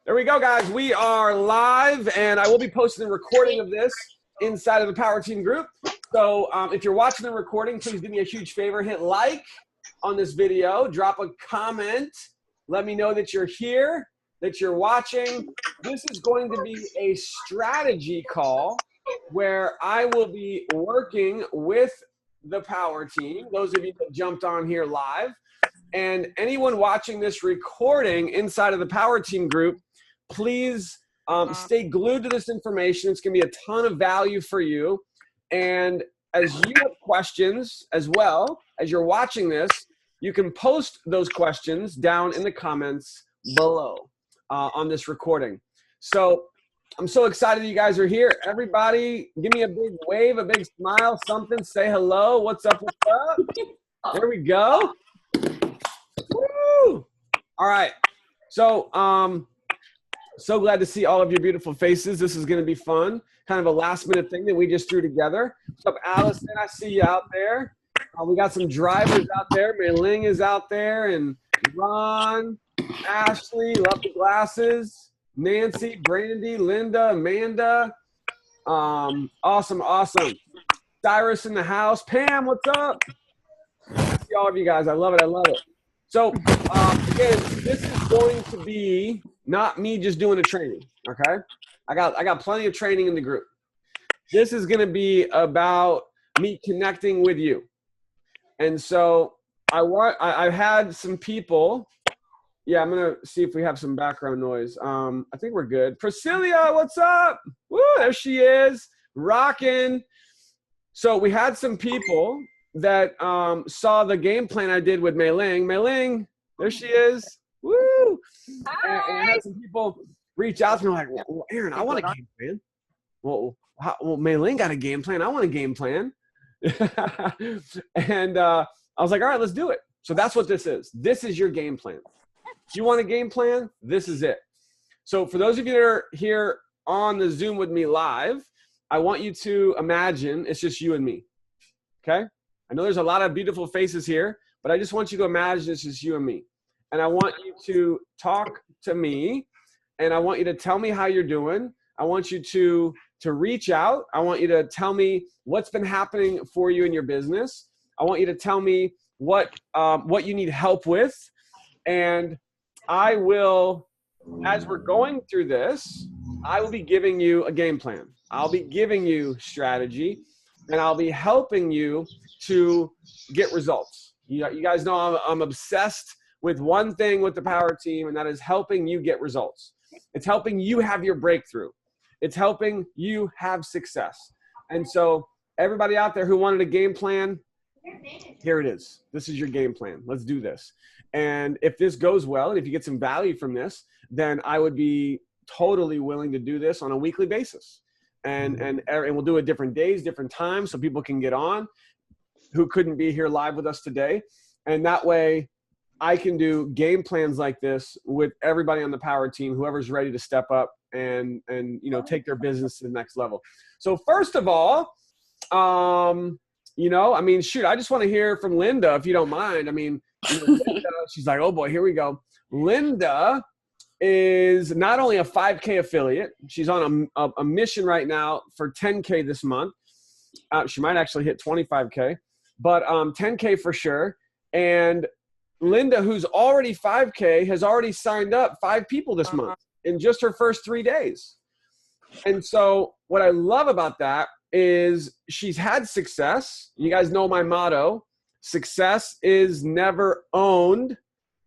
There we go, guys. We are live, and I will be posting a recording of this inside of the Power Team group. So if you're watching the recording, please do me a huge favor. Hit like on this video. Drop a comment. Let me know that you're here, that you're watching. This is going to be a strategy call where I will be working with the Power Team, those of you that jumped on here live, and anyone watching this recording inside of the Power Team group, please stay glued to this information. It's going to be a ton of value for you. And as you have questions as well, as you're watching this, you can post those questions down in the comments below on this recording. So I'm so excited you guys are here. Everybody, give me a big wave, a big smile, something. Say hello. What's up? What's up? There we go. Woo! All right. So, so glad to see all of your beautiful faces. This is going to be fun. Kind of a last minute thing that we just threw together. What's up, Allison? I see you out there. We got some drivers out there. Mei Ling is out there, and Ron, Ashley, love the glasses. Nancy, Brandy, Linda, Amanda. Awesome. Cyrus in the house. Pam, what's up? I see all of you guys. I love it. So, again, this is going to be not me just doing a training, okay? I got plenty of training in the group. This is going to be about me connecting with you. And so I've had some people. Yeah, I'm going to see if we have some background noise. I think we're good. Priscilla, what's up? Woo, there she is, rocking. So we had some people that saw the game plan I did with Mei Ling. Mei Ling, there she is. Woo! And I had some people reach out to me like, well, Aaron, I want a game plan. Well, Mei Ling got a game plan. I want a game plan. And I was like, all right, let's do it. So that's what this is. This is your game plan. If you want a game plan, this is it. So for those of you that are here on the Zoom with me live, I want you to imagine it's just you and me, okay? I know there's a lot of beautiful faces here, but I just want you to imagine it's just you and me. And I want you to talk to me, and I want you to tell me how you're doing. I want you to reach out. I want you to tell me what's been happening for you in your business. I want you to tell me what you need help with. And I will, as we're going through this, I will be giving you a game plan. I'll be giving you strategy, and I'll be helping you to get results. You guys know I'm obsessed with one thing with the Power Team, and that is helping you get results. It's helping you have your breakthrough. It's helping you have success. And so everybody out there who wanted a game plan, here it is. This is your game plan. Let's do this. And if this goes well, and if you get some value from this, then I would be totally willing to do this on a weekly basis. And we'll do it different days, different times, so people can get on who couldn't be here live with us today. And that way I can do game plans like this with everybody on the Power Team, whoever's ready to step up and take their business to the next level. So first of all, shoot, I just want to hear from Linda, if you don't mind. Linda, she's like, oh boy, here we go. Linda is not only a 5K affiliate, she's on a mission right now for 10K this month. She might actually hit 25K, but 10K for sure. And Linda, who's already 5K, has already signed up 5 people this month in just her first 3 days. And so what I love about that is she's had success. You guys know my motto: success is never owned,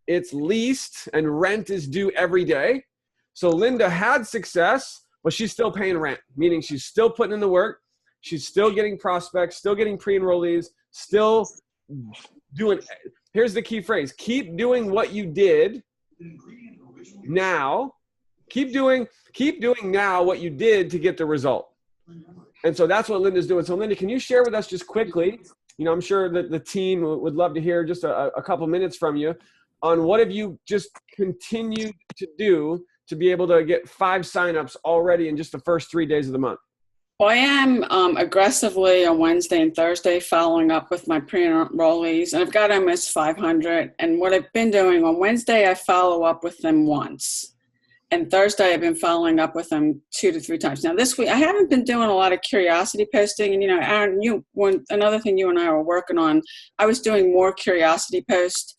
it's leased, and rent is due every day. So Linda had success, but she's still paying rent, meaning she's still putting in the work. She's still getting prospects, still getting pre-enrollees, still doing, here's the key phrase: keep doing what you did now. Keep doing now what you did to get the result. And so that's what Linda's doing. So Linda, can you share with us just quickly, I'm sure that the team would love to hear just a couple minutes from you on what have you just continued to do to be able to get 5 signups already in just the first 3 days of the month? Well, I am aggressively on Wednesday and Thursday following up with my pre-enrollees, and I've got almost 500. And what I've been doing on Wednesday, I follow up with them once. And Thursday, I've been following up with them 2 to 3 times. Now, this week, I haven't been doing a lot of curiosity posting. And, Aaron, another thing you and I were working on, I was doing more curiosity posts.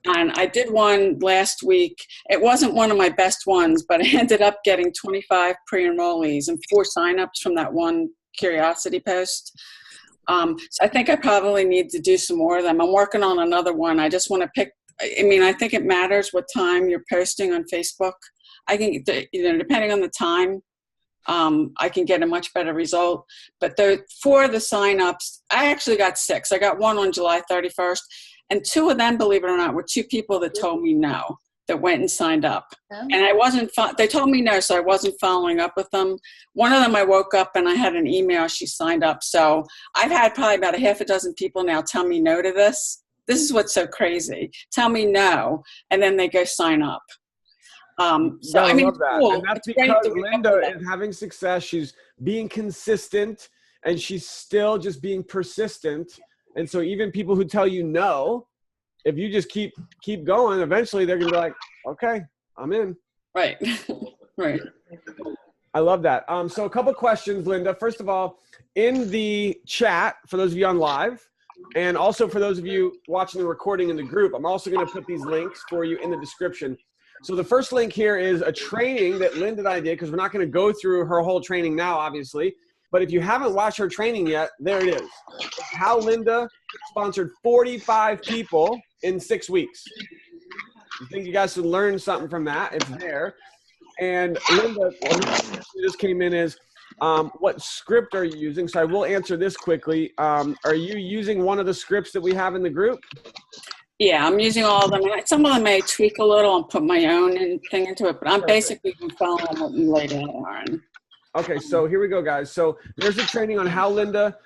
And I did one last week. It wasn't one of my best ones, but I ended up getting 25 pre-enrollees and 4 signups from that one curiosity post. So I think I probably need to do some more of them. I'm working on another one. I just want to pick, I think it matters what time you're posting on Facebook. I think, depending on the time, I can get a much better result. But for the signups, I actually got 6. I got one on July 31st. And 2 of them, believe it or not, were 2 people that told me no, that went and signed up. And they told me no, so I wasn't following up with them. One of them, I woke up and I had an email, she signed up. So I've had probably about a half a dozen people now tell me no to this. This is what's so crazy. Tell me no, and then they go sign up. I love that. Cool. And that's because Linda is having success. She's being consistent, and she's still just being persistent. And so even people who tell you no, if you just keep going, eventually they're going to be like, okay, I'm in. Right. Right. I love that. So a couple questions, Linda. First of all, in the chat, for those of you on live, and also for those of you watching the recording in the group, I'm also going to put these links for you in the description. So the first link here is a training that Linda and I did, because we're not going to go through her whole training now, obviously. But if you haven't watched her training yet, there it is. How Linda sponsored 45 people in 6 weeks. I think you guys should learn something from that. It's there. And Linda, what just came in is, what script are you using? So I will answer this quickly. Are you using one of the scripts that we have in the group? Yeah, I'm using all of them. Some of them may tweak a little and put my own thing into it, but I'm basically following what you laid out, Aaron. Okay, so here we go, guys. So there's a training on how Linda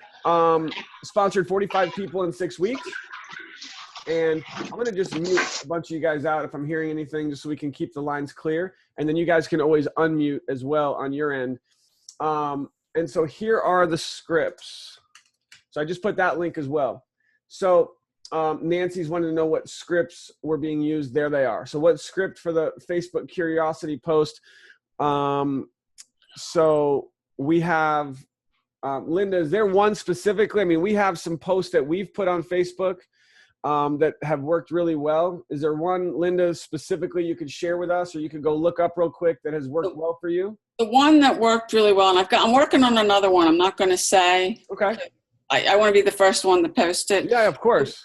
sponsored 45 people in 6 weeks. And I'm going to just mute a bunch of you guys out if I'm hearing anything, just so we can keep the lines clear. And then you guys can always unmute as well on your end. And so here are the scripts. So I just put that link as well. So Nancy's wanted to know what scripts were being used. There they are. So what script for the Facebook curiosity post? So we have, Linda, is there one specifically? I mean, we have some posts that we've put on Facebook that have worked really well. Is there one, Linda, specifically you could share with us, or you could go look up real quick that has worked well for you? The one that worked really well, and I'm working on another one. I'm not going to say. Okay. I want to be the first one to post it. Yeah, of course.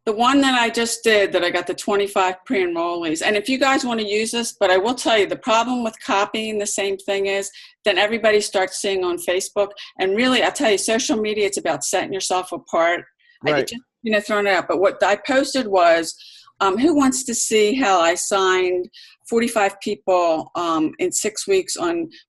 The one that I just did, that I got the 25 pre-enrollees. And if you guys want to use this, but I will tell you, the problem with copying the same thing is then everybody starts seeing on Facebook. And really, I'll tell you, social media, it's about setting yourself apart. Right. I just, throwing it out. But what I posted was, who wants to see how I signed 45 people in 6 weeks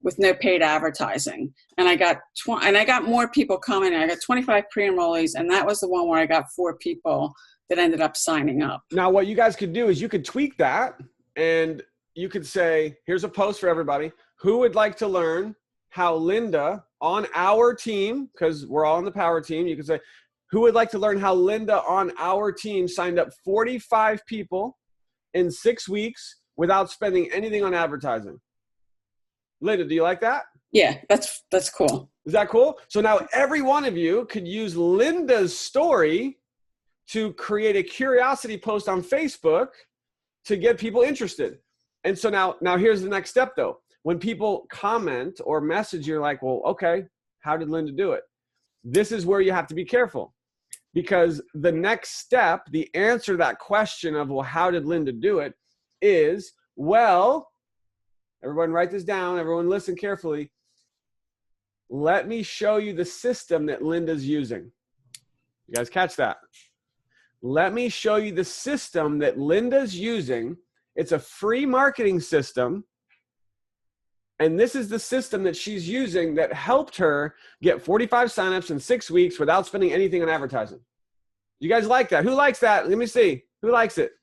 with no paid advertising? And I got more people commenting. I got 25 pre-enrollees, and that was the one where I got 4 people that ended up signing up. Now, what you guys could do is you could tweak that, and you could say, here's a post for everybody. Who would like to learn how Linda on our team, because we're all on the power team, you could say, who would like to learn how Linda on our team signed up 45 people in 6 weeks without spending anything on advertising? Linda, do you like that? Yeah, that's cool. Is that cool? So now every one of you could use Linda's story to create a curiosity post on Facebook to get people interested. And so now here's the next step though. When people comment or message, you're like, well, okay, how did Linda do it? This is where you have to be careful, because the next step, the answer to that question of, well, how did Linda do it, is, well, everyone write this down, everyone listen carefully. Let me show you the system that Linda's using. You guys catch that? Let me show you the system that Linda's using. It's a free marketing system. And this is the system that she's using that helped her get 45 signups in 6 weeks without spending anything on advertising. You guys like that? Who likes that? Let me see. Who likes it?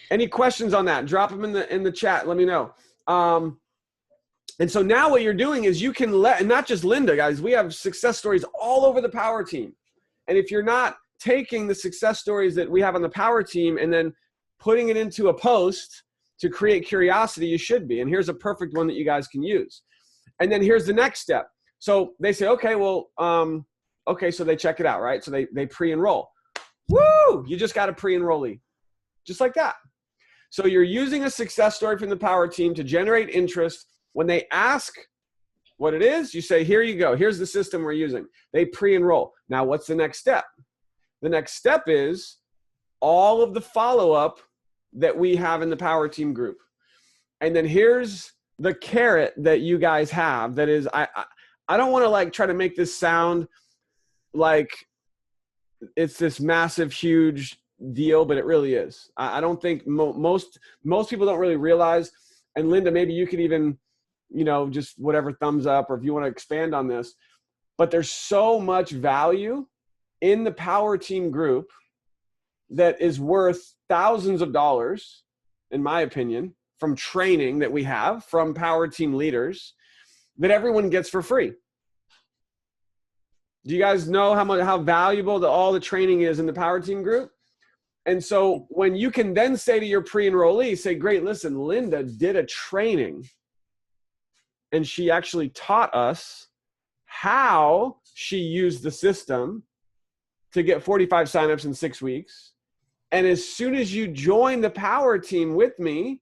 Any questions on that? Drop them in the chat. Let me know. And so now what you're doing is you can and not just Linda, guys, we have success stories all over the power team. And if you're not taking the success stories that we have on the power team and then putting it into a post to create curiosity, you should be. And here's a perfect one that you guys can use. And then here's the next step. So they say, okay, well, okay, so they check it out, right? So they pre-enroll. Woo! You just got a pre-enrollee, just like that. So you're using a success story from the power team to generate interest. When they ask what it is, you say, here you go. Here's the system we're using. They pre-enroll. Now, what's the next step? The next step is all of the follow-up that we have in the power team group. And then here's the carrot that you guys have. That is, I don't want to like try to make this sound like it's this massive, huge deal, but it really is. I don't think most people don't really realize. And Linda, maybe you could even, you know, just whatever, thumbs up, or if you want to expand on this, but there's so much value in the power team group that is worth thousands of dollars, in my opinion, from training that we have from power team leaders that everyone gets for free. Do you guys know how valuable all the training is in the power team group? And so when you can then say to your pre-enrollee, say, great, listen, Linda did a training and she actually taught us how she used the system to get 45 signups in 6 weeks. And as soon as you join the power team with me,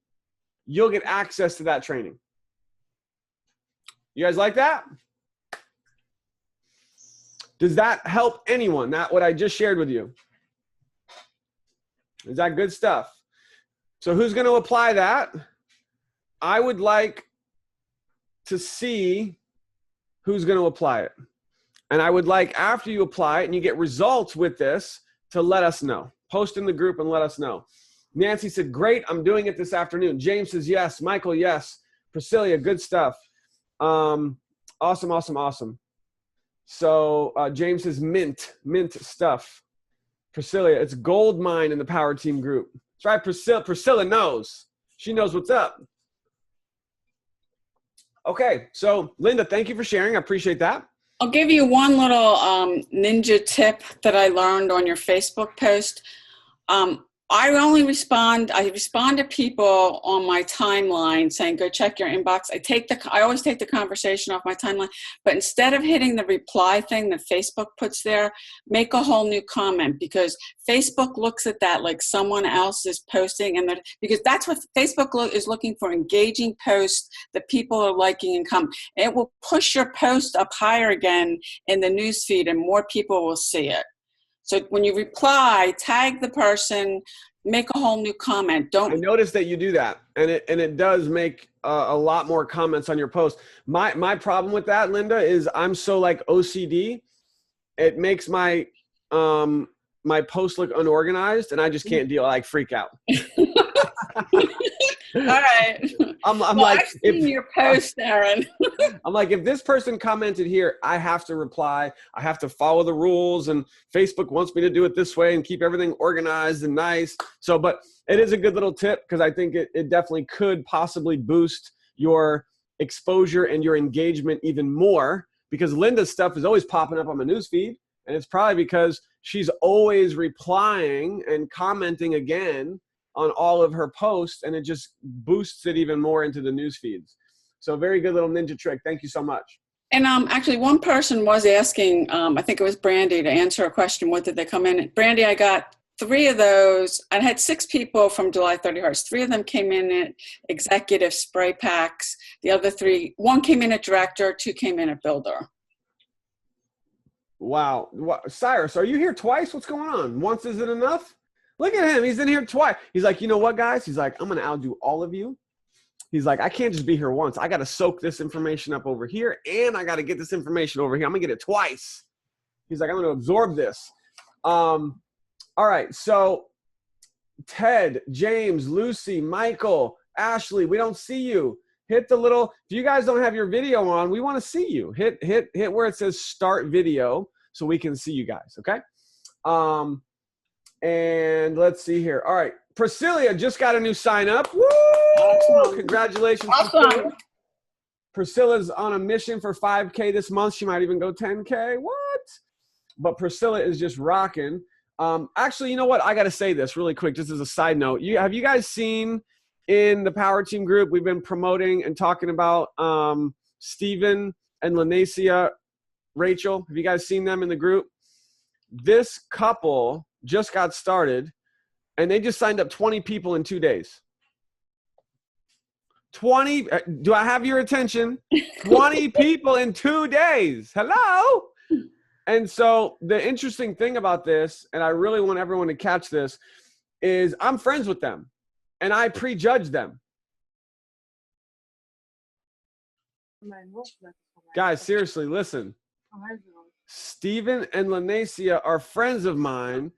you'll get access to that training. You guys like that? Does that help anyone? That what I just shared with you? Is that good stuff? So who's going to apply that? I would like to see who's going to apply it. And I would like, after you apply it and you get results with this, to let us know. Post in the group and let us know. Nancy said, great, I'm doing it this afternoon. James says, yes. Michael, yes. Priscilla, good stuff. Awesome, awesome, awesome. So James says, mint stuff. Priscilla, it's gold mine in the power team group. That's right, Priscilla knows. She knows what's up. Okay, so Linda, thank you for sharing. I appreciate that. I'll give you one little ninja tip that I learned on your Facebook post. I respond to people on my timeline saying, go check your inbox. I always take the conversation off my timeline, but instead of hitting the reply thing that Facebook puts there, make a whole new comment, because Facebook looks at that like someone else is posting, and because that's what Facebook is looking for, engaging posts that people are liking and comment. It will push your post up higher again in the newsfeed and more people will see it. So when you reply, tag the person, make a whole new comment. I noticed that you do that, and it does make a lot more comments on your post. My problem with that, Linda, is I'm so like OCD. It makes my my post look unorganized, and I just can't deal. I like freak out. All right. I'm like, I've seen your post, Aaron. I'm like, if this person commented here, I have to reply. I have to follow the rules, and Facebook wants me to do it this way and keep everything organized and nice. So, but it is a good little tip, because I think it definitely could possibly boost your exposure and your engagement even more, because Linda's stuff is always popping up on my newsfeed, and it's probably because she's always replying and commenting again on all of her posts, and it just boosts it even more into the news feeds. So very good little ninja trick. Thank you so much. And actually one person was asking, I think it was Brandy, to answer a question, what did they come in? Brandy, I got 3 of those. I had 6 people from July 31st. 3 of them came in at executive spray packs. The other 3, 1 came in at director, 2 came in at builder. Wow. Cyrus, are you here twice? What's going on? Once isn't enough? Look at him. He's in here twice. He's like, you know what, guys? He's like, I'm going to outdo all of you. He's like, I can't just be here once. I got to soak this information up over here, and I got to get this information over here. I'm going to get it twice. He's like, I'm going to absorb this. All right. So Ted, James, Lucy, Michael, Ashley, we don't see you. Hit the little, if you guys don't have your video on, we want to see you. Hit where it says start video so we can see you guys. Okay. And let's see here. All right. Priscilla just got a new sign up. Woo! Awesome. Congratulations. Awesome. Priscilla's on a mission for 5K this month. She might even go 10K. What? But Priscilla is just rocking. Actually, you know what? I got to say this really quick, just as a side note. Have you guys seen in the Power Team group, we've been promoting and talking about Stephen and Lanacia, Rachel? Have you guys seen them in the group? This couple just got started, and they just signed up 20 people in 2 days. 20, do I have your attention? 20 people in 2 days. Hello? And so the interesting thing about this, and I really want everyone to catch this, is I'm friends with them, and I prejudge them. Guys, seriously, listen. Stephen and Lanacia are friends of mine,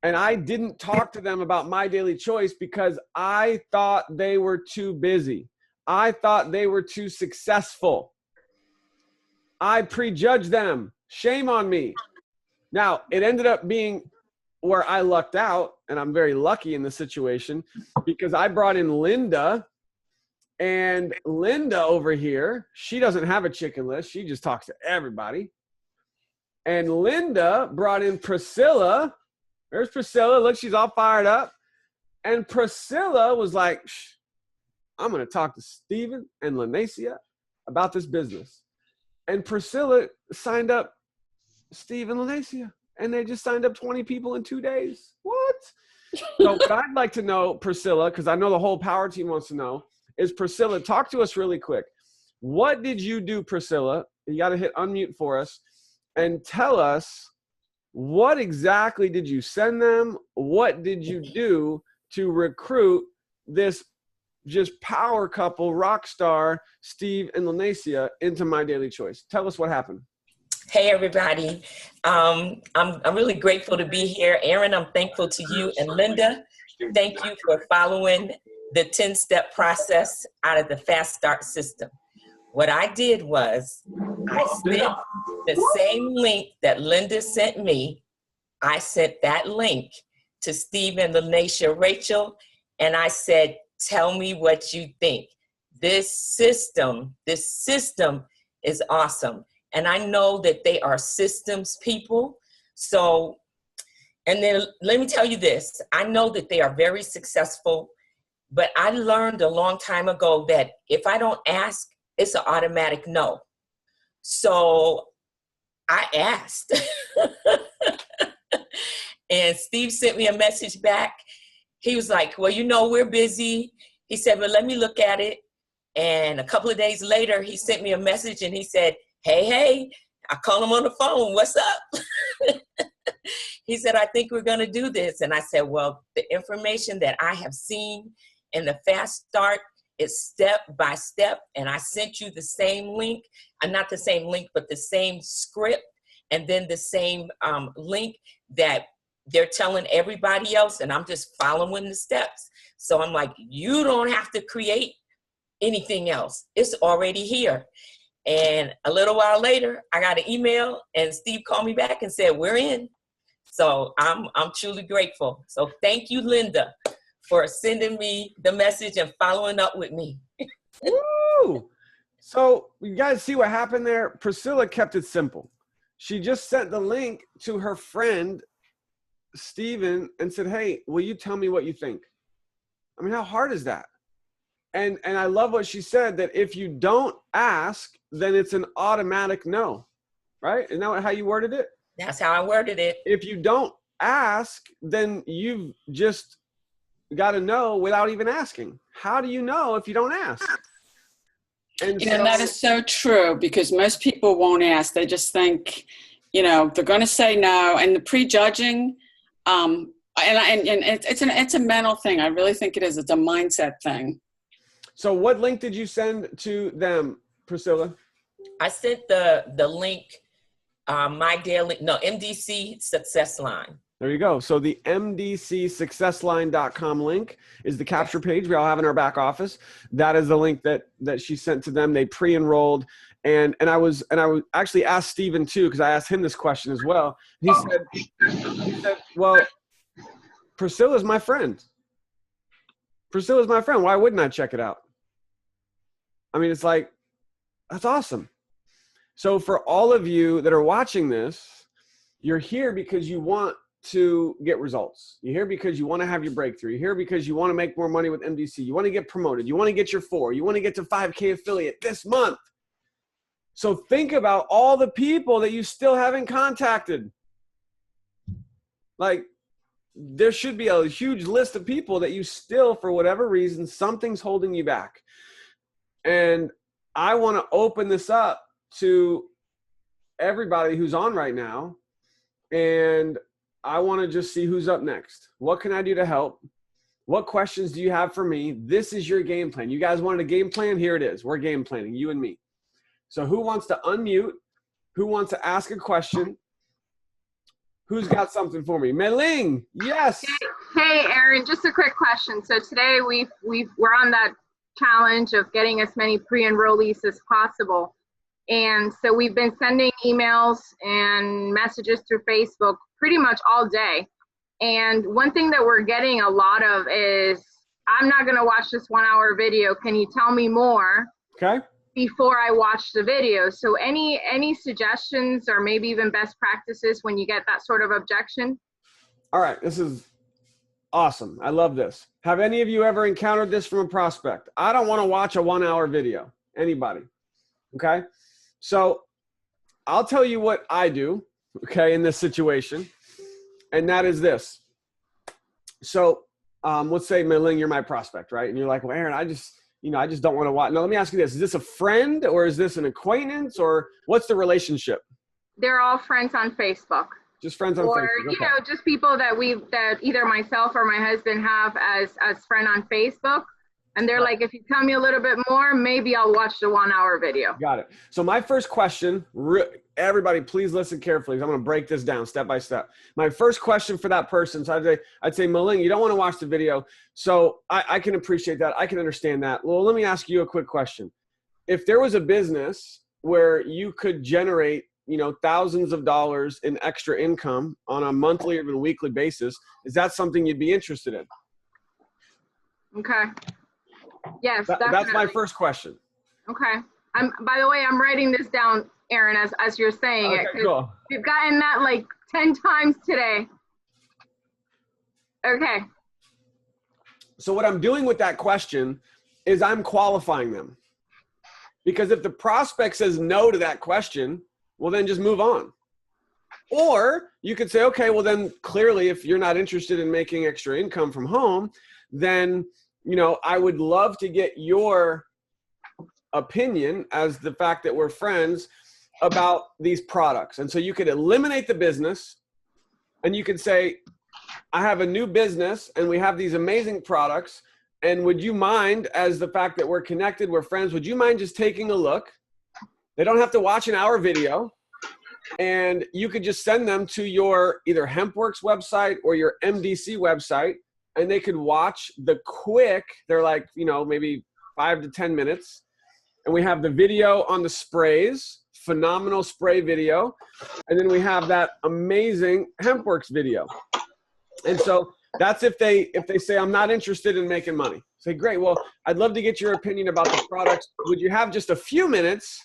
and I didn't talk to them about My Daily Choice because I thought they were too busy. I thought they were too successful. I prejudged them. Shame on me. Now, it ended up being where I lucked out, and I'm very lucky in this situation because I brought in Linda, and Linda over here, she doesn't have a chicken list. She just talks to everybody. And Linda brought in Priscilla. There's Priscilla. Look, she's all fired up. And Priscilla was like, I'm going to talk to Stephen and Lanacia about this business. And Priscilla signed up Steve and Lanacia. And they just signed up 20 people in 2 days. What? So what I'd like to know, Priscilla, because I know the whole Power Team wants to know, is Priscilla, talk to us really quick. What did you do, Priscilla? You got to hit unmute for us. And tell us, what exactly did you send them? What did you do to recruit this just power couple, rock star, Steve and Lanacia, into My Daily Choice? Tell us what happened. Hey, everybody. I'm really grateful to be here. Aaron, I'm thankful to you. And Linda, thank you for following the 10-step process out of the Fast Start system. What I did was I sent the same link that Linda sent me. I sent that link to Steve and Lanacia, Rachel, and I said, tell me what you think. This system is awesome. And I know that they are systems people. So, and then let me tell you this. I know that they are very successful, but I learned a long time ago that if I don't ask, it's an automatic no. So I asked. And Steve sent me a message back. He was like, well, you know, we're busy. He said, but let me look at it. And a couple of days later, he sent me a message and he said, hey, I called him on the phone. What's up? He said, I think we're going to do this. And I said, well, the information that I have seen in the Fast Start is step by step. And I sent you the same link, not the same link, but the same script. And then the same link that they're telling everybody else. And I'm just following the steps. So I'm like, you don't have to create anything else. It's already here. And a little while later, I got an email and Steve called me back and said, we're in. So I'm truly grateful. So thank you, Linda, for sending me the message and following up with me. Woo! So you guys see what happened there? Priscilla kept it simple. She just sent the link to her friend, Stephen, and said, hey, will you tell me what you think? I mean, how hard is that? And I love what she said, that if you don't ask, then it's an automatic no, right? Isn't that how you worded it? That's how I worded it. If you don't ask, then you've just got to know without even asking. How do you know if you don't ask? And that is so true, because most people won't ask. They just think, they're going to say no. And the prejudging, and it's a mental thing. I really think it is. It's a mindset thing. So what link did you send to them, Priscilla? I sent the link, MDC Success Line. There you go. So the mdcsuccessline.com link is the capture page we all have in our back office. That is the link that she sent to them. They pre-enrolled. And I was actually asked Stephen too, because I asked him this question as well. He said, well, Priscilla's my friend. Priscilla's my friend. Why wouldn't I check it out? I mean, it's like, That's awesome. So for all of you that are watching this, you're here because you want to get results. You're here because you want to have your breakthrough. You're here because you want to make more money with MDC. You want to get promoted. You want to get your 4. You want to get to 5K affiliate this month. So think about all the people that you still haven't contacted. Like, there should be a huge list of people that you still, for whatever reason, something's holding you back. And I want to open this up to everybody who's on right now. And I want to just see who's up next. What can I do to help? What questions do you have for me? This is your game plan. You guys wanted a game plan? Here it is. We're game planning, you and me. So who wants to unmute? Who wants to ask a question? Who's got something for me? Mei-Ling, yes. Hey, Aaron, just a quick question. So today we're on that challenge of getting as many pre-enrollees as possible. And so we've been sending emails and messages through Facebook pretty much all day. And one thing that we're getting a lot of is, I'm not going to watch this 1-hour video. Can you tell me more? Okay. Before I watch the video. So any suggestions or maybe even best practices when you get that sort of objection? All right. This is awesome. I love this. Have any of you ever encountered this from a prospect? I don't want to watch a 1-hour video. Anybody? Okay. So I'll tell you what I do, okay, in this situation. And that is this. So let's say, Mei-Ling, you're my prospect, right? And you're like, well, Aaron, I just don't want to watch. Now, let me ask you this. Is this a friend or is this an acquaintance or what's the relationship? They're all friends on Facebook. Just friends on Facebook. Or, okay. you know, just people that either myself or my husband have as friend on Facebook. And they're like, if you tell me a little bit more, maybe I'll watch the 1-hour video. Got it. So my first question, everybody, please listen carefully. I'm going to break this down step by step. My first question for that person, so I'd say, Mei-Ling, you don't want to watch the video. So I can appreciate that. I can understand that. Well, let me ask you a quick question. If there was a business where you could generate, thousands of dollars in extra income on a monthly or even weekly basis, is that something you'd be interested in? Okay. Yes, that's my first question. Okay. By the way, I'm writing this down, Aaron, as you're saying it. Cool. We've gotten that like 10 times today. Okay. So what I'm doing with that question is I'm qualifying them. Because if the prospect says no to that question, well, then just move on. Or you could say, okay, well then clearly if you're not interested in making extra income from home, then I would love to get your opinion as the fact that we're friends about these products. And so you could eliminate the business and you could say, I have a new business and we have these amazing products. And would you mind, as the fact that we're connected, we're friends, would you mind just taking a look? They don't have to watch an hour video. And you could just send them to your either HempWorks website or your MDC website. And they could watch the quick, they're like, maybe 5 to 10 minutes. And we have the video on the sprays, phenomenal spray video. And then we have that amazing HempWorks video. And so that's if they say, I'm not interested in making money. Say, great, well, I'd love to get your opinion about the products. Would you have just a few minutes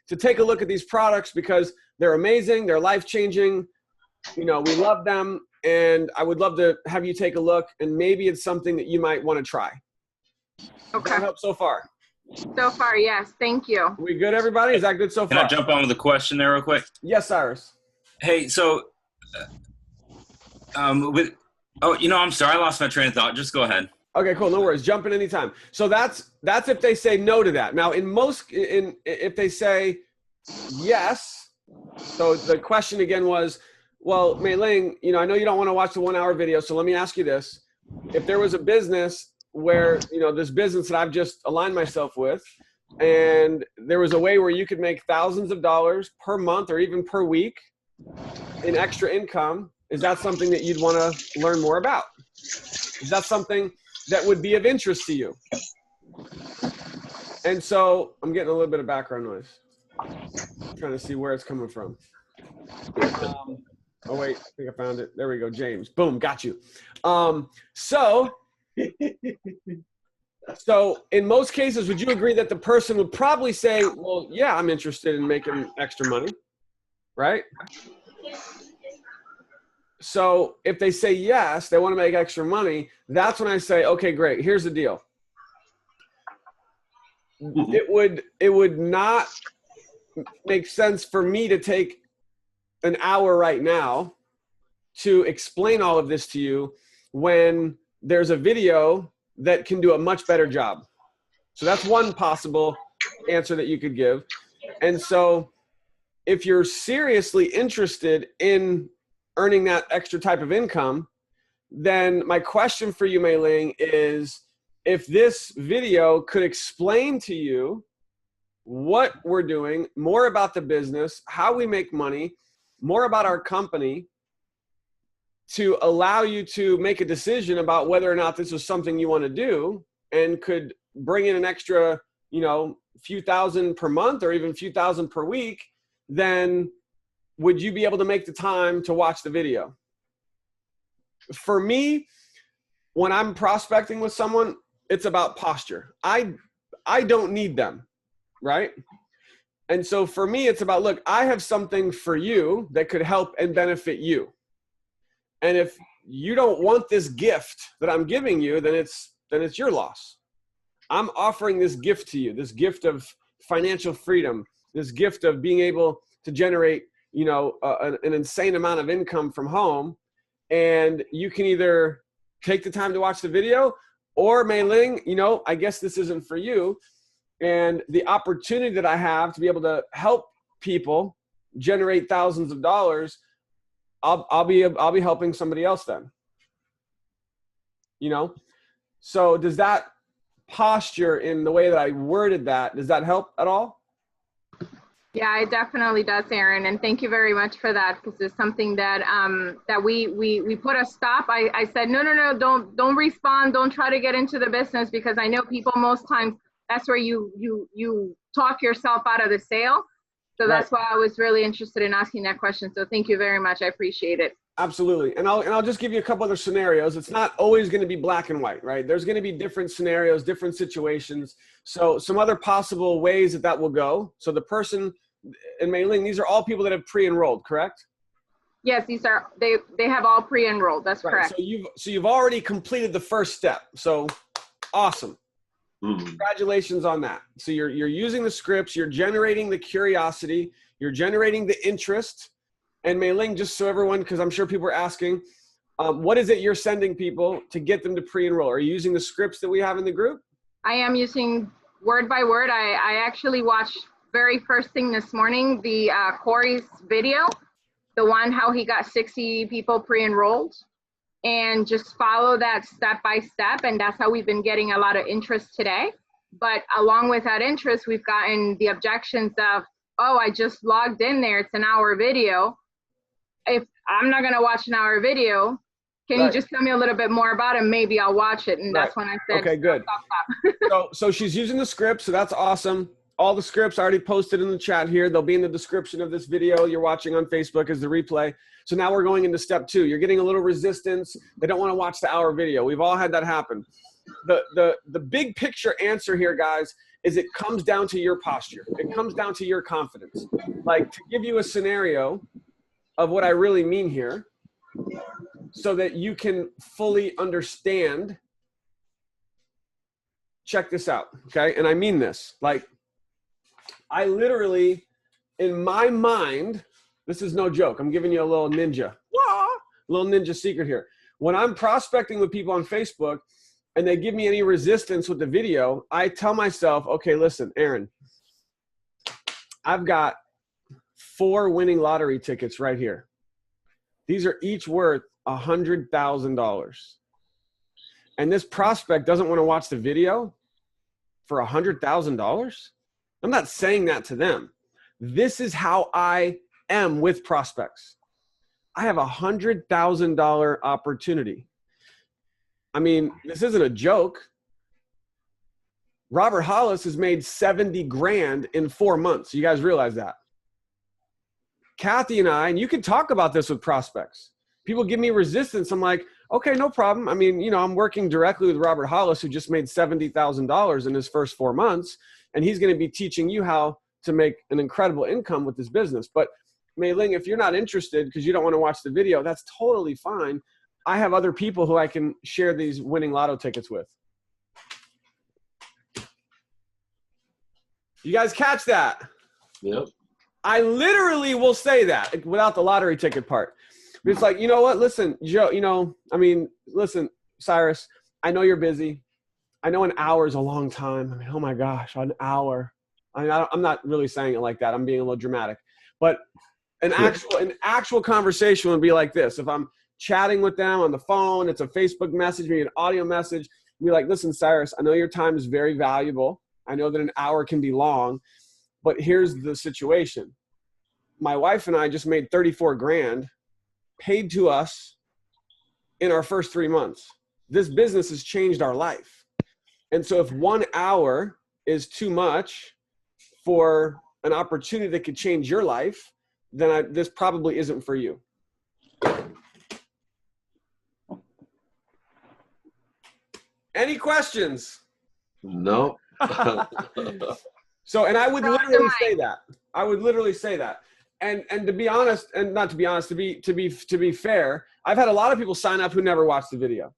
to take a look at these products because they're amazing, they're life-changing, we love them. And I would love to have you take a look, and maybe it's something that you might want to try. Okay. Does that help so far? So far, yes. Thank you. Are we good, everybody? Is that good so far? Can I jump on with a question there real quick? Yes, Cyrus. Hey, so, I'm sorry, I lost my train of thought. Just go ahead. Okay, cool. No worries. Jump in anytime. So that's if they say no to that. Now, if they say yes, so the question again was, well, Mei-Ling, I know you don't want to watch the 1-hour video, so let me ask you this. If there was a business where, this business that I've just aligned myself with, and there was a way where you could make thousands of dollars per month or even per week in extra income, is that something that you'd want to learn more about? Is that something that would be of interest to you? And so I'm getting a little bit of background noise. I'm trying to see where it's coming from. Oh, wait, I think I found it. There we go, James. Boom, got you. So So in most cases, would you agree that the person would probably say, well, yeah, I'm interested in making extra money, right? So if they say yes, they want to make extra money, that's when I say, okay, great. Here's the deal. It would not make sense for me to take an hour right now to explain all of this to you when there's a video that can do a much better job. So that's one possible answer that you could give. And so if you're seriously interested in earning that extra type of income, then my question for you, Mei Ling, is if this video could explain to you what we're doing, more about the business, how we make money, more about our company, to allow you to make a decision about whether or not this is something you want to do and could bring in an extra, few thousand per month or even a few thousand per week, then would you be able to make the time to watch the video? For me, when I'm prospecting with someone, it's about posture. I don't need them, right? And so for me, it's about, look, I have something for you that could help and benefit you. And if you don't want this gift that I'm giving you, then it's your loss. I'm offering this gift to you, this gift of financial freedom, this gift of being able to generate, an insane amount of income from home. And you can either take the time to watch the video, or Mei Ling, I guess this isn't for you. And the opportunity that I have to be able to help people generate thousands of dollars, I'll be helping somebody else then. So does that posture in the way that I worded that, does that help at all? Yeah, it definitely does, Aaron, and thank you very much for that, because it's something that that we put a stop. I said no, don't respond, don't try to get into the business, because I know people most times that's where you talk yourself out of the sale. So that's why I was really interested in asking that question. So thank you very much. I appreciate it. Absolutely. And I'll just give you a couple other scenarios. It's not always going to be black and white, right? There's going to be different scenarios, different situations. So some other possible ways that will go. So the person in Mei Ling, these are all people that have pre-enrolled, correct? Yes, they have all pre-enrolled. That's correct. So you've already completed the first step. So awesome. Congratulations on that. So you're using the scripts, you're generating the curiosity, you're generating the interest. And Mei Ling, just so everyone, because I'm sure people are asking, what is it you're sending people to get them to pre-enroll? Are you using the scripts that we have in the group? I am using word by word. I actually watched very first thing this morning, the Corey's video, the one how he got 60 people pre-enrolled. And just follow that step by step. And that's how we've been getting a lot of interest today. But along with that interest, we've gotten the objections of, oh, I just logged in there, it's an hour video. If I'm not gonna watch an hour video, can you just tell me a little bit more about it? Maybe I'll watch it. And that's when I said, okay, good. Stop. So she's using the script, so that's awesome. All the scripts I already posted in the chat here. They'll be in the description of this video you're watching on Facebook as the replay. So now we're going into step 2. You're getting a little resistance. They don't want to watch the hour video. We've all had that happen. The big picture answer here, guys, is it comes down to your posture. It comes down to your confidence. Like, to give you a scenario of what I really mean here so that you can fully understand. Check this out, okay? And I mean this. Like, I literally, in my mind, this is no joke. I'm giving you a little ninja secret here. When I'm prospecting with people on Facebook and they give me any resistance with the video, I tell myself, okay, listen, Aaron, I've got 4 winning lottery tickets right here. These are each worth $100,000. And this prospect doesn't want to watch the video for $100,000? I'm not saying that to them. This is how I am with prospects. I have $100,000 opportunity. I mean, this isn't a joke. Robert Hollis has made 70 grand in 4 months. You guys realize that? Kathy and I, and you can talk about this with prospects. People give me resistance. I'm like, Okay, no problem. I mean, you know, I'm working directly with Robert Hollis, who just made $70,000 in his first 4 months, and he's going to be teaching you how to make an incredible income with this business. But Mei Ling, if you're not interested because you don't want to watch the video, that's totally fine. I have other people who I can share these winning lotto tickets with. You guys catch that? Yep. I literally will say that without the lottery ticket part. But it's like, you know what? Listen, Joe, you know, I mean, listen, Cyrus, I know you're busy. I know an hour is a long time. I mean, oh my gosh, an hour. I mean, I'm not really saying it like that. I'm being a little dramatic. But an actual conversation would be like this. If I'm chatting with them on the phone, it's a Facebook message, maybe an audio message, be like, listen, Cyrus, I know your time is very valuable. I know that an hour can be long, but here's the situation. My wife and I just made 34 grand paid to us in our first 3 months. This business has changed our life. And so if 1 hour is too much for an opportunity that could change your life, then this probably isn't for you. Any questions? No. So, and I would literally say that. I would literally say that. And to be honest, and not to be honest, to be fair, I've had a lot of people sign up who never watched the video.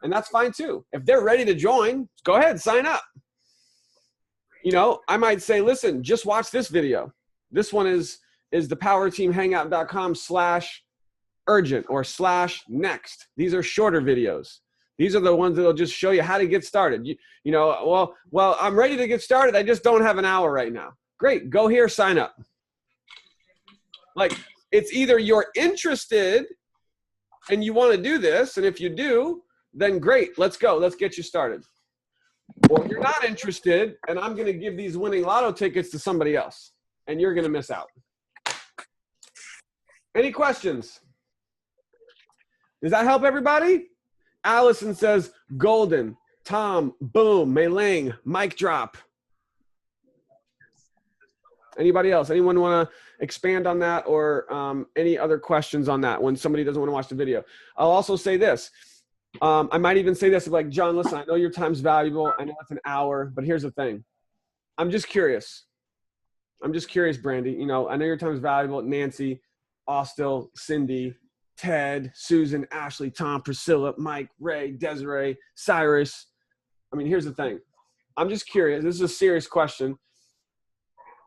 And that's fine too. If they're ready to join, go ahead, sign up. You know, I might say, listen, just watch this video. This one is thepowerteamhangout.com/urgent or /next. These are shorter videos. These are the ones that'll just show you how to get started. You know, well, I'm ready to get started. I just don't have an hour right now. Great, go here, sign up. Like, it's either you're interested and you want to do this, and if you do, then great, let's go. Let's get you started. Or you're not interested, and I'm going to give these winning lotto tickets to somebody else, and you're going to miss out. Any questions? Does that help everybody? Allison says, golden. Tom, boom. Mei Ling, mic drop. Anybody else? Anyone want to expand on that, or any other questions on that when somebody doesn't want to watch the video? I'll also say this. I might even say this, like, John, listen, I know your time's valuable. I know it's an hour, but here's the thing. I'm just curious. Brandy. You know, I know your time's valuable. Nancy, Austell, Cindy, Ted, Susan, Ashley, Tom, Priscilla, Mike, Ray, Desiree, Cyrus. I mean, here's the thing. I'm just curious. This is a serious question.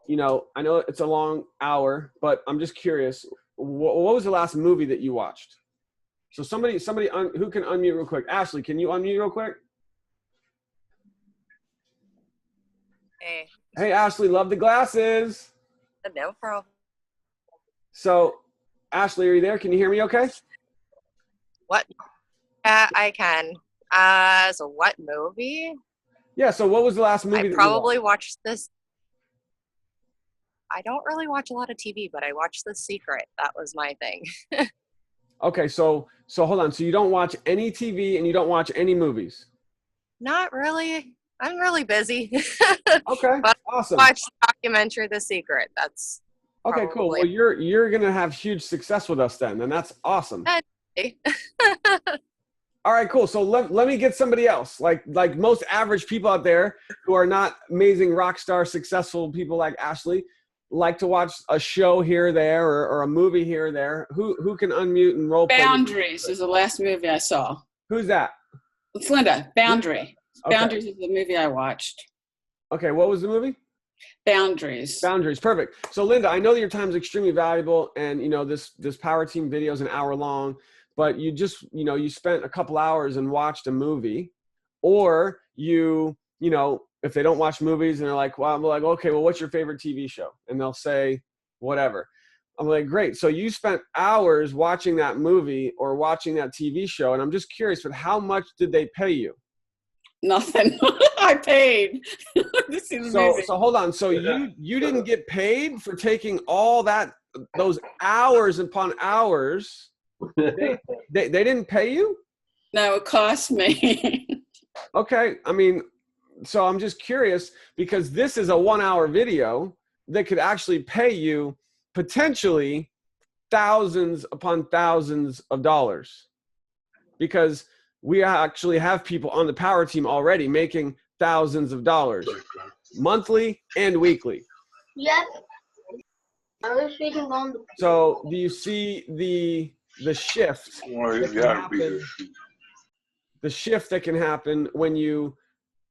You know, I know it's a long hour, but I'm just curious. What was the last movie that you watched? So somebody who can unmute real quick. Ashley, can you unmute real quick? Hey. Hey, Ashley, love the glasses. No problem. So, Ashley, are you there? Can you hear me okay? What? I can. So what movie? Yeah, so what was the last movie that you probably watched? watched this. I don't really watch a lot of TV, but I watched The Secret. That was my thing. Okay, so hold on. So you don't watch any TV and you don't watch any movies? Not really. I'm really busy. Okay, but awesome. I watched the documentary The Secret. That's okay, cool. Well, you're gonna have huge success with us then, and that's awesome. All right, cool. So let me get somebody else, like most average people out there who are not amazing rock star successful people like Ashley, like to watch a show here or there or a movie here or there. Who can unmute and role play? Boundaries is the last movie I saw. Who's that? It's Linda. Boundary. Okay. Boundaries is the movie I watched. Okay, what was the movie? Boundaries. Boundaries, perfect. So Linda, I know that your time is extremely valuable, and you know this Power Team video is an hour long, but you just you spent a couple hours and watched a movie, or you know if they don't watch movies and they're like, well, I'm like, okay, well, what's your favorite TV show? And they'll say whatever. I'm like, great. So you spent hours watching that movie or watching that TV show, and I'm just curious, but how much did they pay you? Nothing. I paid. So hold on. So you didn't get paid for taking all those hours upon hours. They didn't pay you? No, it cost me. Okay. I mean, so I'm just curious because this is a 1 hour video that could actually pay you potentially thousands upon thousands of dollars. because we actually have people on the power team already making thousands of dollars monthly and weekly. Yep. I was reading on the. So do you see the shift that can happen? The shift that can happen when you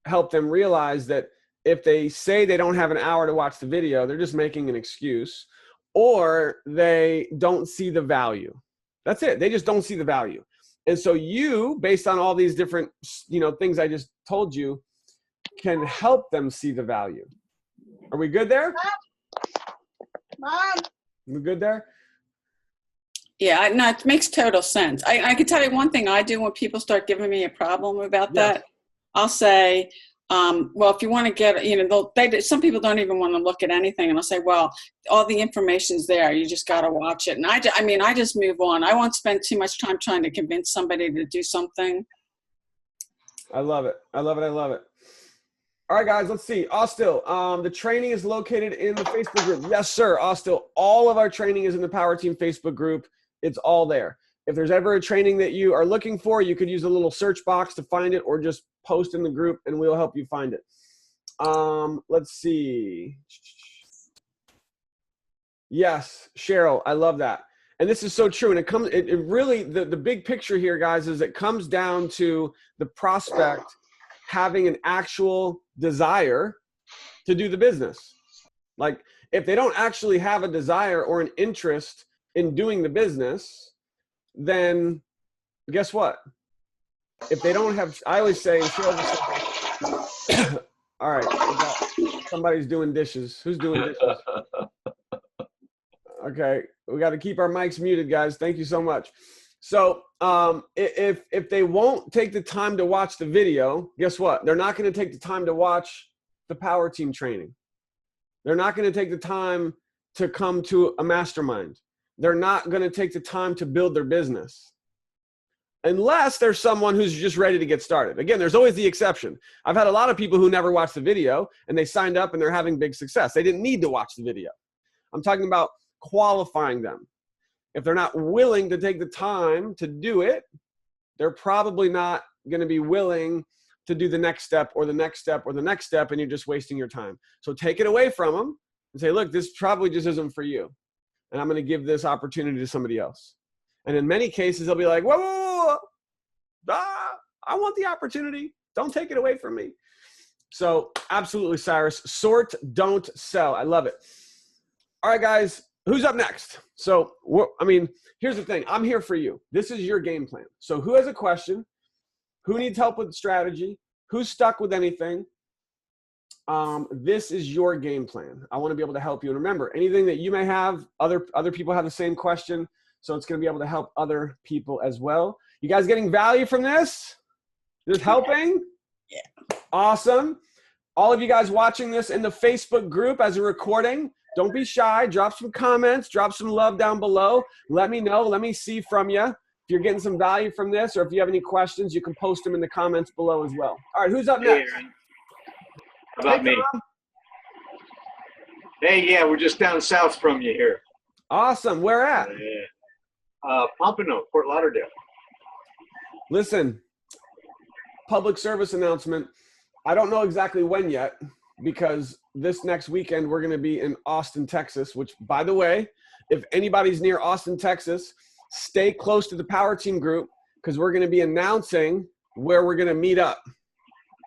help them realize that if they say they don't have an hour to watch the video, they're just making an excuse, or they don't see the value. That's it. They just don't see the value. And so you, based on all these different, things I just told you, can help them see the value. Are we good there? Mom. We good there? Yeah, no, it makes total sense. I can tell you one thing I do when people start giving me a problem about that. I'll say, well, if you want to get, some people don't even want to look at anything. And I'll say, well, all the information's there. You just got to watch it. And I just move on. I won't spend too much time trying to convince somebody to do something. I love it. I love it. I love it. All right, guys, let's see. Austin, the training is located in the Facebook group. Yes, sir. Austin, all of our training is in the Power Team Facebook group. It's all there. If there's ever a training that you are looking for, you could use a little search box to find it, or just post in the group and we'll help you find it. Let's see. Yes, Cheryl, I love that. And this is so true. And it really, the big picture here, guys, is it comes down to the prospect having an actual desire to do the business. Like, if they don't actually have a desire or an interest in doing the business, then guess what? If they don't have, I always say, all right, somebody's doing dishes. Who's doing dishes? Okay, we got to keep our mics muted, guys. Thank you so much. So if they won't take the time to watch the video, guess what? They're not going to take the time to watch the Power Team training. They're not going to take the time to come to a mastermind. They're not going to take the time to build their business. Unless there's someone who's just ready to get started. Again, there's always the exception. I've had a lot of people who never watched the video and they signed up and they're having big success. They didn't need to watch the video. I'm talking about qualifying them. If they're not willing to take the time to do it, they're probably not going to be willing to do the next step or the next step or the next step, and you're just wasting your time. So take it away from them and say, look, this probably just isn't for you, and I'm going to give this opportunity to somebody else. And in many cases, they'll be like, whoa, whoa, whoa. I want the opportunity. Don't take it away from me. So absolutely, Cyrus. Sort, don't sell. I love it. All right, guys. Who's up next? So, here's the thing. I'm here for you. This is your game plan. So who has a question? Who needs help with strategy? Who's stuck with anything? This is your game plan. I want to be able to help you. And remember, anything that you may have, other people have the same question. So it's going to be able to help other people as well. You guys getting value from this? Is this helping? Yeah. Awesome. All of you guys watching this in the Facebook group as a recording, don't be shy. Drop some comments. Drop some love down below. Let me know. Let me see from you if you're getting some value from this, or if you have any questions, you can post them in the comments below as well. All right, who's up next? How about me? Hey, yeah, we're just down south from you here. Awesome. Where at? Pompano, Fort Lauderdale. Listen, public service announcement. I don't know exactly when yet, because this next weekend we're going to be in Austin, Texas, which, by the way, if anybody's near Austin, Texas, stay close to the Power Team group, because we're going to be announcing where we're going to meet up.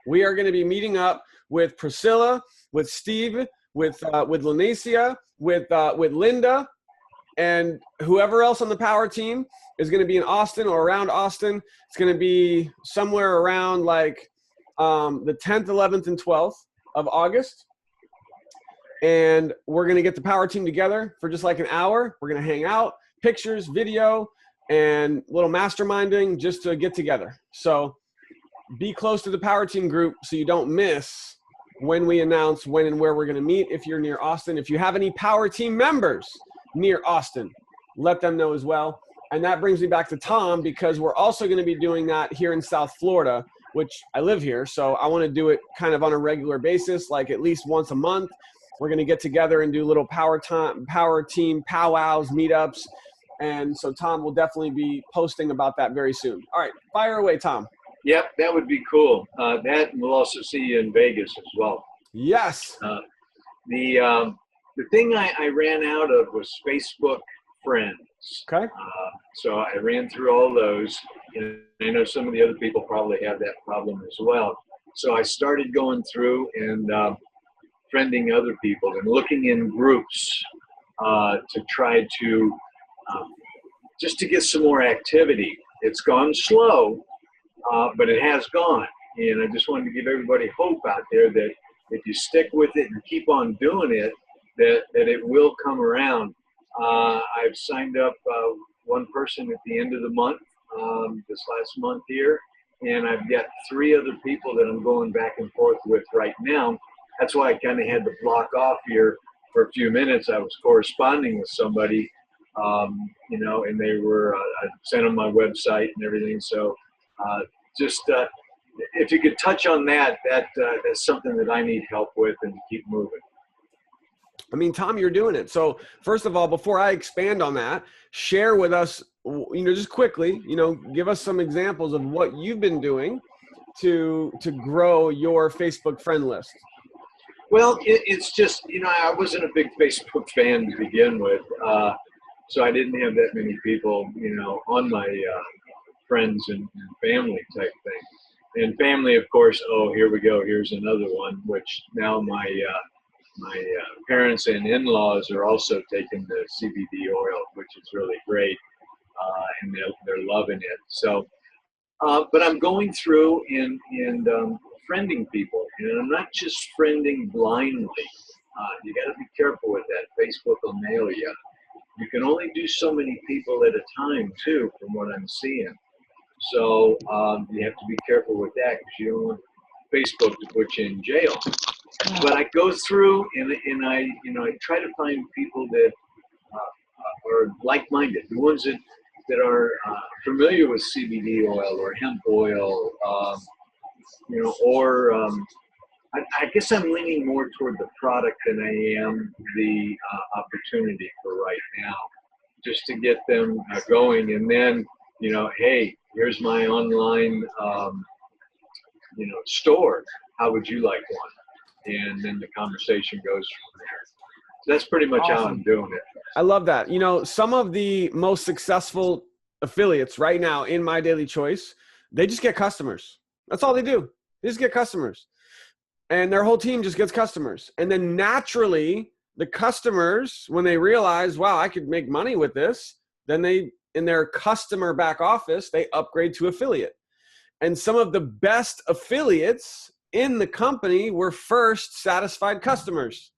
We are going to be meeting up with Priscilla, with Steve, with Lanicia, with Linda, and whoever else on the Power Team is going to be in Austin or around Austin. It's going to be somewhere around like the 10th, 11th, and 12th of August. And we're going to get the Power Team together for just like an hour. We're going to hang out, pictures, video, and little masterminding just to get together. So be close to the Power Team group so you don't miss when we announce when and where we're going to meet if you're near Austin. If you have any Power Team members near Austin, let them know as well. And that brings me back to Tom, because we're also going to be doing that here in South Florida, which I live here. So I want to do it kind of on a regular basis, like at least once a month. We're going to get together and do little Power Team powwows, meetups, And so Tom will definitely be posting about that very soon. All right, fire away, Tom. Yep, that would be cool. That, and we'll also see you in Vegas as well. Yes. The thing I ran out of was Facebook friends. Okay. So I ran through all those, and I know some of the other people probably have that problem as well. So I started going through and friending other people and looking in groups to try to just to get some more activity. It's gone slow, but it has gone. And I just wanted to give everybody hope out there that if you stick with it and keep on doing it, that it will come around. I've signed up one person at the end of the month, this last month here, and I've got 3 other people that I'm going back and forth with right now. That's why I kind of had to block off here for a few minutes. I was corresponding with somebody, you know, and they were, I sent them my website and everything. So if you could touch on that, that's something that I need help with and to keep moving. I mean, Tom, you're doing it. So first of all, before I expand on that, share with us, you know, just quickly, you know, give us some examples of what you've been doing to grow your Facebook friend list. Well, it's just, you know, I wasn't a big Facebook fan to begin with. So I didn't have that many people, you know, on my friends and family type thing. And family, of course, oh, here we go. Here's another one, which now my parents and in-laws are also taking the CBD oil, which is really great, and they're loving it. So, but I'm going through and friending people, and I'm not just friending blindly. You got to be careful with that. Facebook will nail you. You can only do so many people at a time, too, from what I'm seeing. So you have to be careful with that because you don't want Facebook to put you in jail. But I go through and I try to find people that are like-minded, the ones that are familiar with CBD oil or hemp oil, you know, or I guess I'm leaning more toward the product than I am the opportunity for right now, just to get them going. And then, you know, hey, here's my online, you know, store. How would you like one? And then the conversation goes from there. So that's pretty much how I'm doing it. I love that. You know, some of the most successful affiliates right now in My Daily Choice, they just get customers. That's all they do. They just get customers. And their whole team just gets customers. And then naturally, the customers, when they realize, wow, I could make money with this, then they, in their customer back office, they upgrade to affiliate. And some of the best affiliates in the company were first satisfied customers.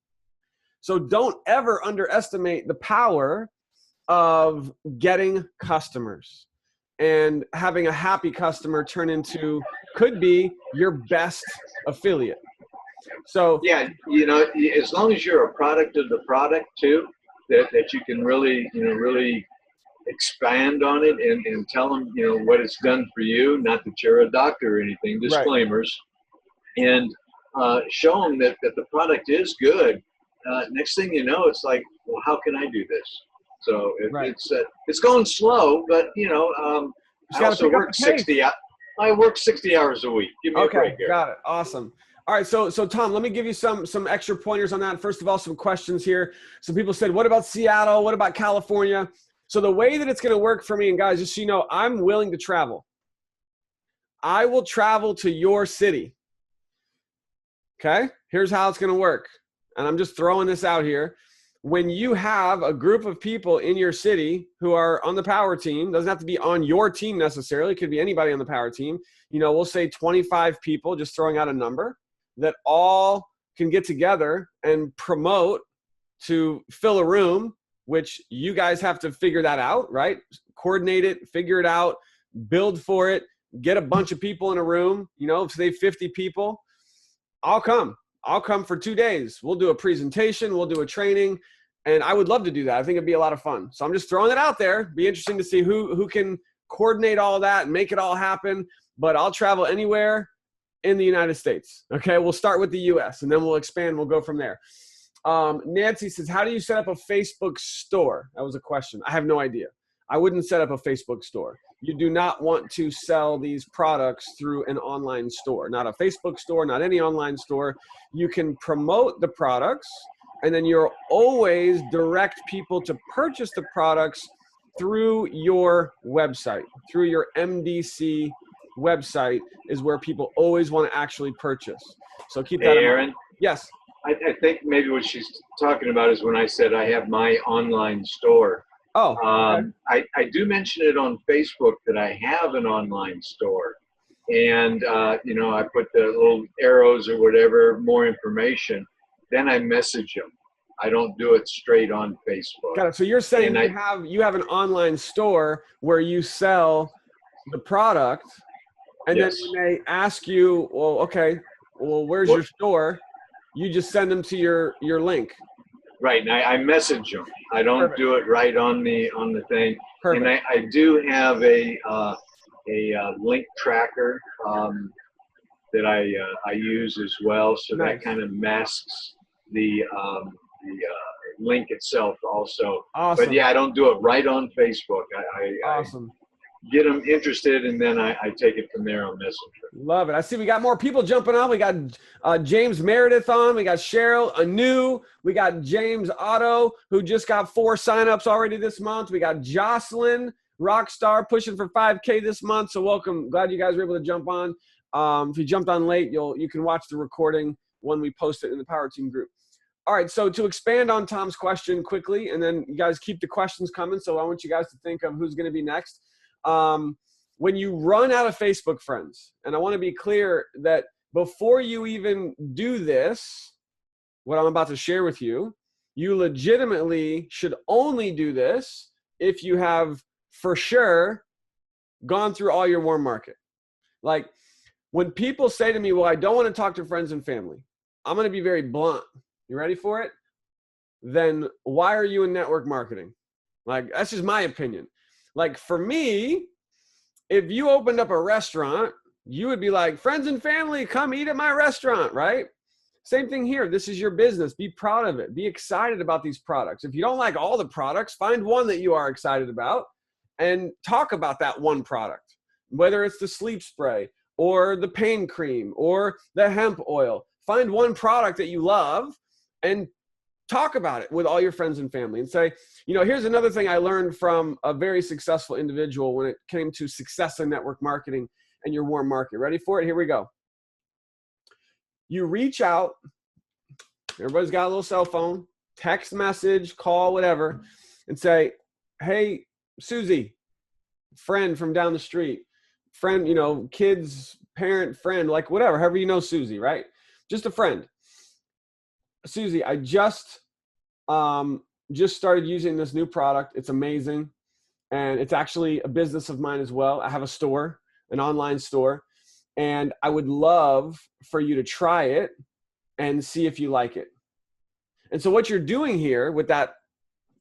So don't ever underestimate the power of getting customers and having a happy customer turn into, could be your best affiliate. So yeah, you know, as long as you're a product of the product too, that you can really, you know, really expand on it and tell them, you know, what it's done for you. Not that you're a doctor or anything, disclaimers, right. And show them that the product is good. Next thing you know, it's like, well, how can I do this? So it's going slow, but you know, I also work 60. I work 60 hours a week. Give me a break here. Got it. Awesome. All right, so Tom, let me give you some extra pointers on that. First of all, some questions here. Some people said, what about Seattle? What about California? So the way that it's going to work for me, and guys, just so you know, I'm willing to travel. I will travel to your city. Okay? Here's how it's going to work. And I'm just throwing this out here. When you have a group of people in your city who are on the power team, doesn't have to be on your team necessarily. It could be anybody on the power team. You know, we'll say 25 people, just throwing out a number, that all can get together and promote to fill a room, which you guys have to figure that out, right? Coordinate it, figure it out, build for it, get a bunch of people in a room, you know, say 50 people. I'll come for 2 days. We'll do a presentation, we'll do a training, and I would love to do that. I think it'd be a lot of fun. So I'm just throwing it out there. Be interesting to see who can coordinate all that and make it all happen, but I'll travel anywhere in the United States. Okay, we'll start with the US and then we'll expand. We'll go from there. Nancy says, how do you set up a Facebook store? That was a question. I have no idea. I wouldn't set up a Facebook store. You do not want to sell these products through an online store, not a Facebook store, not any online store. You can promote the products, and then you'll always direct people to purchase the products through your website, through your MDC website is where people always want to actually purchase. So keep that in Aaron, mind. Yes. I think maybe what she's talking about is when I said I have my online store. Oh, okay. I do mention it on Facebook that I have an online store. And, you know, I put the little arrows or whatever, more information. Then I message them. I don't do it straight on Facebook. Got it. So you're saying And you have an online store where you sell the product, and Yes. then when they ask you, well, okay, well, where's your store? You just send them to your link. Right, and I message them. I don't Perfect. do it right on the thing. Perfect. And I do have a link tracker that I use as well, so Nice. that kind of masks the link itself also. Awesome. But yeah, I don't do it right on Facebook. I Awesome. get them interested, and then I take it from there on Messenger. Love it. I see we got more people jumping on. We got James Meredith on. We got Cheryl Anu. We got James Otto, who just got 4 signups already this month. We got Jocelyn Rockstar pushing for 5K this month. So welcome. Glad you guys were able to jump on. If you jumped on late, you can watch the recording when we post it in the Power Team group. All right, so to expand on Tom's question quickly, and then you guys keep the questions coming, so I want you guys to think of who's going to be next. When you run out of Facebook friends, and I want to be clear that before you even do this, what I'm about to share with you, you legitimately should only do this if you have for sure gone through all your warm market. Like when people say to me, well, I don't want to talk to friends and family, I'm going to be very blunt. You ready for it? Then why are you in network marketing? Like, that's just my opinion. Like for me, if you opened up a restaurant, you would be like, friends and family, come eat at my restaurant, right? Same thing here. This is your business. Be proud of it. Be excited about these products. If you don't like all the products, find one that you are excited about and talk about that one product, whether it's the sleep spray or the pain cream or the hemp oil. Find one product that you love and talk about it with all your friends and family and say, you know, here's another thing I learned from a very successful individual when it came to success in network marketing and your warm market. Ready for it? Here we go. You reach out, everybody's got a little cell phone, text message, call, whatever, and say, hey, Susie, friend from down the street, friend, you know, kids, parent, friend, like whatever, however you know Susie, right? Just a friend. Susie, I just started using this new product. It's amazing. And it's actually a business of mine as well. I have a store, an online store, and I would love for you to try it and see if you like it. And so what you're doing here with that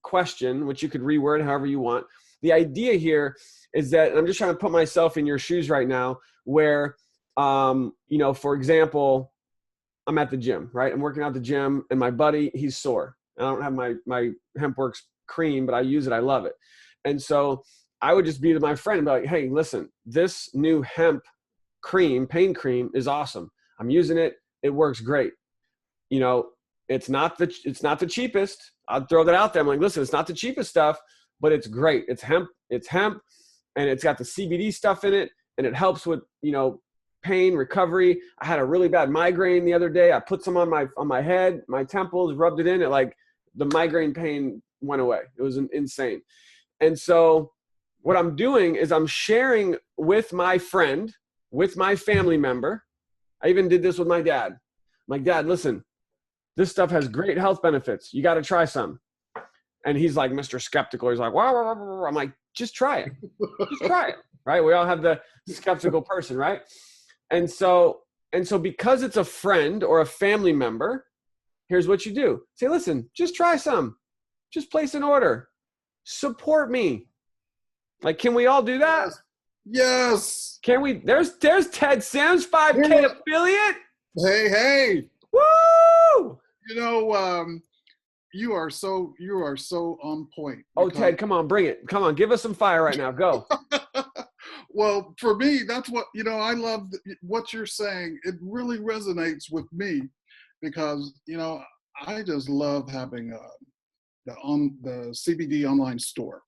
question, which you could reword however you want, the idea here is that, and I'm just trying to put myself in your shoes right now, where, you know, for example, I'm at the gym, right? I'm working out at the gym, and my buddy, he's sore. I don't have my HempWorks cream, but I use it. I love it. And so I would just be to my friend and be like, hey, listen, this new hemp cream, pain cream is awesome. I'm using it. It works great. You know, it's not the cheapest. I'll throw that out there. I'm like, listen, it's not the cheapest stuff, but it's great. It's hemp, and it's got the CBD stuff in it, and it helps with, you know, pain recovery. I had a really bad migraine the other day. I put some on my head, my temples, rubbed it in. It like the migraine pain went away. It was insane. And so what I'm doing is I'm sharing with my friend, with my family member. I even did this with my dad. I'm like, Dad, listen, this stuff has great health benefits. You got to try some. And he's like, Mr. Skeptical. He's like, wow. I'm like, just try it. Just try it. Right? We all have the skeptical person, right? And so because it's a friend or a family member, here's what you do. Say, listen, just try some. Just place an order. Support me. Like, can we all do that? Yes. Can we? There's Ted Sims, 5K affiliate. Hey. Woo! You know, you are so on point. Oh, Ted, come on, bring it. Come on, give us some fire right now. Go. Well, for me, that's what, I love what you're saying. It really resonates with me because, I just love having the CBD online store.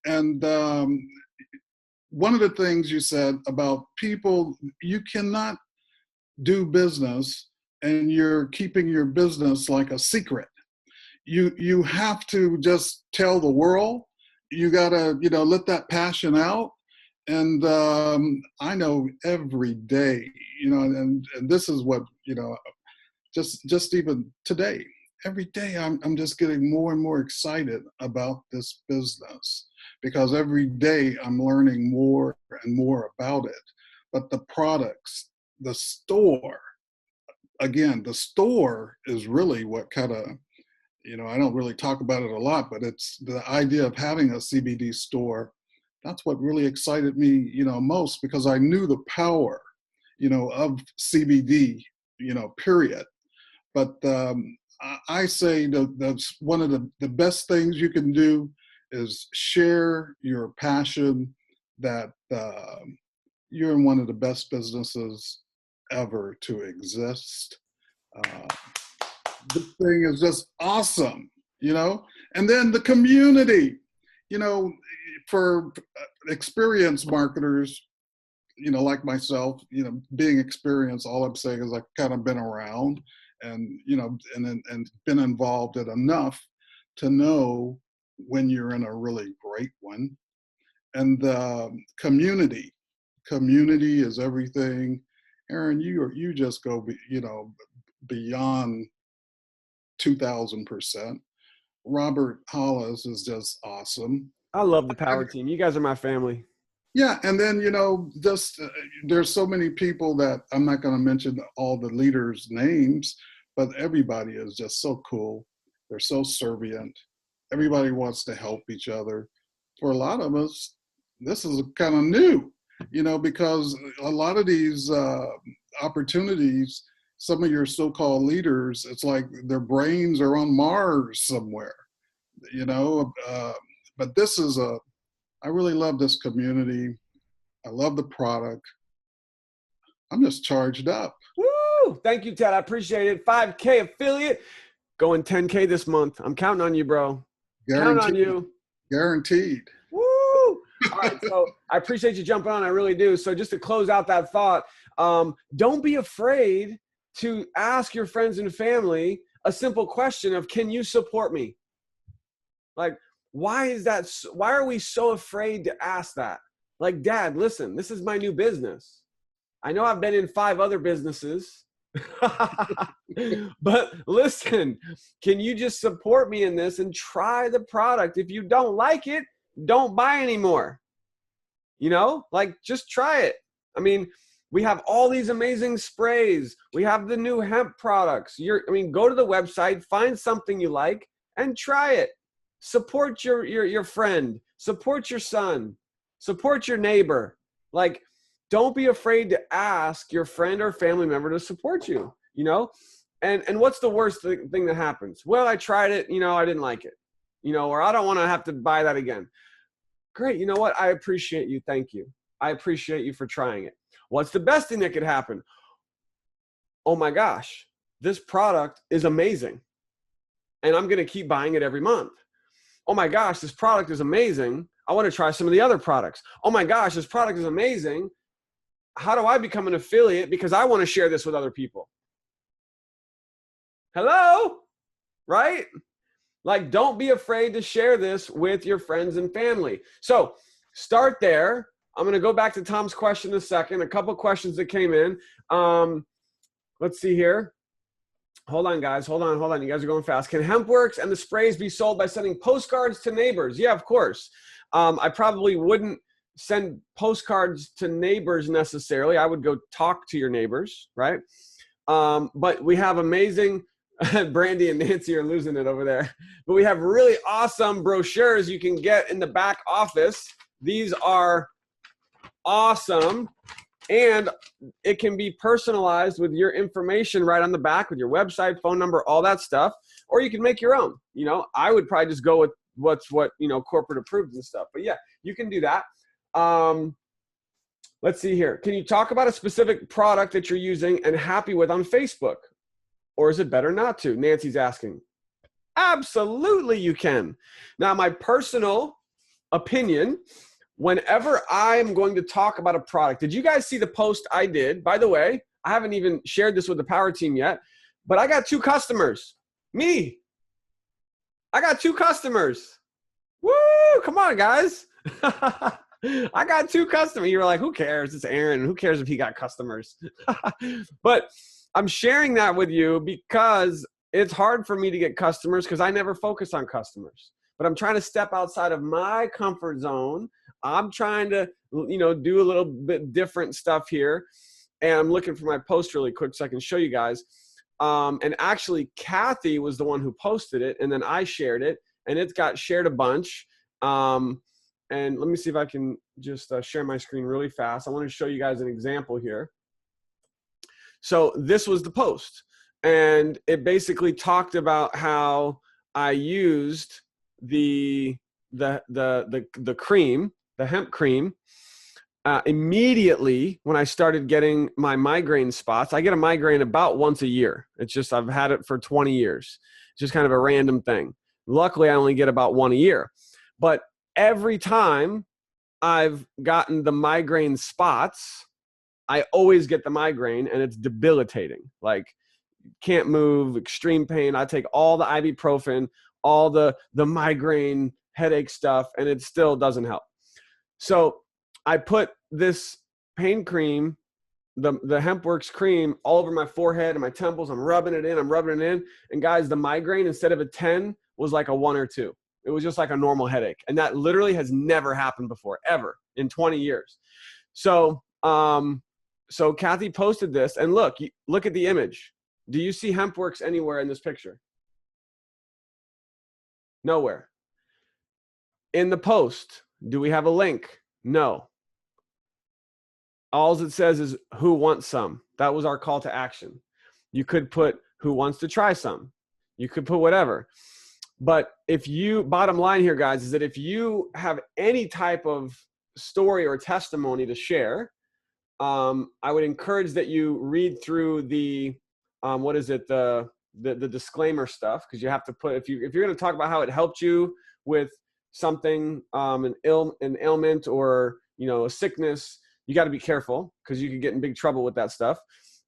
And one of the things you said about people, you cannot do business and you're keeping your business like a secret. You have to just tell the world. You gotta, let that passion out. And I know every day, and this is what, just even today, every day I'm just getting more and more excited about this business because every day I'm learning more and more about it. But the products, the store, again, the store is really what kind of, I don't really talk about it a lot, but it's the idea of having a CBD store. That's what really excited me, most because I knew the power, of CBD, period. But I say that's one of the best things you can do is share your passion that you're in one of the best businesses ever to exist. This thing is just awesome, and then the community, for experienced marketers, like myself, being experienced, all I'm saying is I've kind of been around and, and been involved in enough to know when you're in a really great one. And the community is everything. Aaron, you just go, beyond 2,000%. Robert Hollis is just awesome. I love the power team. You guys are my family. Yeah, and then, just there's so many people that I'm not going to mention all the leaders' names, but everybody is just so cool. They're so servient. Everybody wants to help each other. For a lot of us, this is kind of new, because a lot of these opportunities, some of your so-called leaders, it's like their brains are on Mars somewhere, but this is I really love this community. I love the product. I'm just charged up. Woo! Thank you, Ted. I appreciate it. 5K affiliate, going 10K this month. I'm counting on you, bro. Counting on you. Guaranteed. Woo! All right, so I appreciate you jumping on. I really do. So just to close out that thought, don't be afraid to ask your friends and family a simple question of, can you support me? Like, why are we so afraid to ask that? Like, Dad, listen, this is my new business. I know I've been in 5 other businesses, but listen, can you just support me in this and try the product? If you don't like it, don't buy anymore. Like, just try it. I mean, we have all these amazing sprays. We have the new hemp products. Go to the website, find something you like, and try it. Support your friend, support your son, support your neighbor. Like, don't be afraid to ask your friend or family member to support you, and what's the worst thing that happens? Well, I tried it, I didn't like it, or I don't want to have to buy that again. Great. You know what? I appreciate you. Thank you. I appreciate you for trying it. What's the best thing that could happen? Oh my gosh, this product is amazing and I'm going to keep buying it every month. Oh my gosh, this product is amazing. I want to try some of the other products. Oh my gosh, this product is amazing. How do I become an affiliate? Because I want to share this with other people. Hello? Right? Like, don't be afraid to share this with your friends and family. So start there. I'm going to go back to Tom's question in a second. A couple questions that came in. Let's see here. Hold on, guys. Hold on. You guys are going fast. Can HempWorks and the sprays be sold by sending postcards to neighbors? Yeah, of course. I probably wouldn't send postcards to neighbors necessarily. I would go talk to your neighbors, right? But we have amazing, Brandy and Nancy are losing it over there. But we have really awesome brochures you can get in the back office. These are awesome. And it can be personalized with your information right on the back with your website, phone number, all that stuff. Or you can make your own. You know, I would probably just go with what you know, corporate approved and stuff. But yeah, you can do that. Let's see here. Can you talk about a specific product that you're using and happy with on Facebook? Or is it better not to? Nancy's asking. Absolutely you can. Now, my personal opinion, whenever I'm going to talk about a product, did you guys see the post I did? By the way, I haven't even shared this with the power team yet, but I got 2 customers. Me. I got 2 customers. Woo! Come on, guys. I got 2 customers. You're like, who cares? It's Aaron. Who cares if he got customers? But I'm sharing that with you because it's hard for me to get customers because I never focus on customers. But I'm trying to step outside of my comfort zone. I'm trying to, you know, do a little bit different stuff here. And I'm looking for my post really quick so I can show you guys. And actually, Kathy was the one who posted it, and then I shared it, and it got shared a bunch. And let me see if I can just share my screen really fast. I want to show you guys an example here. So this was the post, and it basically talked about how I used the cream, the hemp cream, immediately when I started getting my migraine spots. I get a migraine about once a year. It's just, I've had it for 20 years. It's just kind of a random thing. Luckily, I only get about 1 a year. But every time I've gotten the migraine spots, I always get the migraine, and it's debilitating. Like, can't move, extreme pain. I take all the ibuprofen, all the migraine headache stuff, and it still doesn't help. So I put this pain cream, the HempWorks cream, all over my forehead and my temples. I'm rubbing it in. And guys, the migraine, instead of a 10, was like a 1 or 2. It was just like a normal headache. And that literally has never happened before, ever, in 20 years. So, so Kathy posted this, and look at the image. Do you see HempWorks anywhere in this picture? Nowhere. In the post, do we have a link? No. All it says is, who wants some? That was our call to action. You could put, who wants to try some? You could put whatever. But if you, bottom line here, guys, is that if you have any type of story or testimony to share, I would encourage that you read through the, the disclaimer stuff, because you have to put, if you're going to talk about how it helped you with something, an ailment or, you know, a sickness, you got to be careful because you could get in big trouble with that stuff.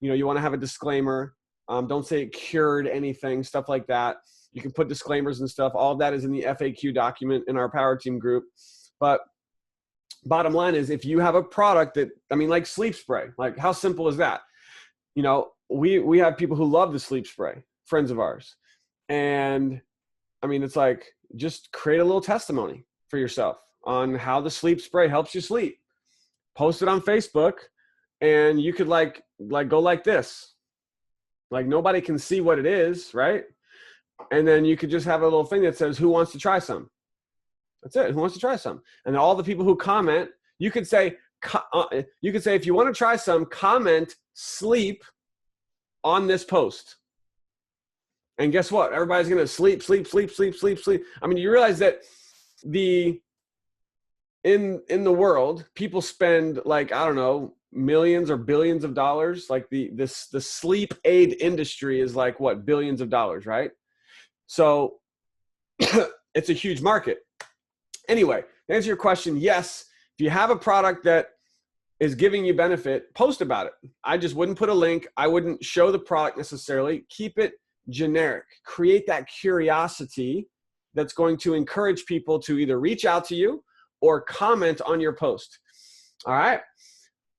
You know, you want to have a disclaimer. Don't say it cured anything, stuff like that. You can put disclaimers and stuff. All of that is in the FAQ document in our power team group. But bottom line is, if you have a product that, I mean, like sleep spray, like how simple is that? You know, we have people who love the sleep spray, friends of ours. And I mean, it's like, just create a little testimony for yourself on how the sleep spray helps you sleep. Post it on Facebook, and you could like go like this. Like, nobody can see what it is, right? And then you could just have a little thing that says, who wants to try some? That's it. Who wants to try some? And all the people who comment, you could say, if you want to try some, comment sleep on this post. And guess what? Everybody's going to sleep. I mean, you realize that in the world, people spend, like, I don't know, millions or billions of dollars. Like the sleep aid industry is like, what, billions of dollars, right? So it's a huge market. Anyway, to answer your question, yes, if you have a product that is giving you benefit, post about it. I just wouldn't put a link. I wouldn't show the product necessarily. Keep it generic. Create that curiosity that's going to encourage people to either reach out to you or comment on your post. All right.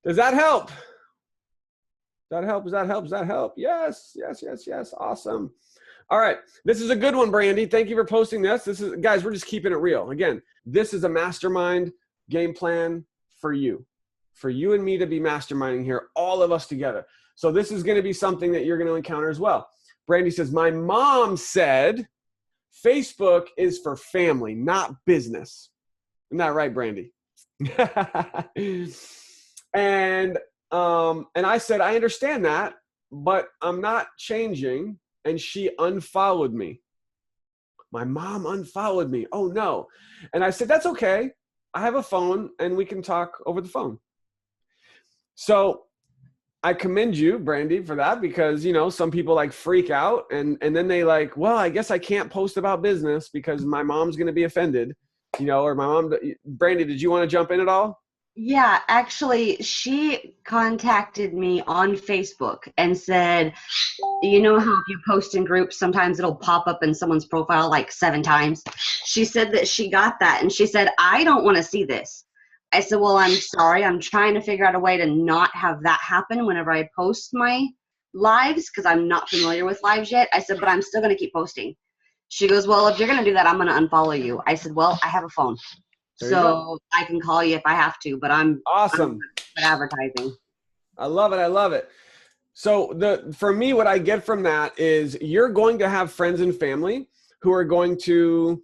Does that help? Does that help? Yes. Awesome. All right. This is a good one, Brandy. Thank you for posting this. This is, guys, we're just keeping it real. Again, this is a mastermind game plan for you and me to be masterminding here, all of us together. So this is going to be something that you're going to encounter as well. Brandy says, my mom said Facebook is for family, not business. Isn't that right, Brandy? And And I said, I understand that, but I'm not changing. And she unfollowed me. My mom unfollowed me. Oh no. And I said, that's okay. I have a phone and we can talk over the phone. So I commend you, Brandy, for that, because, you know, some people like freak out and then they like, well, I guess I can't post about business because my mom's going to be offended, you know, or my mom. Brandy, did you want to jump in at all? Yeah, actually, she contacted me on Facebook and said, you know how if you post in groups, sometimes it'll pop up in someone's profile like 7 times. She said that she got that, and she said, I don't want to see this. I said, well, I'm sorry. I'm trying to figure out a way to not have that happen whenever I post my lives because I'm not familiar with lives yet. I said, but I'm still going to keep posting. She goes, well, if you're going to do that, I'm going to unfollow you. I said, well, I have a phone. So I can call you if I have to, but I'm awesome at advertising. I love it. I love it. So for me, what I get from that is you're going to have friends and family who are going to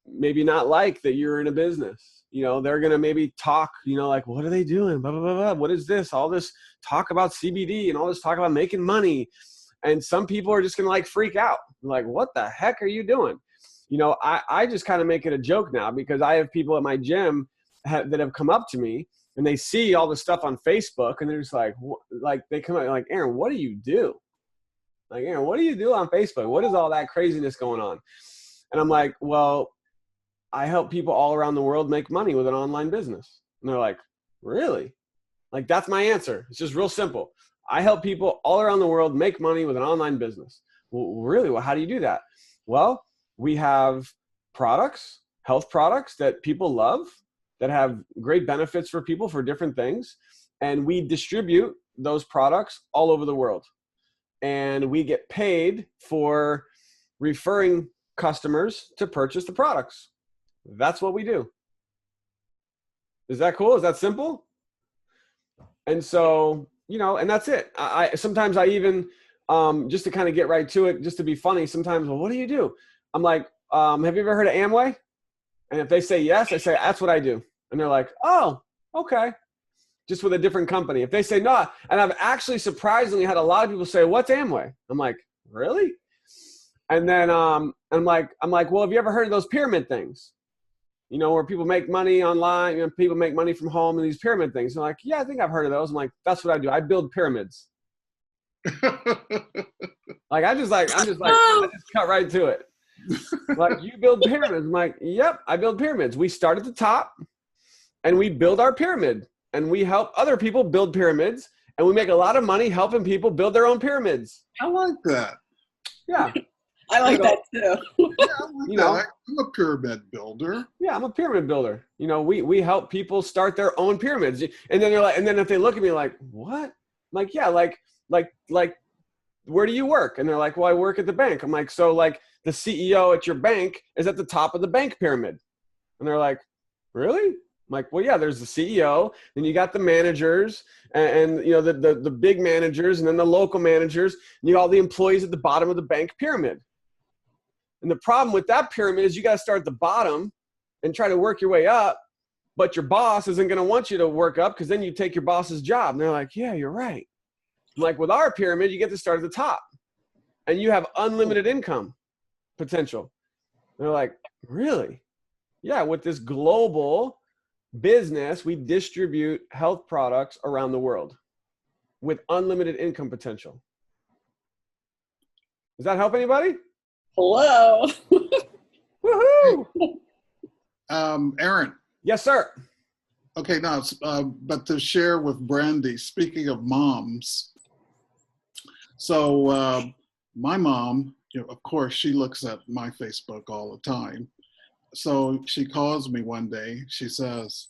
maybe not like that you're in a business. You know, they're going to maybe talk, you know, like, what are they doing? Blah, blah, blah, blah. What is this? All this talk about CBD and all this talk about making money. And some people are just going to like freak out. Like, what the heck are you doing? You know, I just kind of make it a joke now because I have people at my gym that have come up to me and they see all the stuff on Facebook and they're just like they come out like, Aaron, what do you do? Like, Aaron, what do you do on Facebook? What is all that craziness going on? And I'm like, well, I help people all around the world make money with an online business. And they're like, really? Like, that's my answer. It's just real simple. I help people all around the world make money with an online business. Well, really? Well, how do you do that? Well, we have products, health products that people love, that have great benefits for people for different things. And we distribute those products all over the world. And we get paid for referring customers to purchase the products. That's what we do. Is that cool? Is that simple? And so, you know, and that's it. Sometimes I even, just to kind of get right to it, just to be funny, sometimes, well, what do you do? I'm like, have you ever heard of Amway? And if they say yes, I say, that's what I do. And they're like, oh, okay. Just with a different company. If they say no, and I've actually surprisingly had a lot of people say, what's Amway? I'm like, really? And then I'm like, well, have you ever heard of those pyramid things? You know, where people make money online, you know, people make money from home and these pyramid things. They're like, yeah, I think I've heard of those. I'm like, that's what I do. I build pyramids. I just cut right to it. Like, you build pyramids. I'm like, yep, I build pyramids. We start at the top and we build our pyramid and we help other people build pyramids and we make a lot of money helping people build their own pyramids. I like that. Yeah. I like that too. Yeah, I like that. I'm a pyramid builder. Yeah, I'm a pyramid builder. You know, we help people start their own pyramids. And then they're like, and then if they look at me like, what? I'm like, yeah, like, where do you work? And they're like, well, I work at the bank. I'm like, so like the CEO at your bank is at the top of the bank pyramid. And they're like, really? I'm like, well, yeah, there's the CEO, then you got the managers and you know, the big managers and then the local managers, and you got all the employees at the bottom of the bank pyramid. And the problem with that pyramid is you got to start at the bottom and try to work your way up, but your boss isn't going to want you to work up because then you take your boss's job. And they're like, yeah, you're right. Like with our pyramid, you get to start at the top and you have unlimited income potential. And they're like, really? Yeah, with this global business, we distribute health products around the world with unlimited income potential. Does that help anybody? Hello. Woohoo! Aaron. Yes, sir. Okay, now, but to share with Brandy, speaking of moms, so my mom, you know, of course, she looks at my Facebook all the time. So she calls me one day. She says,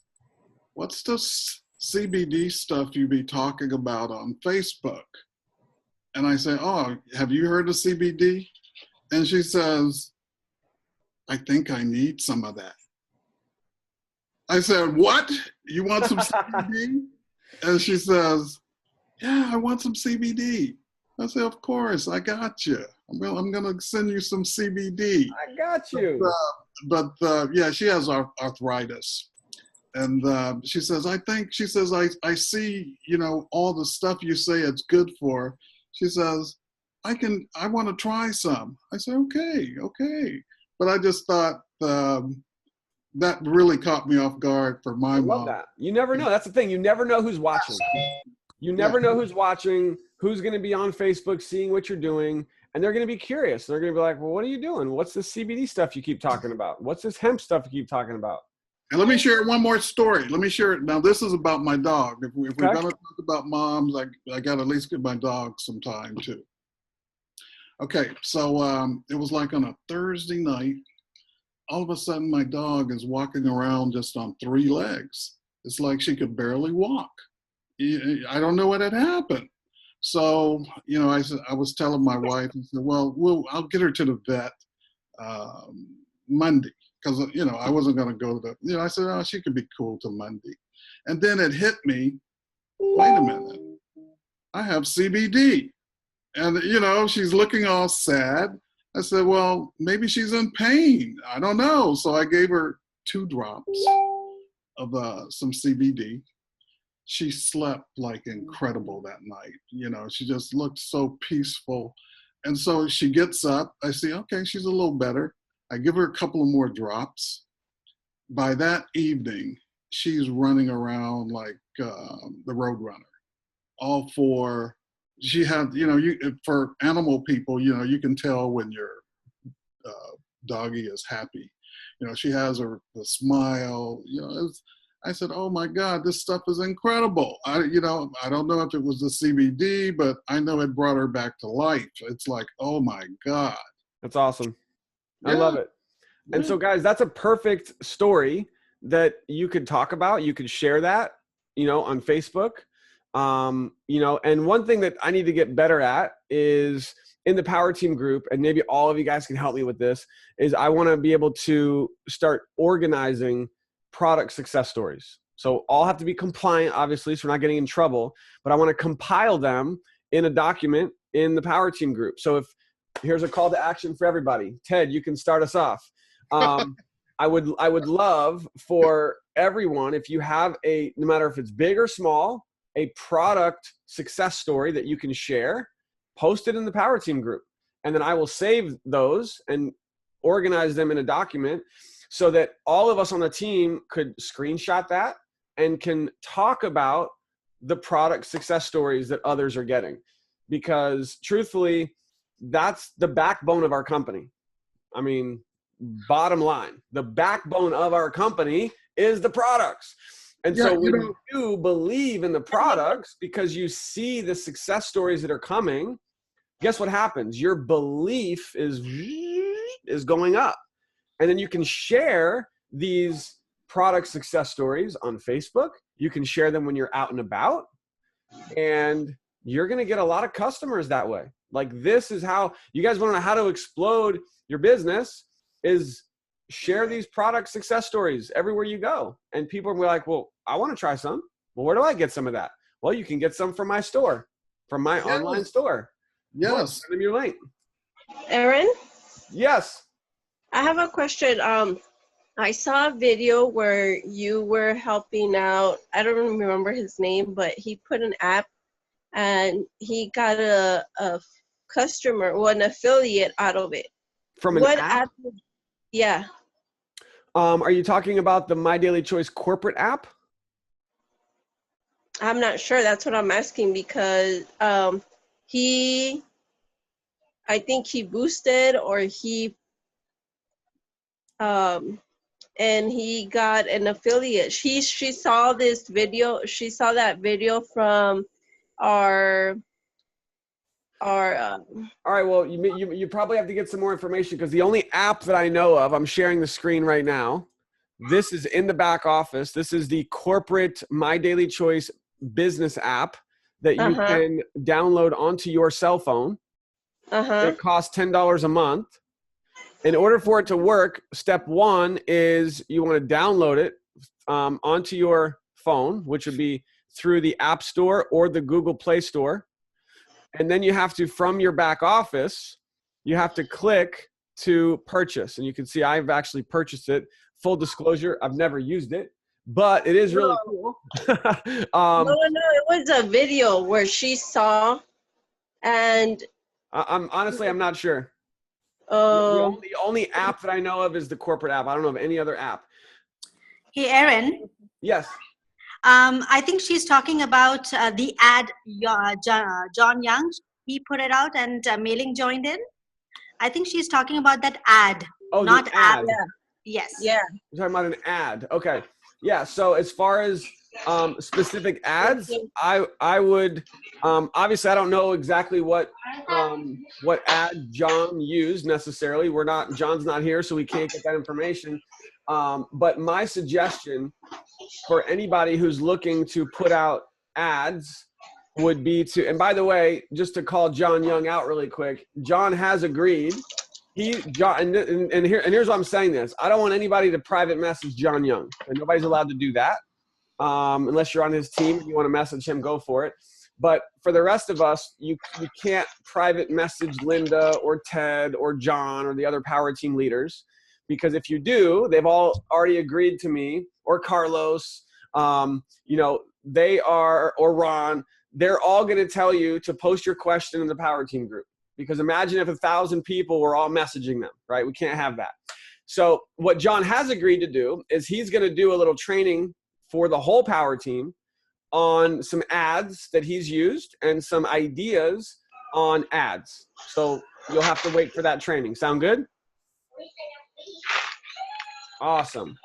what's this CBD stuff you be talking about on Facebook? And I say, oh, have you heard of CBD? And she says, I think I need some of that. I said, what? You want some CBD? And she says, yeah, I want some CBD. I said, of course, I got you. I'm going to send you some CBD. I got you. But yeah, she has arthritis. And she says, I see, all the stuff you say it's good for. She says, I want to try some. I said, okay. But I just thought that really caught me off guard for my mom. I love that. You never know. That's the thing. You never know who's watching. You never know who's watching, who's going to be on Facebook, seeing what you're doing. And they're going to be curious. They're going to be like, well, what are you doing? What's this CBD stuff you keep talking about? What's this hemp stuff you keep talking about? And let me share one more story. Let me share it. Now, this is about my dog. If we're going to talk about moms, I got to at least give my dog some time too. Okay, so it was like on a Thursday night. All of a sudden, my dog is walking around just on 3 legs. It's like she could barely walk. I don't know what had happened. So, I was telling my wife, I said, well, I'll get her to the vet Monday. Because, I wasn't going to go to, I said, oh, she could be cool till Monday. And then it hit me, wait a minute, I have CBD. And, she's looking all sad. I said, well, maybe she's in pain. I don't know. So I gave her 2 drops of some CBD. She slept like incredible that night. She just looked so peaceful. And so she gets up. I see, okay, she's a little better. I give her a couple of more drops. By that evening, she's running around like the Roadrunner. All for, she had, for animal people, you can tell when your doggy is happy. She has the smile, I said, oh my God, this stuff is incredible. I don't know if it was the CBD, but I know it brought her back to life. It's like, oh my God. That's awesome. I love it. And so guys, that's a perfect story that you could talk about. You could share that, on Facebook. And one thing that I need to get better at is in the Power Team group, and maybe all of you guys can help me with this, is I want to be able to start organizing product success stories. So all have to be compliant, obviously, so we're not getting in trouble, but I want to compile them in a document in the Power Team group. So here's a call to action for everybody. Ted, you can start us off. I would love for everyone, if you have no matter if it's big or small, a product success story that you can share, post it in the Power Team group. And then I will save those and organize them in a document so that all of us on the team could screenshot that and can talk about the product success stories that others are getting. Because truthfully, that's the backbone of our company. I mean, bottom line, the backbone of our company is the products. And so when you believe in the products because you see the success stories that are coming, guess what happens? Your belief is going up. And then you can share these product success stories on Facebook. You can share them when you're out and about. And you're going to get a lot of customers that way. Like, this is how you guys want to know how to explode your business, is share these product success stories everywhere you go. And people are like, well, I want to try some. Well, where do I get some of that? Well, you can get some from my store, from my online store. Yes. Send them your link. Aaron? Yes. I have a question. I saw a video where you were helping out, I don't remember his name, but he put an app and he got a customer, or an affiliate out of it. From an app? Yeah. Are you talking about the My Daily Choice corporate app? I'm not sure. That's what I'm asking, because I think he boosted, or he and he got an affiliate. She saw this video. She saw that video from our all right, well, you probably have to get some more information, because the only app that I know of, I'm sharing the screen right now. This is in the back office. This is the corporate My Daily Choice business app that you can download onto your cell phone. It costs $10 a month. In order for it to work, step 1 is you want to download it onto your phone, which would be through the App Store or the Google Play Store. And then you have to, from your back office, you have to click to purchase. And you can see I've actually purchased it. Full disclosure, I've never used it, but it is really cool. No, it was a video where she saw, and I'm not sure. Oh. The only app that I know of is the corporate app. I don't know of any other app. Hey, Aaron. Yes. I think she's talking about the ad John Young. He put it out and Mailing joined in. I think she's talking about that ad, not the ad. app. Yes. Yeah. You're talking about an ad. Okay. Yeah. So as far as specific ads, I would obviously I don't know exactly what ad John used necessarily. John's not here, so we can't get that information. But my suggestion for anybody who's looking to put out ads would be to, and by the way, just to call John Young out really quick, John has agreed. Here's why I'm saying this. I don't want anybody to private message John Young. And nobody's allowed to do that. Unless you're on his team and you want to message him, go for it. But for the rest of us, you can't private message Linda or Ted or John or the other power team leaders, because if you do, they've all already agreed to me, or Carlos, they are, or Ron, they're all going to tell you to post your question in the power team group. Because imagine if 1,000 people were all messaging them, right? We can't have that. So what John has agreed to do is he's going to do a little training for the whole power team on some ads that he's used and some ideas on ads. So you'll have to wait for that training. Sound good? Awesome.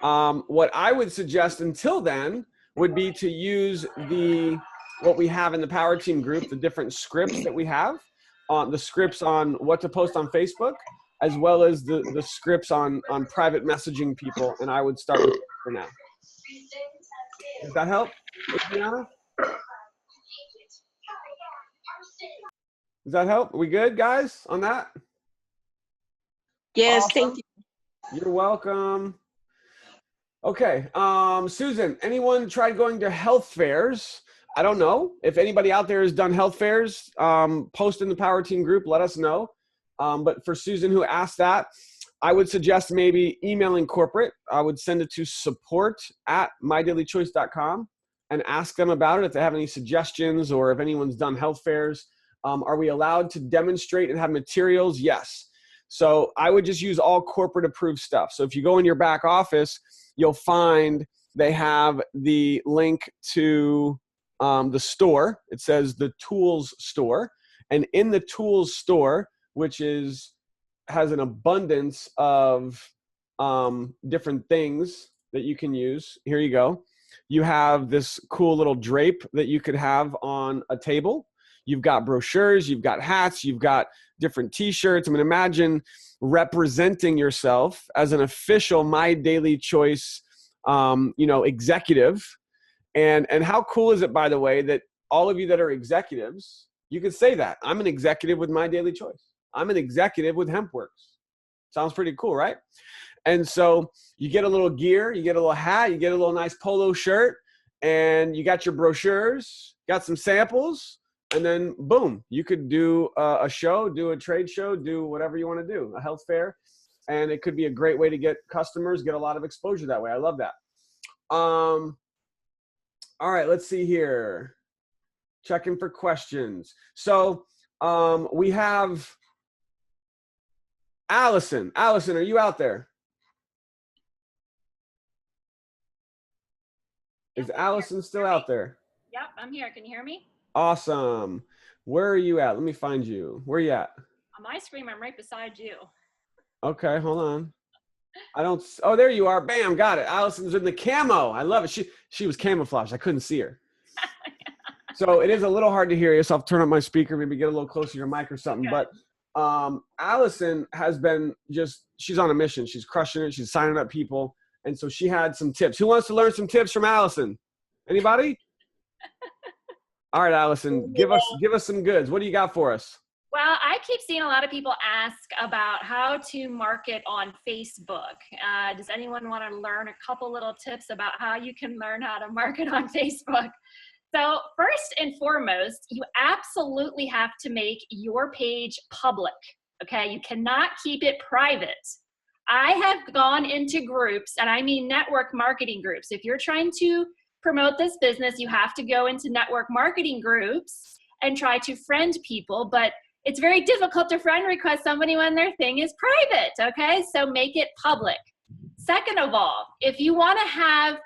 What I would suggest until then would be to use what we have in the power team group, the different scripts that we have, the scripts on what to post on Facebook, as well as the scripts on private messaging people. And I would start with it for now. Does that help, Adriana? Does that help? Are we good, guys, on that? Yes, awesome. Thank you. You're welcome. Okay, Susan, anyone tried going to health fairs? I don't know. If anybody out there has done health fairs, post in the power team group, let us know. But for Susan who asked that, I would suggest maybe emailing corporate. I would send it to support@mydailychoice.com and ask them about it if they have any suggestions, or if anyone's done health fairs. Are we allowed to demonstrate and have materials? Yes. So I would just use all corporate approved stuff. So if you go in your back office, you'll find they have the link to the store. It says the tools store. And in the tools store, which has an abundance of different things that you can use. Here you go. You have this cool little drape that you could have on a table. You've got brochures, you've got hats, you've got different t-shirts. I mean, imagine representing yourself as an official My Daily Choice, executive. And how cool is it, by the way, that all of you that are executives, you could say that. I'm an executive with My Daily Choice. I'm an executive with HempWorks. Sounds pretty cool, right? And so you get a little gear, you get a little hat, you get a little nice polo shirt, and you got your brochures, got some samples, and then boom, you could do a show, do a trade show, do whatever you want to do, a health fair. And it could be a great way to get customers, get a lot of exposure that way. I love that. All right, let's see here. Checking for questions. So we have Allison. Allison, are you out there? Is Allison still out there? Yep, I'm here. Can you hear me? Awesome. Where are you at? Let me find you. Where are you at? On my screen, I'm right beside you. Okay, hold on. Oh, there you are. Bam, got it. Allison's in the camo. I love it. She was camouflaged. I couldn't see her. So it is a little hard to hear you, so I'll turn up my speaker, maybe get a little closer to your mic or something. Okay. But Allison has been she's on a mission. She's crushing it. She's signing up people. And so she had some tips. Who wants to learn some tips from Allison? Anybody? All right, Allison, give us some goods. What do you got for us? Well, I keep seeing a lot of people ask about how to market on Facebook. Does anyone want to learn a couple little tips about how you can learn how to market on Facebook? So first and foremost, you absolutely have to make your page public, okay? You cannot keep it private. I have gone into groups, and I mean network marketing groups. If you're trying to promote this business, you have to go into network marketing groups and try to friend people, but it's very difficult to friend request somebody when their thing is private, okay? So make it public. Second of all, if you want to have,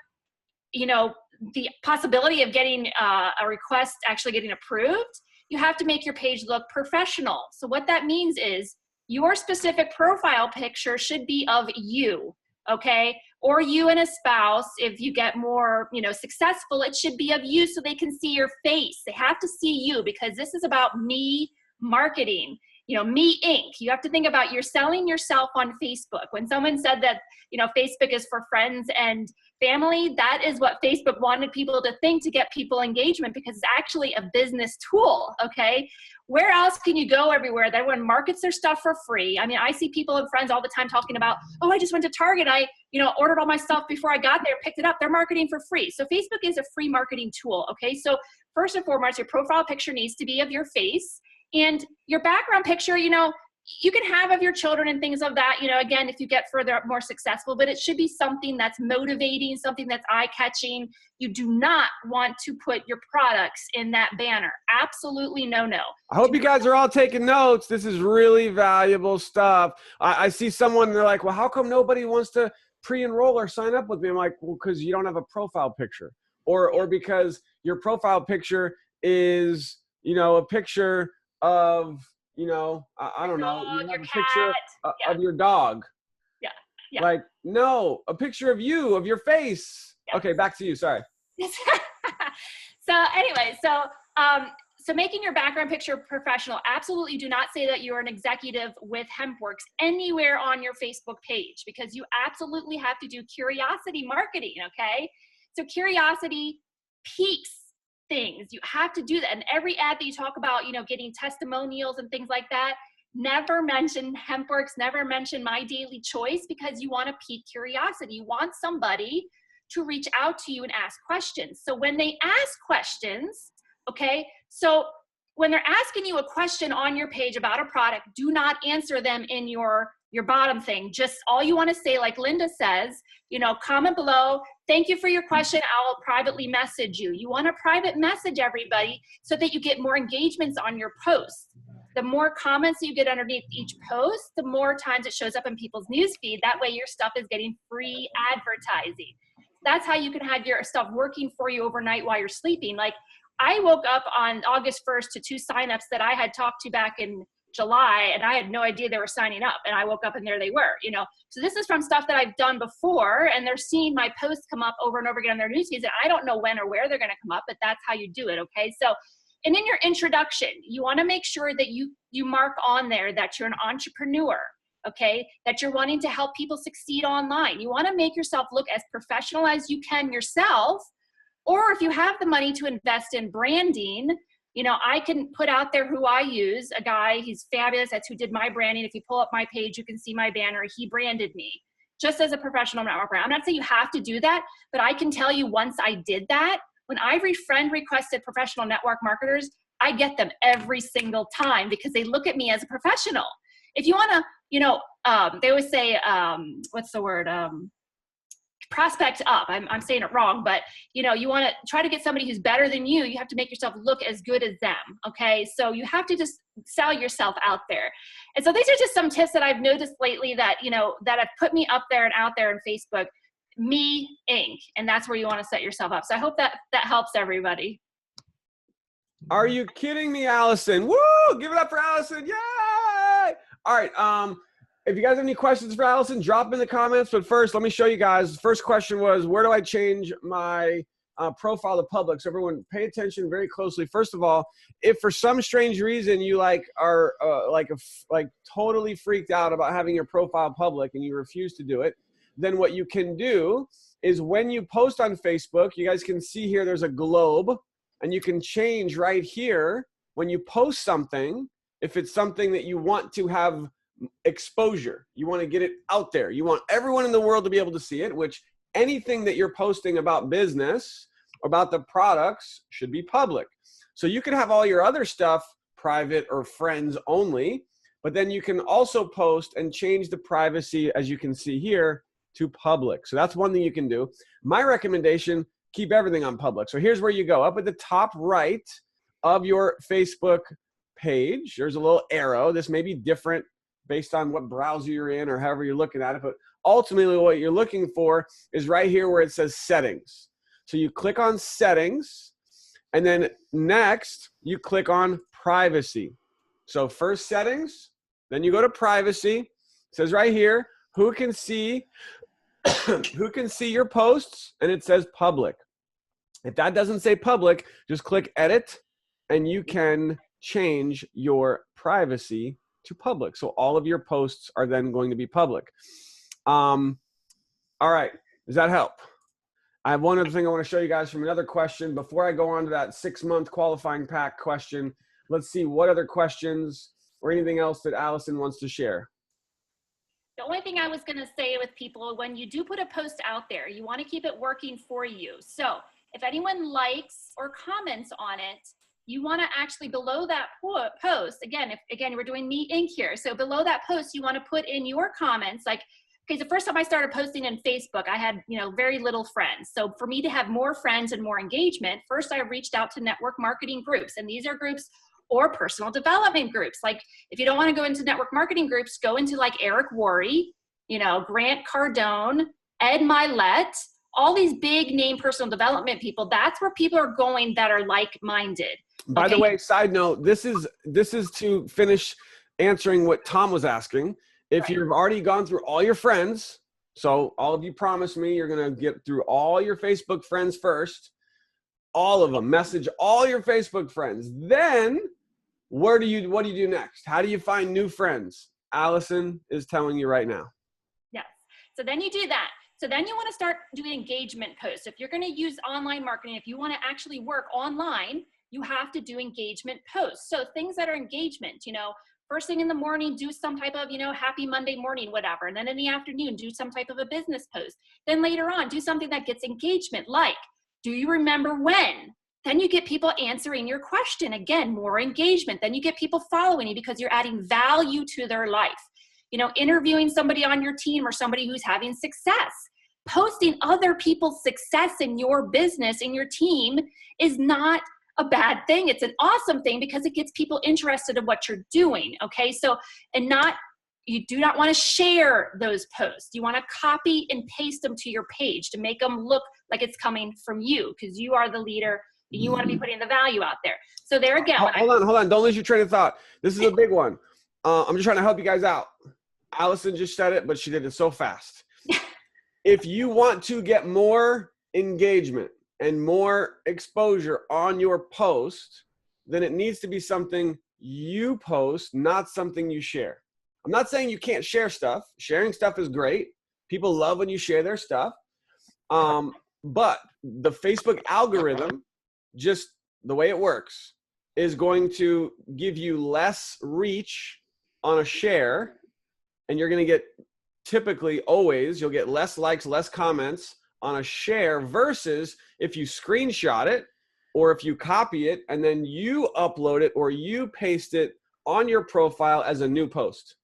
you know, the possibility of getting a request actually getting approved, you have to make your page look professional. So what that means is your specific profile picture should be of you, okay? Or you and a spouse. If you get more, you know, successful, it should be of you so they can see your face. They have to see you, because this is about me marketing. You know, Me Inc. You have to think about, you're selling yourself on Facebook. When someone said that, you know, Facebook is for friends and family, that is what Facebook wanted people to think to get people engagement, because it's actually a business tool, okay? Where else can you go everywhere that everyone markets their stuff for free? I mean, I see people and friends all the time talking about, oh, I just went to Target. I, you know, ordered all my stuff before I got there, picked it up. They're marketing for free. So Facebook is a free marketing tool, okay? So first and foremost, your profile picture needs to be of your face. And your background picture, you know, you can have of your children and things of that, you know, again, if you get further more successful, but it should be something that's motivating, something that's eye-catching. You do not want to put your products in that banner. Absolutely no. I hope you guys are all taking notes. This is really valuable stuff. I see someone, they're like, well, how come nobody wants to pre-enroll or sign up with me? I'm like, well, because you don't have a profile picture, or because your profile picture is, you know, a picture of, you know, I don't know, you have a picture of your dog. Yeah. Like, no, a picture of you, of your face. Yeah. Okay, back to you. Sorry. So anyway, so making your background picture professional, absolutely do not say that you're an executive with HempWorks anywhere on your Facebook page, because you absolutely have to do curiosity marketing, okay? So curiosity piques things. You have to do that. And every ad that you talk about, you know, getting testimonials and things like that, never mention HempWorks, never mention My Daily Choice, because you want to pique curiosity. You want somebody to reach out to you and ask questions. So when they ask questions, okay, so when they're asking you a question on your page about a product, do not answer them in your bottom thing. Just all you want to say, like Linda says, you know, comment below, thank you for your question, I'll privately message you. You want to private message everybody so that you get more engagements on your posts. The more comments you get underneath each post, the more times it shows up in people's newsfeed. That way your stuff is getting free advertising. That's how you can have your stuff working for you overnight while you're sleeping. Like, I woke up on August 1st to 2 signups that I had talked to back in July, and I had no idea they were signing up, and I woke up and there they were, you know. So this is from stuff that I've done before, and they're seeing my posts come up over and over again on their newsfeeds, and I don't know when or where they're going to come up, but that's how you do it, okay? So, and in your introduction, you want to make sure that you mark on there that you're an entrepreneur, okay? That you're wanting to help people succeed online. You want to make yourself look as professional as you can yourself, or if you have the money to invest in branding, you know, I can put out there who I use, a guy, he's fabulous, that's who did my branding. If you pull up my page, you can see my banner. He branded me just as a professional networker. I'm not saying you have to do that, but I can tell you once I did that, when I friend requested professional network marketers, I get them every single time because they look at me as a professional. If you want to, you know, they always say, what's the word? Prospect up. I'm saying it wrong, but you know, you want to try to get somebody who's better than you. You have to make yourself look as good as them. Okay. So you have to just sell yourself out there. And so these are just some tips that I've noticed lately that, you know, that have put me up there and out there in Facebook, Me Inc. And that's where you want to set yourself up. So I hope that helps everybody. Are you kidding me, Allison? Woo! Give it up for Allison. Yay! All right. If you guys have any questions for Allison, drop them in the comments. But first, let me show you guys. The first question was, where do I change my profile to public? So everyone pay attention very closely. First of all, if for some strange reason you are totally freaked out about having your profile public and you refuse to do it, then what you can do is when you post on Facebook, you guys can see here there's a globe, and you can change right here when you post something, if it's something that you want to have exposure, you want to get it out there, you want everyone in the world to be able to see it, which anything that you're posting about business, about the products, should be public. So you can have all your other stuff private or friends only, But then you can also post and change the privacy, as you can see here, to public. So that's one thing you can do. My recommendation, keep everything on public. So here's where you go. Up at the top right of your Facebook page, there's a little arrow. This may be different based on what browser you're in or however you're looking at it. But ultimately what you're looking for is right here where it says settings. So you click on settings, and then next you click on privacy. So first settings, then you go to privacy. It says right here, who can see your posts, and it says public. If that doesn't say public, just click edit, and you can change your privacy to public. So all of your posts are then going to be public. All right, does that help? I have one other thing I want to show you guys from another question. Before I go on to that 6-month qualifying pack question, let's see what other questions or anything else that Allison wants to share. The only thing I was going to say with people, when you do put a post out there, you want to keep it working for you. So if anyone likes or comments on it, you want to actually below that post, again, we're doing Meet Inc. here. So below that post, you want to put in your comments. Like, okay, the first time I started posting in Facebook, I had, very little friends. So for me to have more friends and more engagement, first I reached out to network marketing groups. And these are groups or personal development groups. Like if you don't want to go into network marketing groups, go into like Eric Worre, Grant Cardone, Ed Milet, all these big name personal development people. That's where people are going that are like-minded. By the way, side note, this is to finish answering what Tom was asking. If you've already gone through all your friends, so all of you promised me you're going to get through all your Facebook friends first, all of them, message all your Facebook friends. Then what do you do next? How do you find new friends? Allison is telling you right now. Yes. So then you do that. So then you want to start doing engagement posts. If you're going to use online marketing, if you want to actually work online, you have to do engagement posts. So things that are engagement, first thing in the morning, do some type of, happy Monday morning, whatever. And then in the afternoon, do some type of a business post. Then later on, do something that gets engagement, like, do you remember when? Then you get people answering your question. Again, more engagement. Then you get people following you because you're adding value to their life. Interviewing somebody on your team or somebody who's having success. Posting other people's success in your business, in your team, is not a bad thing. It's an awesome thing because it gets people interested in what you're doing. Okay. So, you do not want to share those posts. You want to copy and paste them to your page to make them look like it's coming from you because you are the leader and you want to be putting the value out there. So there again. Hold on. Don't lose your train of thought. This is a big one. I'm just trying to help you guys out. Allison just said it, but she did it so fast. If you want to get more engagement and more exposure on your post, then it needs to be something you post, not something you share. I'm not saying you can't share stuff. Sharing stuff is great. People love when you share their stuff. But the Facebook algorithm, just the way it works, is going to give you less reach on a share, and you're going to get typically always, you'll get less likes, less comments on a share versus if you screenshot it or if you copy it and then you upload it or you paste it on your profile as a new post.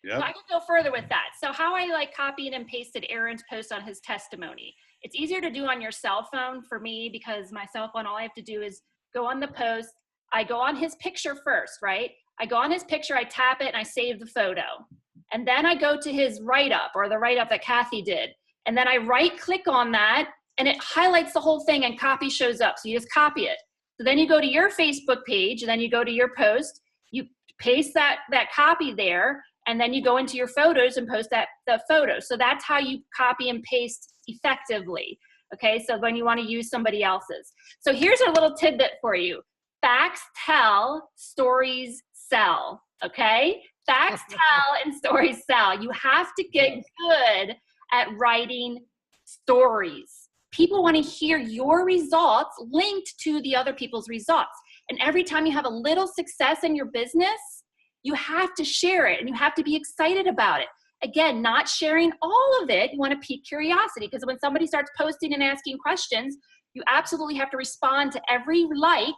Yep. So I can go further with that. So how I copied and pasted Aaron's post on his testimony. It's easier to do on your cell phone for me because my cell phone, all I have to do is go on the post. I go on his picture first, right? I go on his picture, I tap it, and I save the photo. And then I go to his write-up or the write-up that Kathy did. And then I right-click on that, and it highlights the whole thing, and copy shows up. So you just copy it. So then you go to your Facebook page, and then you go to your post. You paste that copy there, and then you go into your photos and post the photo. So that's how you copy and paste effectively. Okay, so when you want to use somebody else's. So here's a little tidbit for you. Facts tell, stories sell. Okay? Facts tell and stories sell. You have to get good at writing stories. People want to hear your results linked to the other people's results. And every time you have a little success in your business, you have to share it and you have to be excited about it. Again, not sharing all of it. You want to pique curiosity because when somebody starts posting and asking questions, you absolutely have to respond to every like.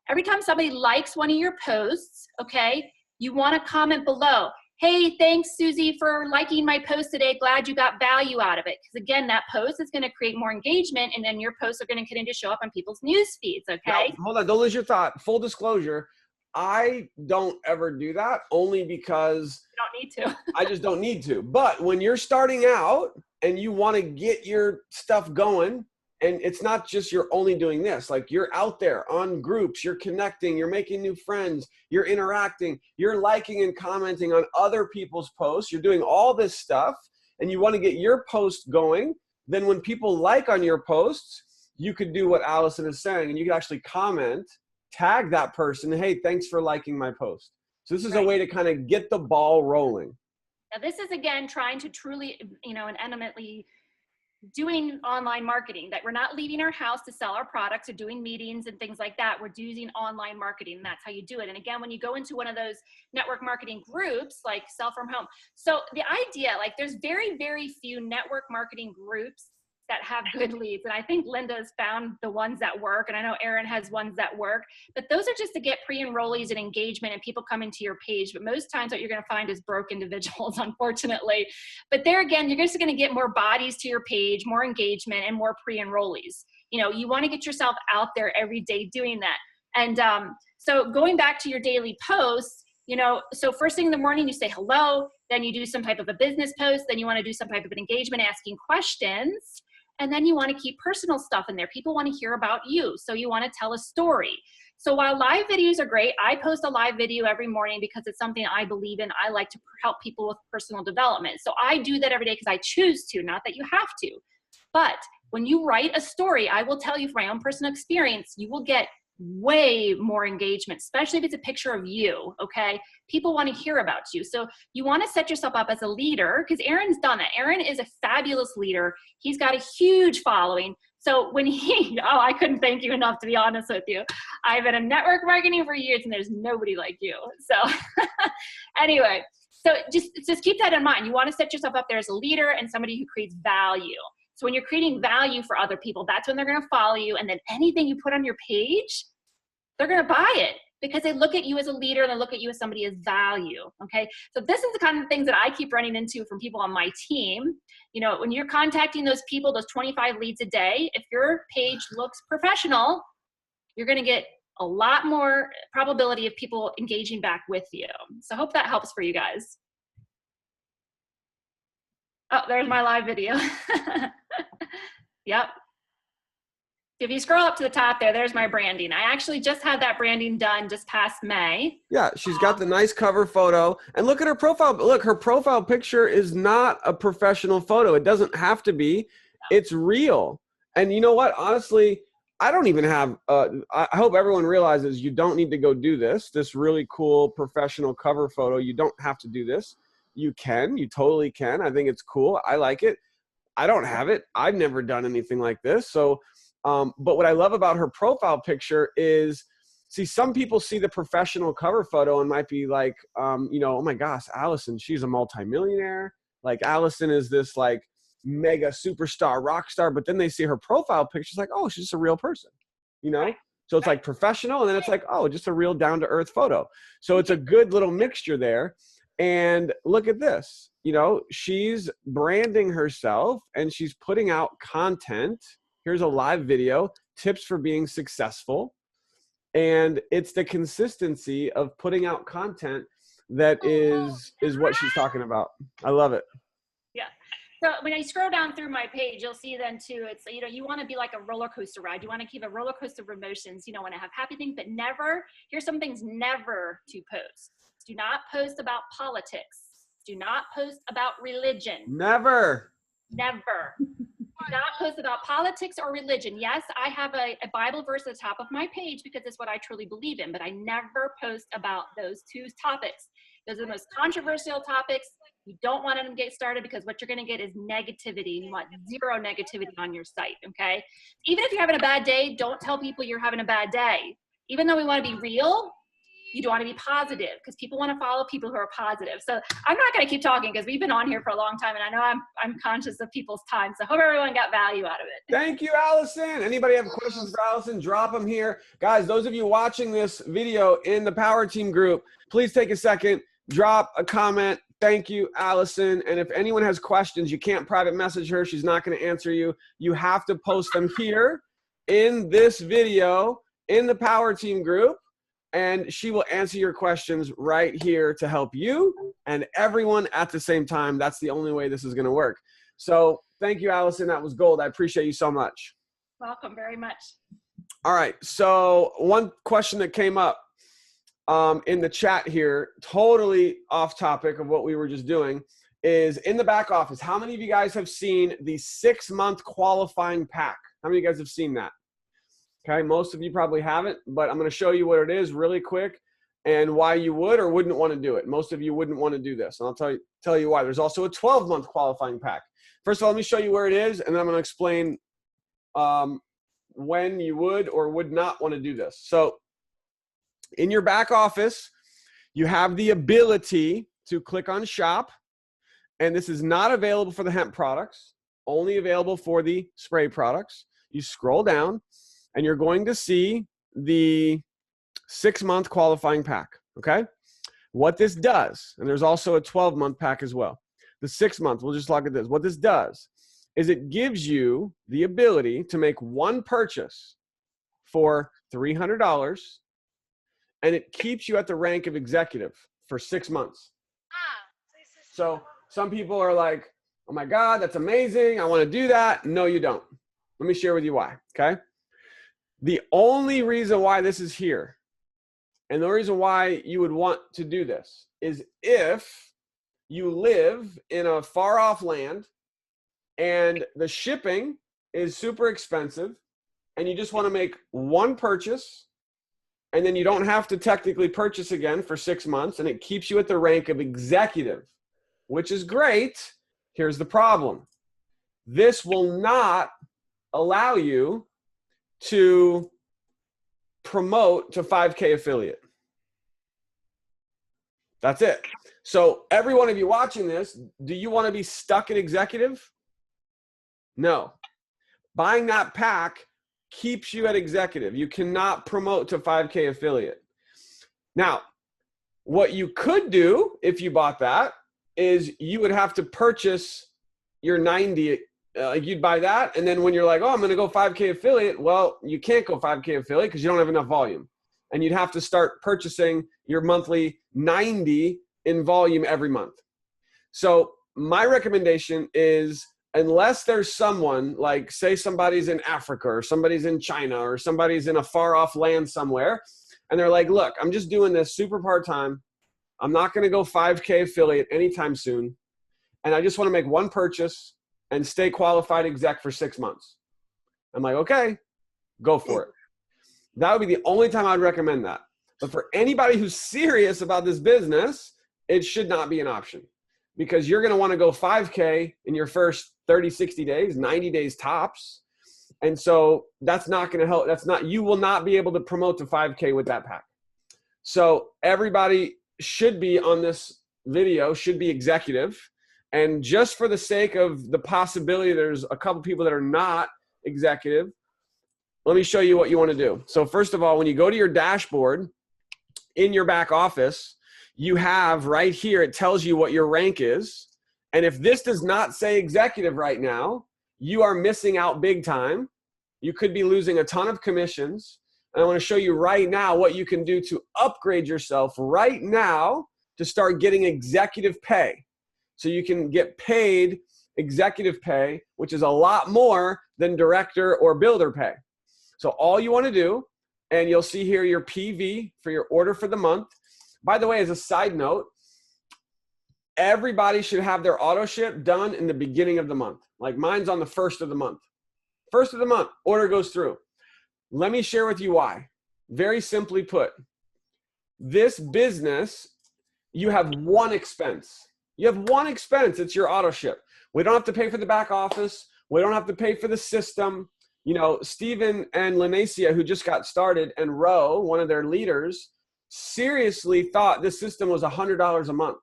Every time somebody likes one of your posts, okay, You want to comment below. Hey, thanks, Susie, for liking my post today. Glad you got value out of it. Because again, that post is going to create more engagement, and then your posts are going to continue to show up on people's news feeds, okay? Now, hold on, don't lose your thought. Full disclosure, I don't ever do that only because you don't need to. I just don't need to. But when you're starting out and you want to get your stuff going, and it's not just you're only doing this, like you're out there on groups, you're connecting, you're making new friends, you're interacting, you're liking and commenting on other people's posts, you're doing all this stuff, and you want to get your post going, then when people like on your posts, you could do what Allison is saying, and you could actually comment, tag that person, hey, thanks for liking my post. So this is a way to kind of get the ball rolling. Now this is, again, trying to truly, and intimately doing online marketing, that we're not leaving our house to sell our products or doing meetings and things like that. We're using online marketing, and that's how you do it. And again, when you go into one of those network marketing groups, like Sell From Home. So the idea, like there's very, very few network marketing groups that have good leads. And I think Linda's found the ones that work. And I know Erin has ones that work, but those are just to get pre-enrollees and engagement and people coming to your page. But most times what you're going to find is broke individuals, unfortunately. But there again, you're just going to get more bodies to your page, more engagement, and more pre-enrollees. You want to get yourself out there every day doing that. And so going back to your daily posts, so first thing in the morning, you say hello, then you do some type of a business post, then you want to do some type of an engagement, asking questions. And then you want to keep personal stuff in there. People want to hear about you. So you want to tell a story. So while live videos are great, I post a live video every morning because it's something I believe in. I like to help people with personal development. So I do that every day because I choose to, not that you have to. But when you write a story, I will tell you from my own personal experience, you will get way more engagement, especially if it's a picture of you, okay? People want to hear about you. So you want to set yourself up as a leader, because Aaron's done it. Aaron is a fabulous leader. He's got a huge following. So when I couldn't thank you enough, to be honest with you. I've been in network marketing for years and there's nobody like you. So anyway, so just keep that in mind. You want to set yourself up there as a leader and somebody who creates value. So when you're creating value for other people, that's when they're going to follow you. And then anything you put on your page, they're going to buy it because they look at you as a leader and they look at you as somebody as value. Okay. So this is the kind of things that I keep running into from people on my team. When you're contacting those people, those 25 leads a day, if your page looks professional, you're going to get a lot more probability of people engaging back with you. So I hope that helps for you guys. Oh, there's my live video. Yep. If you scroll up to the top there's my branding. I actually just had that branding done just past May. Yeah, she's got the nice cover photo. And look at her profile. Look, her profile picture is not a professional photo. It doesn't have to be. It's real. And you know what? Honestly, I don't even have, I hope everyone realizes you don't need to go do this really cool professional cover photo. You don't have to do this. You totally can. I think it's cool. I like it. I don't have it. I've never done anything like this. So, but what I love about her profile picture is, see, some people see the professional cover photo and might be like, oh my gosh, Allison, she's a multimillionaire. Like Allison is this like mega superstar, rock star. But then they see her profile picture, it's like, oh, she's just a real person, So it's like professional, and then it's like, oh, just a real down-to-earth photo. So it's a good little mixture there. And look at this, she's branding herself and she's putting out content. Here's a live video, tips for being successful. And it's the consistency of putting out content that is what she's talking about. I love it. Yeah. So when I scroll down through my page, you'll see then too, it's, you want to be like a roller coaster ride. You want to keep a roller coaster of emotions. Want to have happy things, but never, here's some things never to post. Do not post about politics. Do not post about religion. Never. Never. Do not post about politics or religion. Yes, I have a Bible verse at the top of my page because it's what I truly believe in, but I never post about those two topics. Those are the most controversial topics. You don't want them to get started because what you're going to get is negativity. You want zero negativity on your site, okay? Even if you're having a bad day, don't tell people you're having a bad day. Even though we want to be real, You want to be positive because people want to follow people who are positive. So I'm not going to keep talking because we've been on here for a long time, and I know I'm conscious of people's time. So I hope everyone got value out of it. Thank you, Allison. Anybody have questions for Allison? Drop them here. Guys, those of you watching this video in the Power Team group, please take a second, drop a comment. Thank you, Allison. And if anyone has questions, you can't private message her. She's not going to answer you. You have to post them here in this video in the Power Team group, and she will answer your questions right here to help you and everyone at the same time. That's the only way this is going to work. So thank you, Allison. That was gold. I appreciate you so much. Welcome very much. All right. So one question that came up in the chat here, totally off topic of what we were just doing, is in the back office. How many of you guys have seen the 6-month qualifying pack? How many of you guys have seen that? Okay, most of you probably haven't, but I'm going to show you what it is really quick and why you would or wouldn't want to do it. Most of you wouldn't want to do this, and I'll tell you why. There's also a 12-month qualifying pack. First of all, let me show you where it is, and then I'm going to explain when you would or would not want to do this. So in your back office, you have the ability to click on shop, and this is not available for the hemp products, only available for the spray products. You scroll down, and you're going to see the 6-month qualifying pack, okay? What this does, and there's also a 12-month pack as well. The 6-month, we'll just look at this. What this does is it gives you the ability to make one purchase for $300, and it keeps you at the rank of executive for 6 months. So some people are like, oh my God, that's amazing. I want to do that. No, you don't. Let me share with you why, okay? The only reason why this is here, and the reason why you would want to do this, is if you live in a far off land and the shipping is super expensive and you just want to make one purchase and then you don't have to technically purchase again for 6 months, and it keeps you at the rank of executive, which is great. Here's the problem. This will not allow you to promote to 5K affiliate. That's it. So every one of you watching this, do you want to be stuck at executive? No. Buying that pack keeps you at executive. You cannot promote to 5K affiliate. Now, what you could do if you bought that is you would have to purchase your 90. You'd buy that, and then when you're like, oh, I'm going to go 5K affiliate, well, you can't go 5K affiliate because you don't have enough volume. And you'd have to start purchasing your monthly 90 in volume every month. So my recommendation is, unless there's someone, like say somebody's in Africa or somebody's in China or somebody's in a far off land somewhere, and they're like, look, I'm just doing this super part-time. I'm not going to go 5K affiliate anytime soon. And I just want to make one purchase and stay qualified exec for 6 months. I'm like, okay, go for it. That would be the only time I'd recommend that. But for anybody who's serious about this business, it should not be an option, because you're going to want to go 5K in your first 30, 60 days, 90 days tops. And so that's not going to help. You will not be able to promote to 5K with that pack. So everybody should be on this video, should be executive. And just for the sake of the possibility there's a couple people that are not executive, let me show you what you want to do. So first of all, when you go to your dashboard in your back office, you have right here, it tells you what your rank is. And if this does not say executive right now, you are missing out big time. You could be losing a ton of commissions. And I want to show you right now what you can do to upgrade yourself right now to start getting executive pay. So you can get paid executive pay, which is a lot more than director or builder pay. So all you want to do, and you'll see here your PV for your order for the month. By the way, as a side note, everybody should have their auto ship done in the beginning of the month. Like mine's on the 1st of the month. 1st of the month, order goes through. Let me share with you why. Very simply put, this business, you have one expense. You have one expense. It's your auto ship. We don't have to pay for the back office. We don't have to pay for the system. You know, Steven and Lanacia, who just got started, and Ro, one of their leaders, seriously thought this system was $100 a month.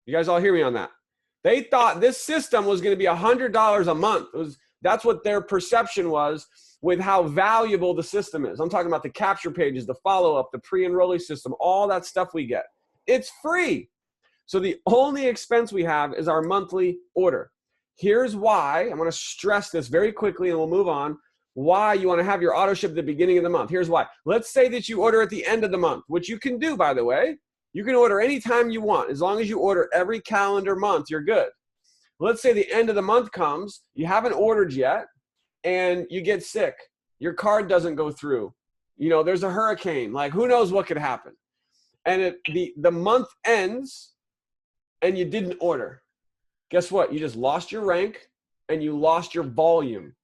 You guys all hear me on that? They thought this system was going to be $100 a month. That's what their perception was with how valuable the system is. I'm talking about the capture pages, the follow-up, the pre-enrollee system, all that stuff we get. It's free. So the only expense we have is our monthly order. Here's why. I'm going to stress this very quickly and we'll move on. Why you want to have your auto ship at the beginning of the month. Here's why. Let's say that you order at the end of the month, which you can do, by the way. You can order anytime you want. As long as you order every calendar month, you're good. Let's say the end of the month comes, you haven't ordered yet, and you get sick. Your card doesn't go through. You know, there's a hurricane. Like, who knows what could happen? And the month ends, and you didn't order. Guess what? You just lost your rank, and you lost your volume.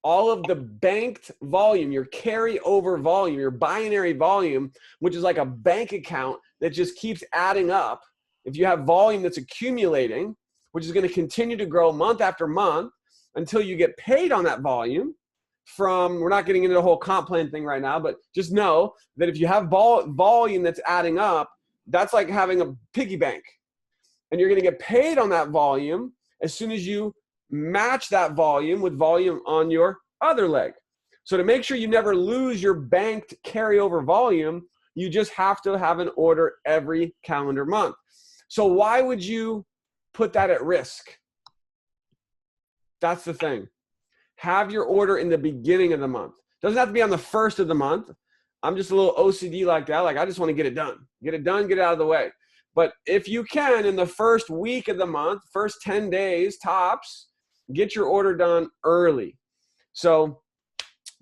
All of the banked volume, your carryover volume, your binary volume, which is like a bank account that just keeps adding up. If you have volume that's accumulating, which is going to continue to grow month after month until you get paid on that volume from, we're not getting into the whole comp plan thing right now, but just know that if you have volume that's adding up, that's like having a piggy bank. And you're going to get paid on that volume as soon as you match that volume with volume on your other leg. So to make sure you never lose your banked carryover volume, you just have to have an order every calendar month. So why would you put that at risk? That's the thing. Have your order in the beginning of the month. Doesn't have to be on the first of the month. I'm just a little OCD like that. Like, I just want to get it done. Get it done, get it out of the way. But if you can, in the first week of the month, first 10 days tops, get your order done early. So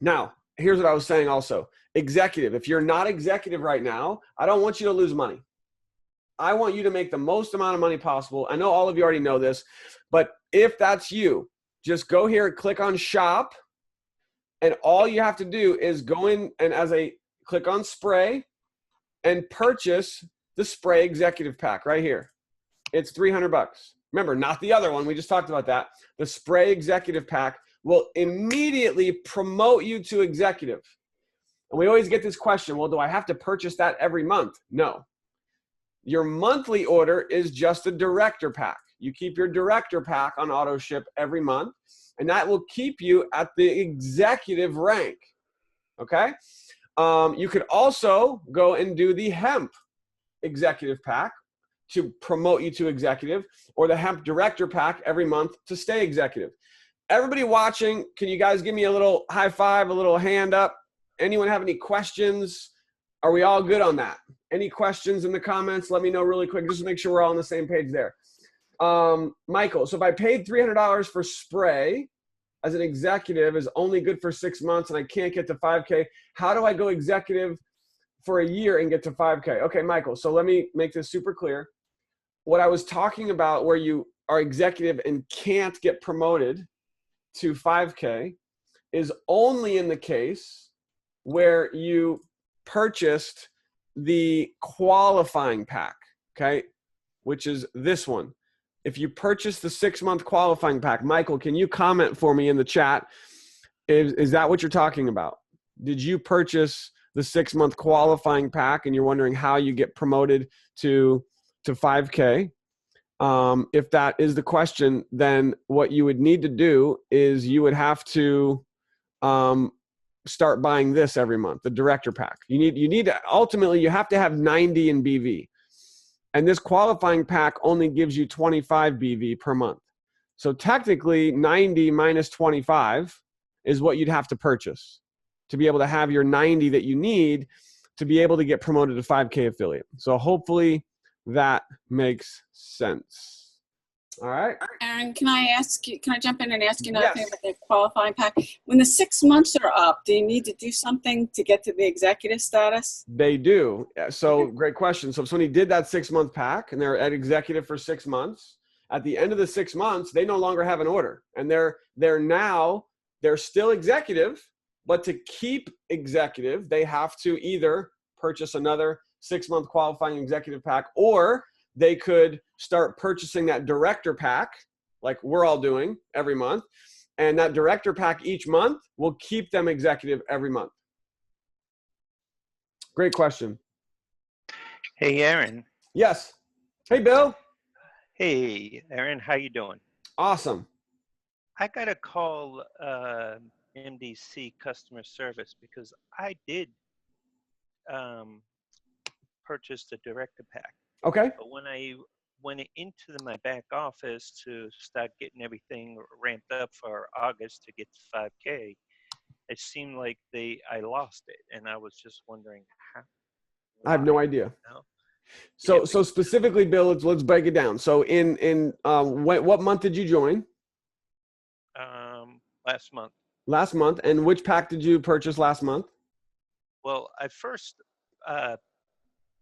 now, here's what I was saying also. Executive. If you're not executive right now, I don't want you to lose money. I want you to make the most amount of money possible. I know all of you already know this, but if that's you, just go here and click on shop. And all you have to do is go in and click on spray and purchase the spray executive pack right here. It's $300. Remember, not the other one. We just talked about that. The spray executive pack will immediately promote you to executive. And we always get this question, well, do I have to purchase that every month? No. Your monthly order is just a director pack. You keep your director pack on auto ship every month, and that will keep you at the executive rank. Okay? You could also go and do the hemp executive pack to promote you to executive, or the hemp director pack every month to stay executive. Everybody watching, can you guys give me a little high five, a little hand up? Anyone have any questions? Are we all good on that? Any questions in the comments? Let me know really quick, just to make sure we're all on the same page there. Michael, so if I paid $300 for spray as an executive is only good for 6 months and I can't get to 5K, how do I go executive for a year and get to 5K? Okay, Michael, so let me make this super clear. What I was talking about where you are executive and can't get promoted to 5K is only in the case where you purchased the qualifying pack, okay, which is this one. If you purchase the 6-month qualifying pack, Michael, can you comment for me in the chat? Is that what you're talking about? Did you purchase the 6-month qualifying pack and you're wondering how you get promoted to 5K? If that is the question, then what you would need to do is you would have to start buying this every month, the director pack. You need to, ultimately, you have to have 90 in BV. And this qualifying pack only gives you 25 BV per month. So technically 90 minus 25 is what you'd have to purchase to be able to have your 90 that you need to be able to get promoted to 5K affiliate. So hopefully that makes sense. All right. Aaron, can I jump in and ask you another thing about the qualifying pack? When the 6 months are up, do you need to do something to get to the executive status? They do. So great question. So if somebody did that 6-month pack and they're at executive for 6 months, at the end of the 6 months, they no longer have an order. And they're still executive, but to keep executive, they have to either purchase another 6-month qualifying executive pack, or they could start purchasing that director pack like we're all doing every month. And that director pack each month will keep them executive every month. Great question. Hey, Aaron. Yes. Hey, Bill. Hey, Aaron. How you doing? Awesome. I got to call MDC customer service because I did purchase the director pack. Okay. But when I went into my back office to start getting everything ramped up for August to get to 5K, it seemed like I lost it, and I was just wondering how. I have no idea. No? So specifically, Bill, let's break it down. So what month did you join? Last month. Last month. And which pack did you purchase last month? Well, I first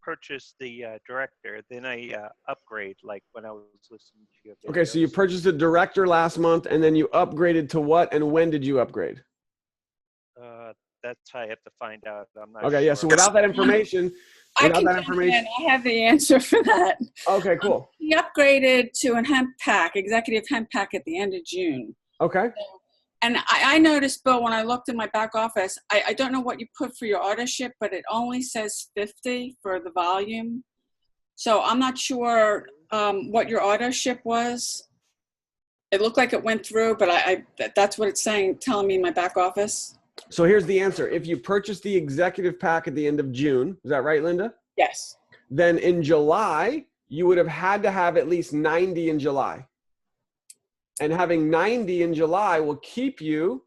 purchased the director, then I upgrade, like when I was listening to your videos. Okay, so you purchased a director last month, and then you upgraded to what, and when did you upgrade? That's how I have to find out. I'm not Okay, sure. yeah, so without that information, I have the answer for that. Okay, cool. He upgraded to a hemp pack, executive hemp pack at the end of June. Okay. And I noticed, Bill, when I looked in my back office, I don't know what you put for your auto ship, but it only says 50 for the volume. So I'm not sure what your auto ship was. It looked like it went through, but that's what it's telling me in my back office. So here's the answer. If you purchased the executive pack at the end of June, is that right, Linda? Yes. Then in July, you would have had to have at least 90 in July. And having 90 in July will keep you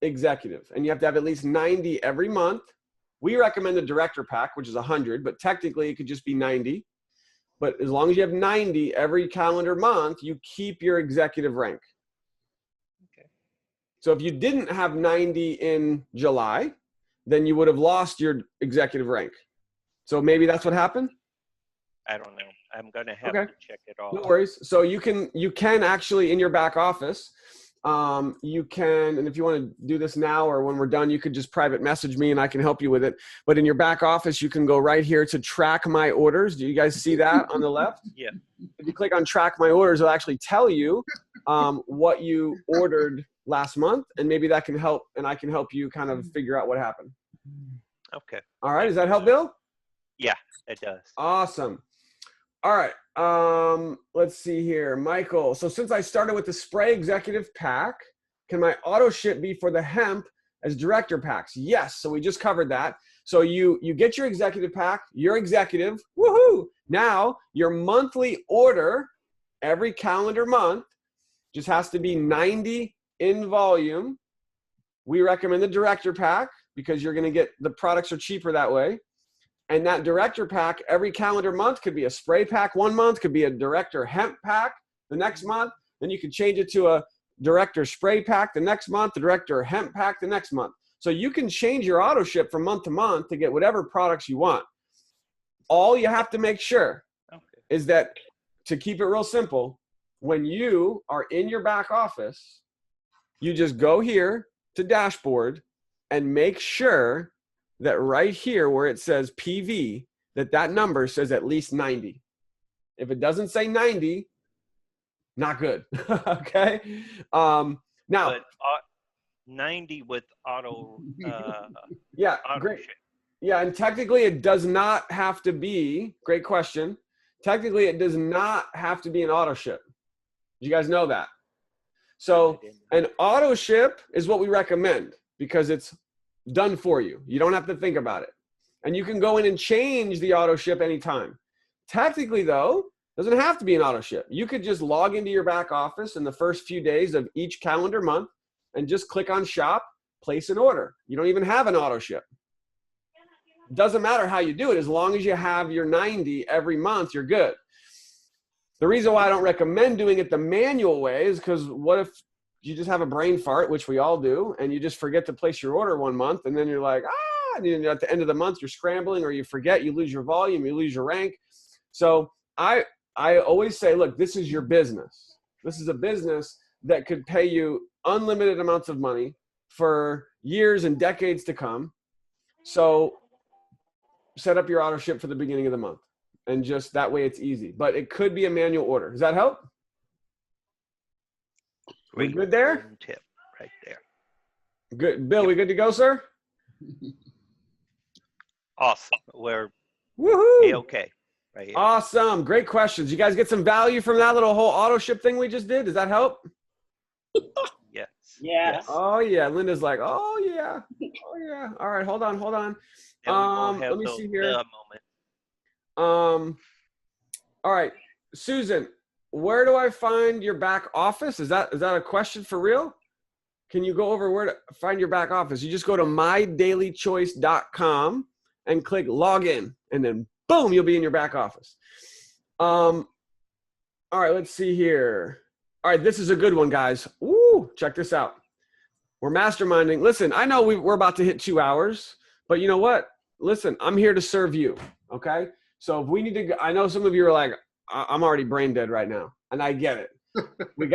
executive. And you have to have at least 90 every month. We recommend the director pack, which is 100, but technically it could just be 90. But as long as you have 90 every calendar month, you keep your executive rank. Okay. So if you didn't have 90 in July, then you would have lost your executive rank. So maybe that's what happened? I don't know. I'm going to have to check it all. No worries. So you can actually, in your back office, you can, and if you want to do this now or when we're done, you could just private message me and I can help you with it. But in your back office, you can go right here to track my orders. Do you guys see that on the left? Yeah. If you click on track my orders, it'll actually tell you what you ordered last month, and maybe that can help, and I can help you kind of figure out what happened. Okay. All right. Does that help, Bill? Yeah, it does. Awesome. All right. Let's see here. Michael. So since I started with the spray executive pack, can my auto ship be for the hemp as director packs? Yes. So we just covered that. So you get your executive pack, your executive, woohoo. Now your monthly order every calendar month just has to be 90 in volume. We recommend the director pack because you're going to get, the products are cheaper that way. And that director pack every calendar month could be a spray pack one month, could be a director hemp pack the next month. Then you could change it to a director spray pack the next month, the director hemp pack the next month. So you can change your auto ship from month to month to get whatever products you want. All you have to make sure is that, to keep it real simple, when you are in your back office, you just go here to dashboard and make sure that right here where it says PV, that number says at least 90. If it doesn't say 90, not good. Okay. Now, but 90 with auto. yeah, auto great. ship. Yeah, and technically it does not have to be. Great question. Technically, it does not have to be an auto ship. You guys know that? So an auto ship is what we recommend because it's done for you. You don't have to think about it. And you can go in and change the auto ship anytime. Technically though, it doesn't have to be an auto ship. You could just log into your back office in the first few days of each calendar month and just click on shop, place an order. You don't even have an auto ship. Doesn't matter how you do it. As long as you have your 90 every month, you're good. The reason why I don't recommend doing it the manual way is because what if you just have a brain fart, which we all do, and you just forget to place your order one month, and then you're like, and at the end of the month, you're scrambling, or you forget, you lose your volume, you lose your rank. So I always say, look, this is your business. This is a business that could pay you unlimited amounts of money for years and decades to come. So set up your auto ship for the beginning of the month, and just that way it's easy. But it could be a manual order. Does that help? We good there? Tip right there. Good. Bill, we good to go, sir? Awesome. We're Woohoo! okay. Right here. Awesome. Great questions. You guys get some value from that little whole auto ship thing we just did? Does that help? Yes. Yes. Oh yeah. Linda's like, oh yeah. Oh yeah. All right. Hold on. Then we won't have Let me those see here. moment. All right. Susan, where do I find your back office? Is that a question for real? Can you go over where to find your back office? You just go to mydailychoice.com and click login, and then boom, you'll be in your back office. All right, let's see here. All right, this is a good one, guys. Ooh, check this out. We're masterminding. Listen, I know we're about to hit 2 hours, but you know what? Listen, I'm here to serve you, okay? So if we need to go, I know some of you are like, I'm already brain dead right now, and I get it. We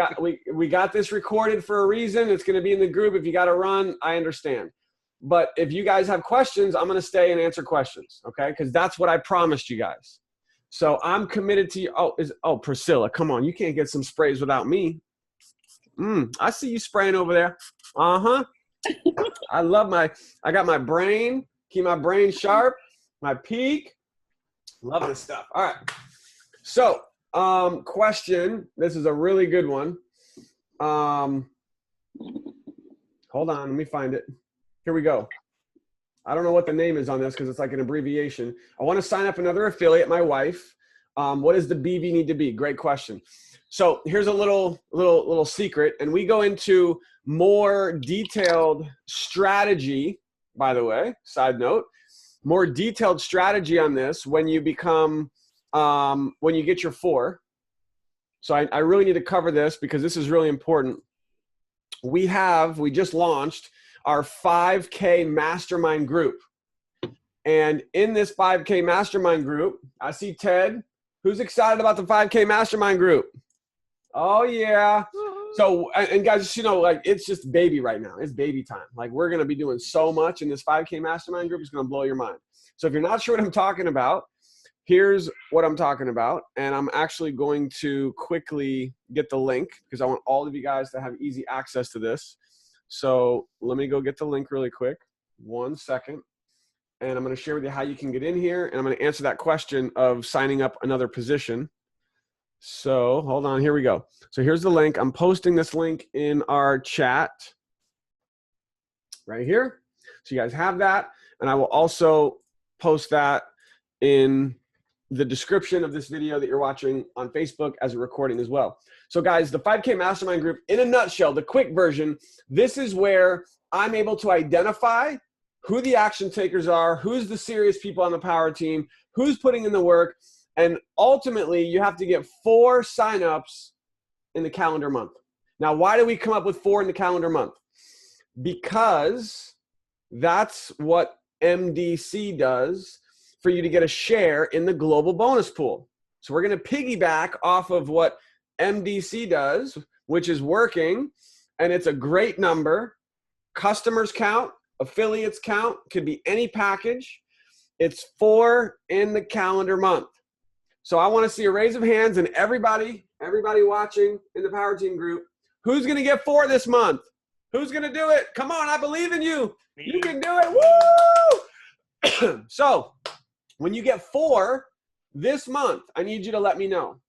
got this recorded for a reason. It's going to be in the group. If you got to run, I understand. But if you guys have questions, I'm going to stay and answer questions, okay? Because that's what I promised you guys. So I'm committed to you. Oh, Priscilla, come on. You can't get some sprays without me. I see you spraying over there. Uh-huh. I got my brain. Keep my brain sharp. My peak. Love this stuff. All right. So, question. This is a really good one. Hold on. Let me find it. Here we go. I don't know what the name is on this because it's like an abbreviation. I want to sign up another affiliate, my wife. What does the BV need to be? Great question. So here's a little secret, and we go into more detailed strategy, by the way, side note, more detailed strategy on this when you become, when you get your 4. So I really need to cover this because this is really important. We just launched our 5K mastermind group. And in this 5K mastermind group, I see Ted. Who's excited about the 5K mastermind group? Oh yeah. So, and guys, you know, like it's just baby right now. It's baby time. Like we're going to be doing so much in this 5K mastermind group. It's going to blow your mind. So if you're not sure what I'm talking about, here's what I'm talking about. And I'm actually going to quickly get the link because I want all of you guys to have easy access to this. So let me go get the link really quick. 1 second. And I'm going to share with you how you can get in here. And I'm going to answer that question of signing up another position. So hold on, here we go. So here's the link. I'm posting this link in our chat right here. So you guys have that. And I will also post that in the description of this video that you're watching on Facebook as a recording as well. So guys, the 5K Mastermind Group, in a nutshell, the quick version, this is where I'm able to identify who the action takers are, who's the serious people on the power team, who's putting in the work, and ultimately you have to get 4 signups in the calendar month. Now, why do we come up with 4 in the calendar month? Because that's what MDC does for you to get a share in the global bonus pool. So we're going to piggyback off of what MDC does, which is working, and it's a great number. Customers count, affiliates count, could be any package. It's 4 in the calendar month. So I want to see a raise of hands and everybody watching in the Power Team group, who's going to get 4 this month? Who's going to do it? Come on, I believe in you. You can do it. Woo! So when you get 4 this month, I need you to let me know.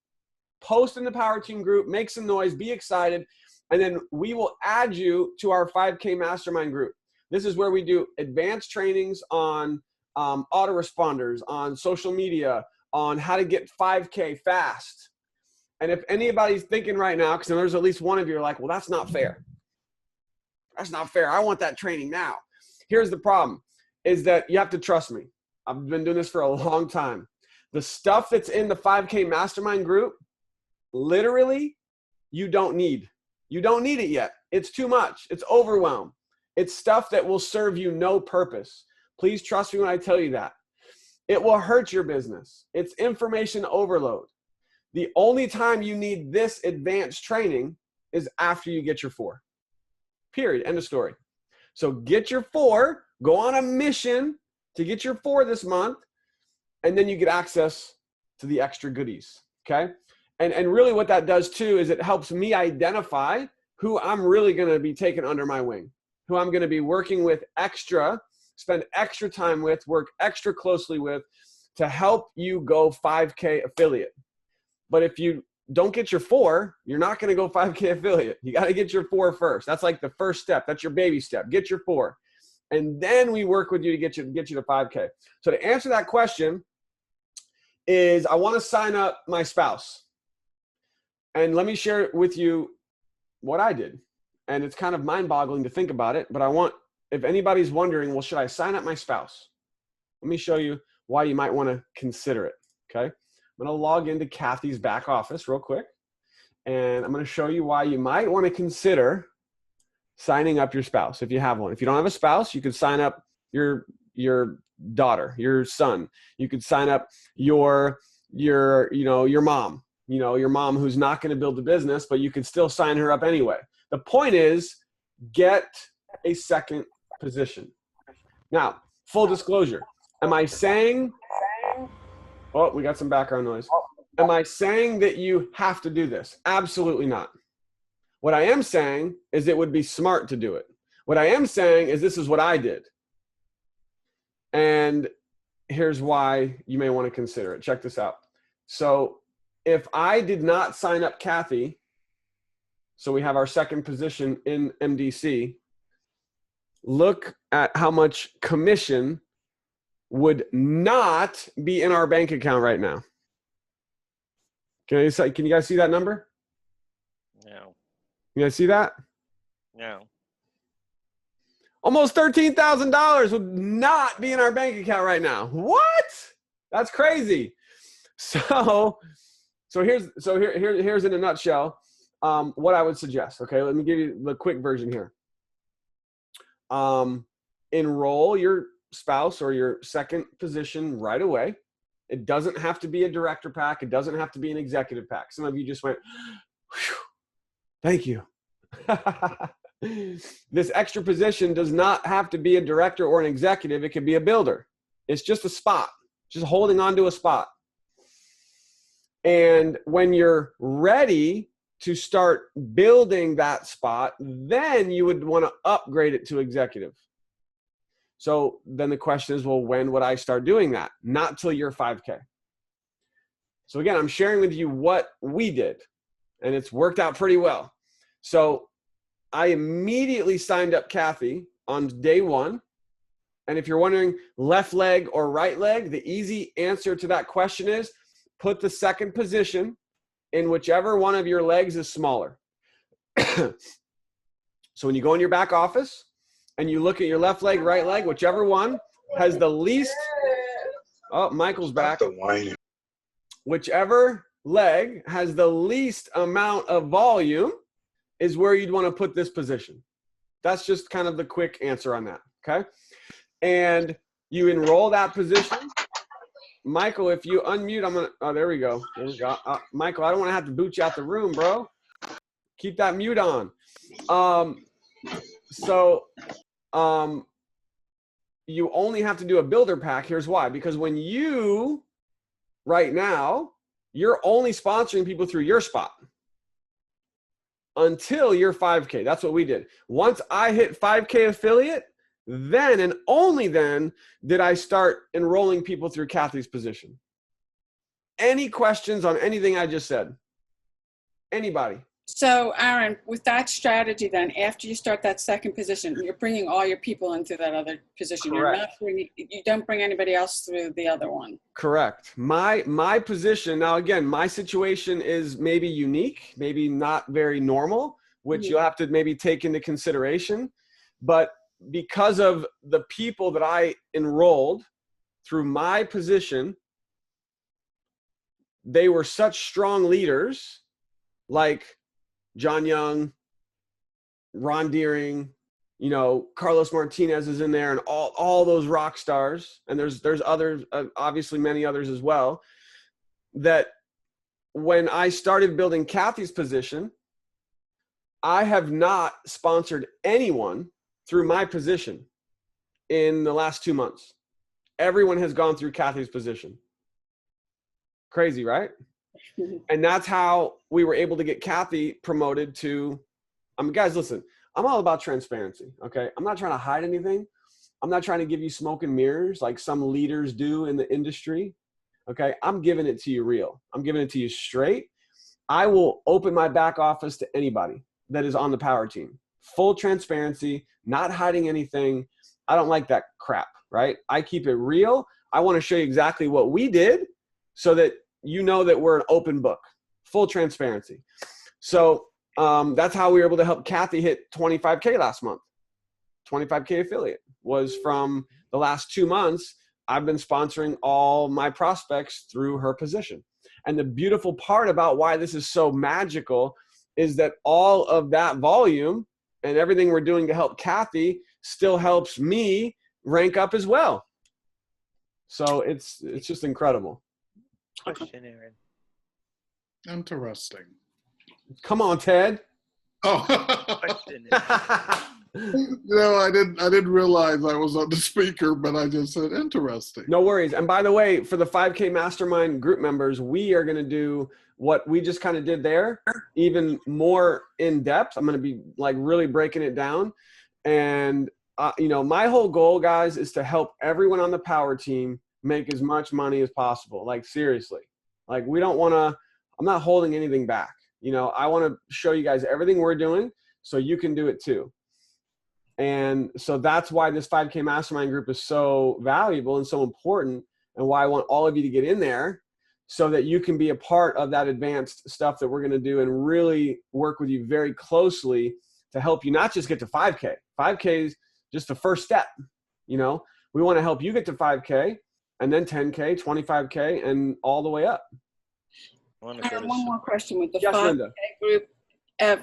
Post in the Power Team group, make some noise, be excited, and then we will add you to our 5K Mastermind group. This is where we do advanced trainings on autoresponders, on social media, on how to get 5K fast. And if anybody's thinking right now, because there's at least one of you are like, well, that's not fair. That's not fair. I want that training now. Here's the problem, is that you have to trust me. I've been doing this for a long time. The stuff that's in the 5K Mastermind group, literally, you don't need. You don't need it yet. It's too much. It's overwhelmed. It's stuff that will serve you no purpose. Please trust me when I tell you that. It will hurt your business. It's information overload. The only time you need this advanced training is after you get your 4. Period. End of story. So get your 4, go on a mission to get your 4 this month, and then you get access to the extra goodies, okay? And really what that does too is it helps me identify who I'm really going to be taking under my wing, who I'm going to be working with extra spend extra time with, work extra closely with to help you go 5K affiliate. But if you don't get your 4, you're not going to go 5K affiliate. You got to get your 4 first. That's like the first step. That's your baby step. Get your 4. And then we work with you to get you to 5K. So to answer that question is, I want to sign up my spouse. And let me share with you what I did. And it's kind of mind-boggling to think about it, but I want, if anybody's wondering, well, should I sign up my spouse? Let me show you why you might want to consider it, okay? I'm going to log into Kathy's back office real quick, and I'm going to show you why you might want to consider signing up your spouse if you have one. If you don't have a spouse, you could sign up your daughter, your son. You could sign up your mom. Your mom who's not going to build the business, but you could still sign her up anyway. The point is, get a second position. Now, full disclosure, am I saying, oh, we got some background noise. Am I saying that you have to do this? Absolutely not. What I am saying is it would be smart to do it. What I am saying is this is what I did. And here's why you may want to consider it. Check this out. So if I did not sign up Kathy, so we have our second position in MDC, look at how much commission would not be in our bank account right now. Can you guys see that number? No. You guys see that? No. Almost $13,000 would not be in our bank account right now. What? That's crazy. So here's in a nutshell what I would suggest. Okay, let me give you the quick version here. Enroll your spouse or your second position right away. It doesn't have to be a director pack. It doesn't have to be an executive pack. Some of you just went, thank you. This extra position does not have to be a director or an executive. It could be a builder. It's just a spot, just holding on to a spot. And when you're ready to start building that spot, then you would want to upgrade it to executive. So then the question is, well, when would I start doing that? Not till you're 5K. So again, I'm sharing with you what we did, and it's worked out pretty well. So I immediately signed up Kathy on day 1. And if you're wondering left leg or right leg, the easy answer to that question is put the second position in whichever one of your legs is smaller. So when you go in your back office and you look at your left leg, right leg, whichever one has the least, oh, Michael's back. Whichever leg has the least amount of volume is where you'd want to put this position. That's just kind of the quick answer on that, okay? And you enroll that position. Michael, if you unmute, I'm going to, oh, there we go. There we go. Michael, I don't want to have to boot you out the room, bro. Keep that mute on. You only have to do a builder pack. Here's why. Because when you, right now, you're only sponsoring people through your spot until you're 5K. That's what we did. Once I hit 5K affiliate, then and only then did I start enrolling people through Kathy's position. Any questions on anything I just said? Anybody? So Aaron, with that strategy then, after you start that second position, you're bringing all your people into that other position. Correct. You don't bring anybody else through the other one. Correct. My position, now again, my situation is maybe unique, maybe not very normal, which you'll have to maybe take into consideration. But because of the people that I enrolled through my position, they were such strong leaders like John Young, Ron Deering, Carlos Martinez is in there, and all those rock stars. And there's others, obviously many others as well, that when I started building Kathy's position, I have not sponsored anyone through my position in the last 2 months. Everyone has gone through Kathy's position. Crazy, right? And that's how we were able to get Kathy promoted to, guys, listen, I'm all about transparency, okay? I'm not trying to hide anything. I'm not trying to give you smoke and mirrors like some leaders do in the industry. Okay. I'm giving it to you real. I'm giving it to you straight. I will open my back office to anybody that is on the power team. Full transparency, not hiding anything. I don't like that crap, right? I keep it real. I want to show you exactly what we did so that you know that we're an open book, full transparency. So that's how we were able to help Kathy hit 25K last month. 25K affiliate was from the last 2 months. I've been sponsoring all my prospects through her position. And the beautiful part about why this is so magical is that all of that volume and everything we're doing to help Kathy still helps me rank up as well. So it's just incredible. Question, Aaron. Interesting. Come on, Ted. Oh. Question. No, I didn't realize I was on the speaker, but I just said interesting. No worries. And by the way, for the 5K Mastermind group members, we are going to do what we just kind of did there, even more in depth. I'm going to be like really breaking it down. And, you know, my whole goal, guys, is to help everyone on the power team make as much money as possible. Like, seriously, like we don't want to, I'm not holding anything back. You know, I want to show you guys everything we're doing so you can do it too. And so that's why this 5K Mastermind group is so valuable and so important, and why I want all of you to get in there so that you can be a part of that advanced stuff that we're going to do and really work with you very closely to help you not just get to 5K. 5K is just the first step. You know, we want to help you get to 5K and then 10K, 25K, and all the way up. I have one more question with the Yes, 5K Linda. group.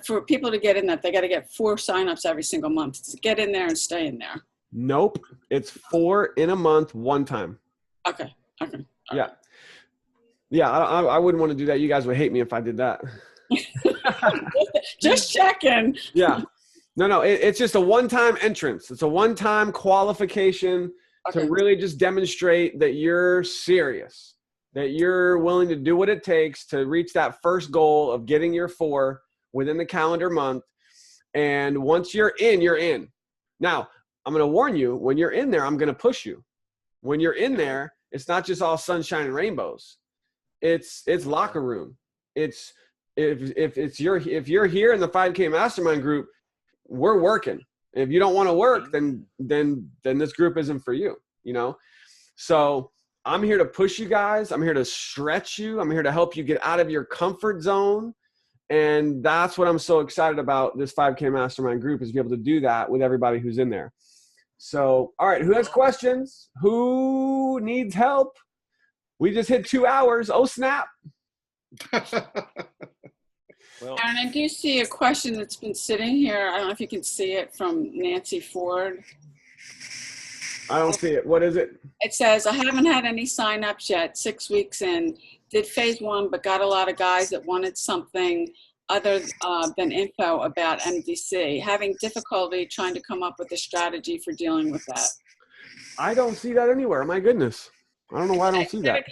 For people to get in that, they got to get 4 signups every single month to get in there and stay in there. Nope. It's 4 in a month, one time. Okay. Okay. Yeah. Yeah. I wouldn't want to do that. You guys would hate me if I did that. Just checking. Yeah. No. It's just a one-time entrance. It's a one-time qualification to really just demonstrate that you're serious, that you're willing to do what it takes to reach that first goal of getting your 4 within the calendar month. And once you're in, you're in. Now, I'm going to warn you, when you're in there, I'm going to push you. When you're in there, it's not just all sunshine and rainbows. It's locker room. It's if you're here in the 5K Mastermind group, we're working. If you don't want to work, then this group isn't for you, you know? So I'm here to push you guys. I'm here to stretch you. I'm here to help you get out of your comfort zone. And that's what I'm so excited about this 5K Mastermind group, is be able to do that with everybody who's in there. So, all right, who has questions? Who needs help? We just hit 2 hours. Oh, snap. Well, and I do see a question that's been sitting here. I don't know if you can see it, from Nancy Ford. I don't see it. What is it? It says, I haven't had any signups yet, 6 weeks in. Did phase 1, but got a lot of guys that wanted something other than info about MDC. Having difficulty trying to come up with a strategy for dealing with that. I don't see that anywhere. My goodness. I don't know why I don't see that.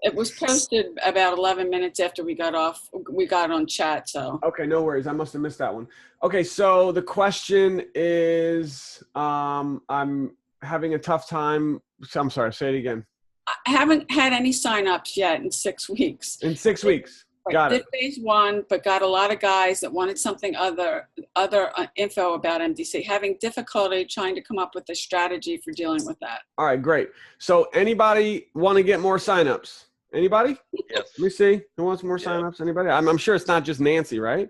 It was posted about 11 minutes after we got on chat. So. Okay, no worries. I must have missed that one. Okay, so the question is, I'm having a tough time. I'm sorry, say it again. I haven't had any signups yet in 6 weeks. In 6 weeks. Right. Got it. Did phase 1, but got a lot of guys that wanted something other info about MDC. Having difficulty trying to come up with a strategy for dealing with that. All right, great. So anybody want to get more signups? Anybody? Yes. Let me see. Who wants more signups? Anybody? I'm sure it's not just Nancy, right?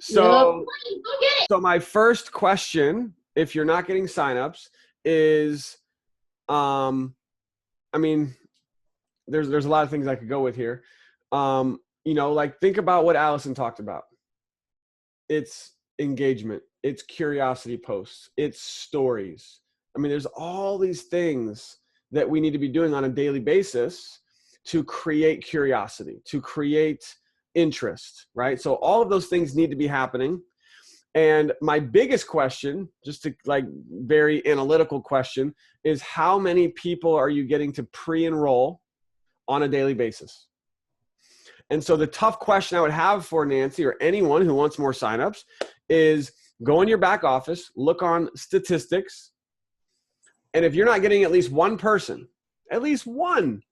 So, so my first question, if you're not getting signups, is, I mean, there's a lot of things I could go with here. You know, like think about what Alison talked about. It's engagement. It's curiosity posts. It's stories. I mean, there's all these things that we need to be doing on a daily basis to create curiosity, to create interest, right? So all of those things need to be happening. And my biggest question, just to like very analytical question, is how many people are you getting to pre-enroll on a daily basis? And so the tough question I would have for Nancy or anyone who wants more signups is go in your back office, look on statistics, And if you're not getting at least one person, at least one,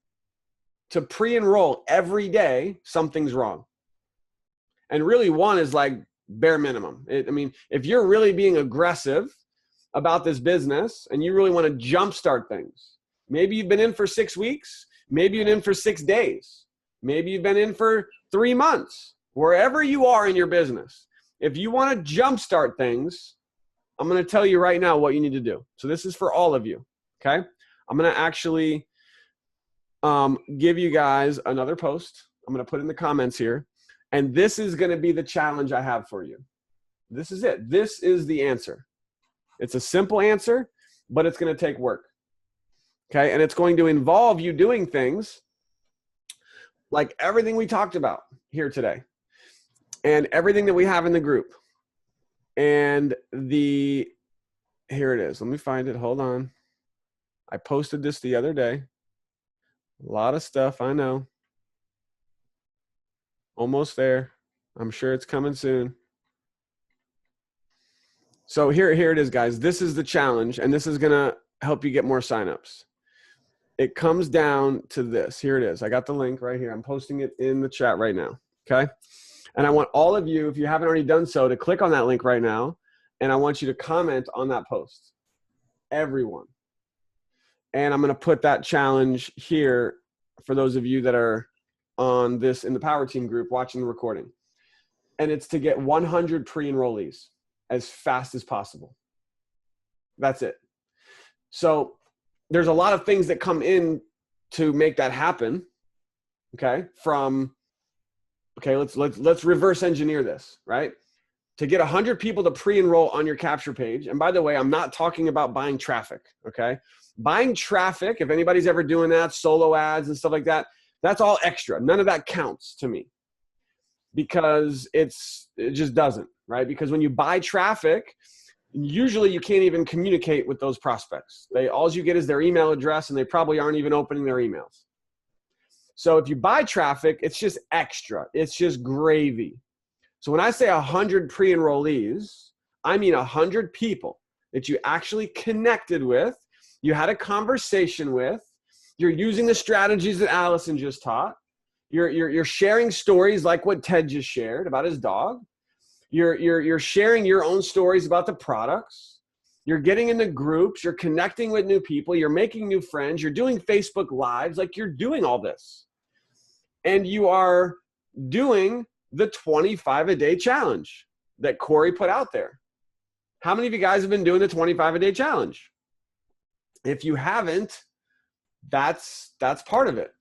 to pre-enroll every day, something's wrong. And really one is like bare minimum. I mean, if you're really being aggressive about this business and you really want to jumpstart things, maybe you've been in for 6 weeks, maybe you've been in for 6 days, maybe you've been in for 3 months, wherever you are in your business. If you want to jumpstart things, I'm going to tell you right now what you need to do. So this is for all of you, okay? I'm going to actually give you guys another post. I'm going to put in the comments here. And this is going to be the challenge I have for you. This is it. This is the answer. It's a simple answer, but it's going to take work. Okay? And it's going to involve you doing things like everything we talked about here today and everything that we have in the group. And here it is. Let me find it. Hold on. I posted this the other day. A lot of stuff, I know. Almost there. I'm sure it's coming soon. So here it is, guys. This is the challenge, and this is going to help you get more signups. It comes down to this. Here it is. I got the link right here. I'm posting it in the chat right now, okay? And I want all of you, if you haven't already done so, to click on that link right now, and I want you to comment on that post. Everyone. And I'm going to put that challenge here for those of you that are on this in the Power Team group watching the recording. And it's to get 100 pre-enrollees as fast as possible. That's it. So there's a lot of things that come in to make that happen. Okay. Let's reverse engineer this, right? To get 100 people to pre-enroll on your capture page. And by the way, I'm not talking about buying traffic. Okay. Buying traffic, if anybody's ever doing that, solo ads and stuff like that, that's all extra. None of that counts to me because it just doesn't, right? Because when you buy traffic, usually you can't even communicate with those prospects. All you get is their email address and they probably aren't even opening their emails. So if you buy traffic, it's just extra. It's just gravy. So when I say 100 pre-enrollees, I mean 100 people that you actually connected with, you had a conversation with, you're using the strategies that Alison just taught. You're sharing stories like what Ted just shared about his dog. You're sharing your own stories about the products. You're getting into groups. You're connecting with new people. You're making new friends. You're doing Facebook Lives. Like you're doing all this. And you are doing the 25-a-day challenge that Corey put out there. How many of you guys have been doing the 25-a-day challenge? If you haven't, that's part of it.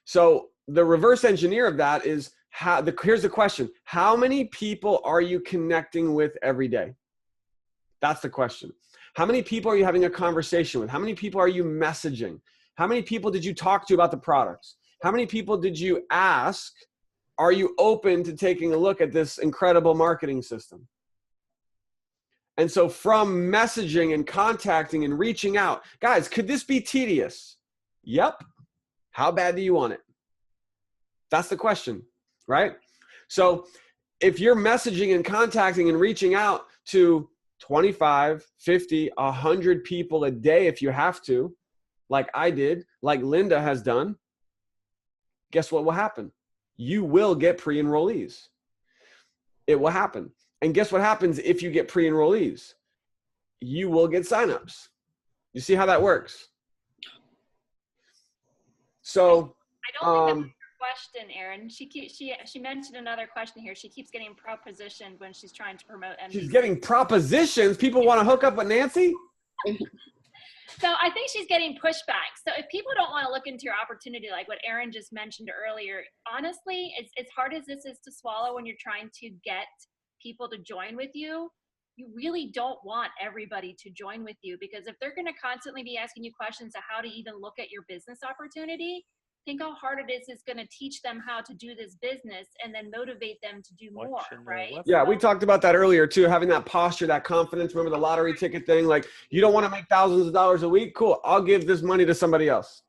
So the reverse engineer of that is here's the question. How many people are you connecting with every day? That's the question. How many people are you having a conversation with? How many people are you messaging? How many people did you talk to about the products? How many people did you ask, are you open to taking a look at this incredible marketing system? And so from messaging and contacting and reaching out, guys, could this be tedious? Yep. How bad do you want it? That's the question, right? So if you're messaging and contacting and reaching out to 25, 50, 100 people a day, if you have to, like I did, like Linda has done, guess what will happen? You will get pre-enrollees. It will happen. And guess what happens if you get pre-enrollees? You will get signups. You see how that works? So I don't think that's her question, Erin. She mentioned another question here. She keeps getting propositioned when she's trying to promote MD. She's getting propositions. People want to hook up with Nancy? So I think she's getting pushback. So if people don't want to look into your opportunity, like what Erin just mentioned earlier, honestly, as hard as this is to swallow when you're trying to get people to join with you, you really don't want everybody to join with you, because if they're going to constantly be asking you questions of how to even look at your business opportunity, think how hard it is going to teach them how to do this business and then motivate them to do more, right? Yeah, we talked about that earlier too, having that posture, that confidence. Remember the lottery ticket thing? Like, you don't want to make thousands of dollars a week? Cool, I'll give this money to somebody else.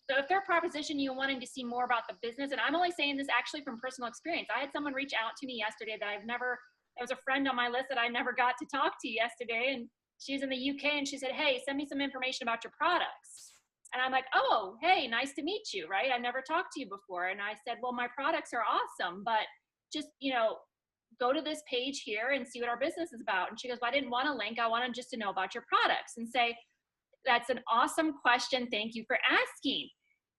So if they're propositioning you wanting to see more about the business, and I'm only saying this actually from personal experience. I had someone reach out to me yesterday that there was a friend on my list that I never got to talk to yesterday, and she's in the UK, and she said, hey, send me some information about your products. And I'm like, oh, hey, nice to meet you, right? I've never talked to you before. And I said, well, my products are awesome, but just, go to this page here and see what our business is about. And she goes, well, I didn't want a link. I wanted just to know about your products. And say, that's an awesome question. Thank you for asking.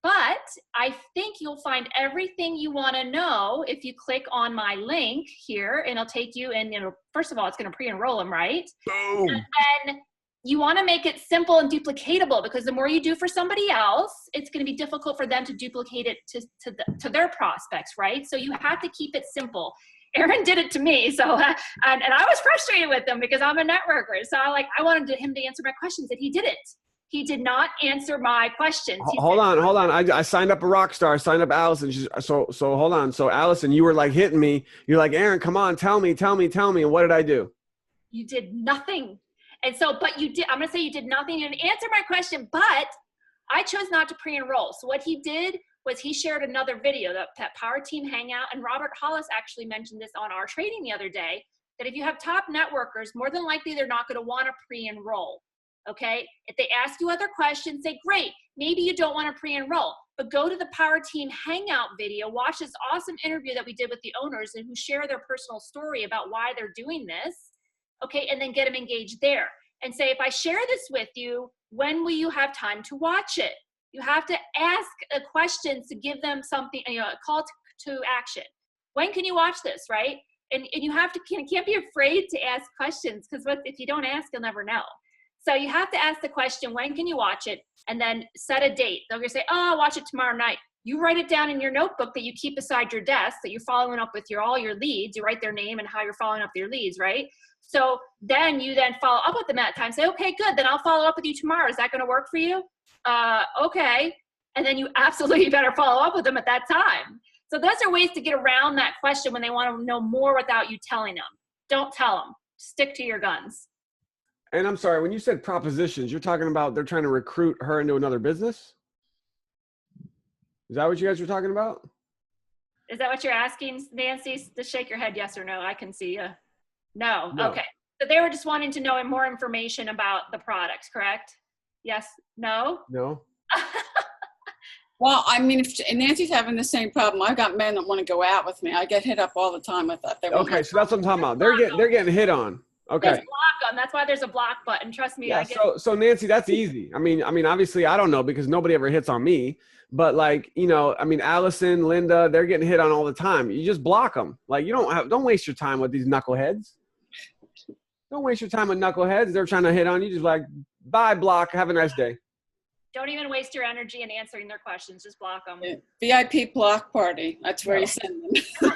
But I think you'll find everything you want to know if you click on my link here, and it'll take you in, first of all, it's going to pre-enroll them, right? Boom. And then you want to make it simple and duplicatable, because the more you do for somebody else, it's going to be difficult for them to duplicate it to their prospects, right? So you have to keep it simple. Aaron did it to me, so and I was frustrated with him because I'm a networker. So I wanted him to answer my questions, and he didn't. He did not answer my questions. Hold on. I signed up a rock star. I signed up Allison. So hold on. So Allison, you were like hitting me. You're like, Aaron, come on, tell me. And what did I do? You did nothing. And so, but you did, I'm going to say you did nothing. You didn't answer my question, but I chose not to pre-enroll. So what he did was he shared another video, that Power Team Hangout. And Robert Hollis actually mentioned this on our training the other day, that if you have top networkers, more than likely they're not going to want to pre-enroll. Okay, if they ask you other questions, say, great, maybe you don't want to pre-enroll, but go to the Power Team Hangout video, watch this awesome interview that we did with the owners and who share their personal story about why they're doing this, okay, and then get them engaged there. And say, if I share this with you, when will you have time to watch it? You have to ask questions to give them something, a call to action. When can you watch this, right? And you have to, can't be afraid to ask questions, because if you don't ask, you'll never know. So you have to ask the question, when can you watch it? And then set a date. They're going to say, oh, I'll watch it tomorrow night. You write it down in your notebook that you keep beside your desk, that you're following up with all your leads. You write their name and how you're following up with your leads, right? So then you follow up with them at that time. Say, okay, good. Then I'll follow up with you tomorrow. Is that going to work for you? Okay. And then you absolutely better follow up with them at that time. So those are ways to get around that question when they want to know more without you telling them. Don't tell them. Stick to your guns. And I'm sorry, when you said propositions, you're talking about they're trying to recruit her into another business? Is that what you guys were talking about? Is that what you're asking, Nancy? Just shake your head yes or no. I can see you. No. No. Okay. So they were just wanting to know more information about the products, correct? Yes? No? No. Well, I mean, if Nancy's having the same problem, I've got men that want to go out with me. I get hit up all the time with that. Okay, so that's what I'm talking about. They're getting hit on. Okay. Just block them. That's why there's a block button. Trust me. Yeah, so Nancy, that's easy. I mean, obviously I don't know because nobody ever hits on me, but Allison, Linda, they're getting hit on all the time. You just block them. Like don't waste your time with these knuckleheads. Don't waste your time with knuckleheads. They're trying to hit on you. Just like, bye, block. Have a nice day. Don't even waste your energy in answering their questions. Just block them. Yeah. VIP block party. That's where you send them.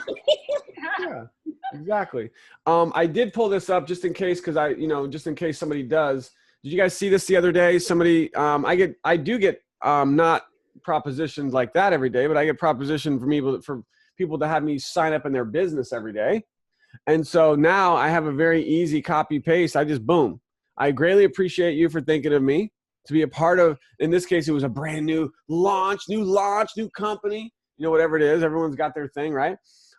Yeah, exactly. I did pull this up just in case, because just in case somebody does. Did you guys see this the other day? Somebody, I do get not propositions like that every day, but I get proposition for people to have me sign up in their business every day. And so now I have a very easy copy paste. I just boom. I greatly appreciate you for thinking of me to be a part of. In this case, it was a brand new company. Whatever it is, everyone's got their thing, right?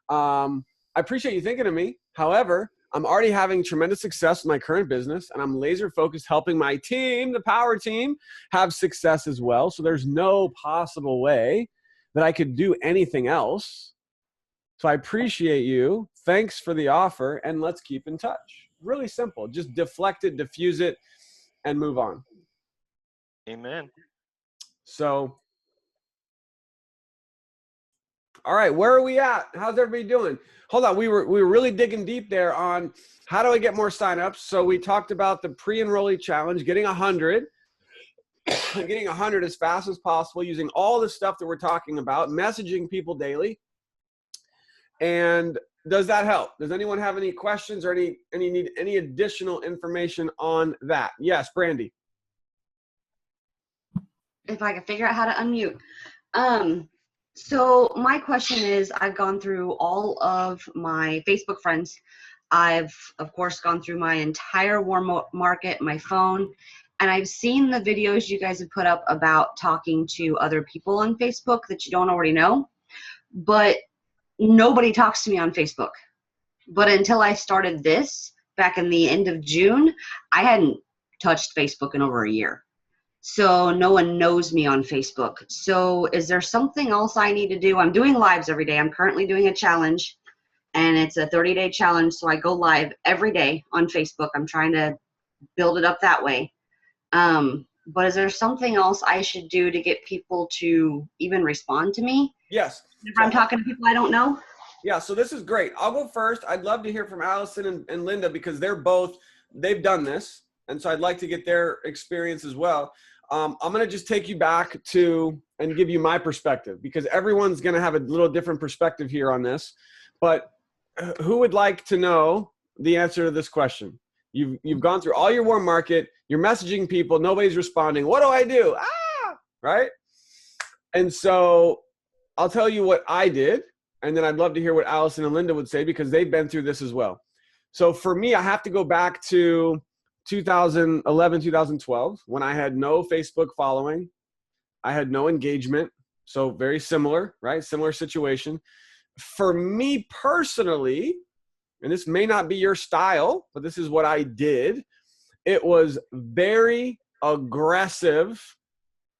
I appreciate you thinking of me. However, I'm already having tremendous success in my current business, and I'm laser focused helping my team, the Power Team, have success as well. So there's no possible way that I could do anything else. So I appreciate you. Thanks for the offer, and let's keep in touch. Really simple. Just deflect it, diffuse it, and move on. Amen. So, all right, where are we at? How's everybody doing? Hold on, we were really digging deep there on how do I get more signups. So we talked about the pre-enrollee challenge, getting 100, getting 100 as fast as possible, using all the stuff that we're talking about, messaging people daily. And does that help? Does anyone have any questions or any additional information on that? Yes, Brandy. If I can figure out how to unmute. So my question is, I've gone through all of my Facebook friends. I've, of course, gone through my entire warm market, my phone, and I've seen the videos you guys have put up about talking to other people on Facebook that you don't already know, but nobody talks to me on Facebook. But until I started this back in the end of June, I hadn't touched Facebook in over a year. So no one knows me on Facebook. So is there something else I need to do? I'm doing lives every day. I'm currently doing a challenge, and it's a 30-day challenge. So I go live every day on Facebook. I'm trying to build it up that way. But is there something else I should do to get people to even respond to me? Yes. If I'm talking to people I don't know? Yeah, so this is great. I'll go first. I'd love to hear from Alison and Linda because they've done this. And so I'd like to get their experience as well. I'm going to just take you back to and give you my perspective because everyone's going to have a little different perspective here on this. But who would like to know the answer to this question? You've gone through all your warm market. You're messaging people. Nobody's responding. What do I do? Right? And so I'll tell you what I did. And then I'd love to hear what Alison and Linda would say because they've been through this as well. So for me, I have to go back to 2011, 2012, when I had no Facebook following. I had no engagement. So very similar, right? Similar situation. For me personally, and this may not be your style, but this is what I did. It was very aggressive,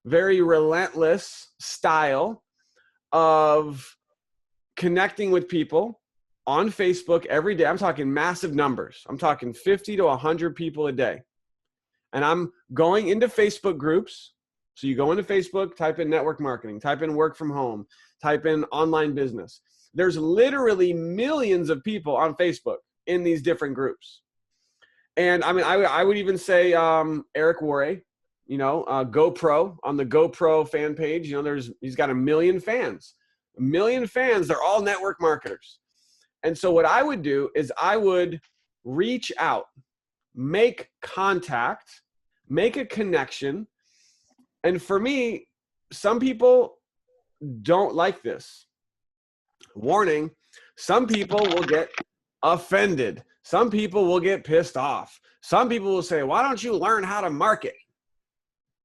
very relentless style of connecting with people on Facebook every day. I'm talking massive numbers. I'm talking 50 to 100 people a day. And I'm going into Facebook groups. So you go into Facebook, type in network marketing, type in work from home, type in online business. There's literally millions of people on Facebook in these different groups. And I mean, I would even say Eric Worre, GoPro, on the GoPro fan page, he's got 1 million fans. 1 million fans, they're all network marketers. And so what I would do is I would reach out, make contact, make a connection. And for me, some people don't like this. Warning, some people will get offended. Some people will get pissed off. Some people will say, why don't you learn how to market?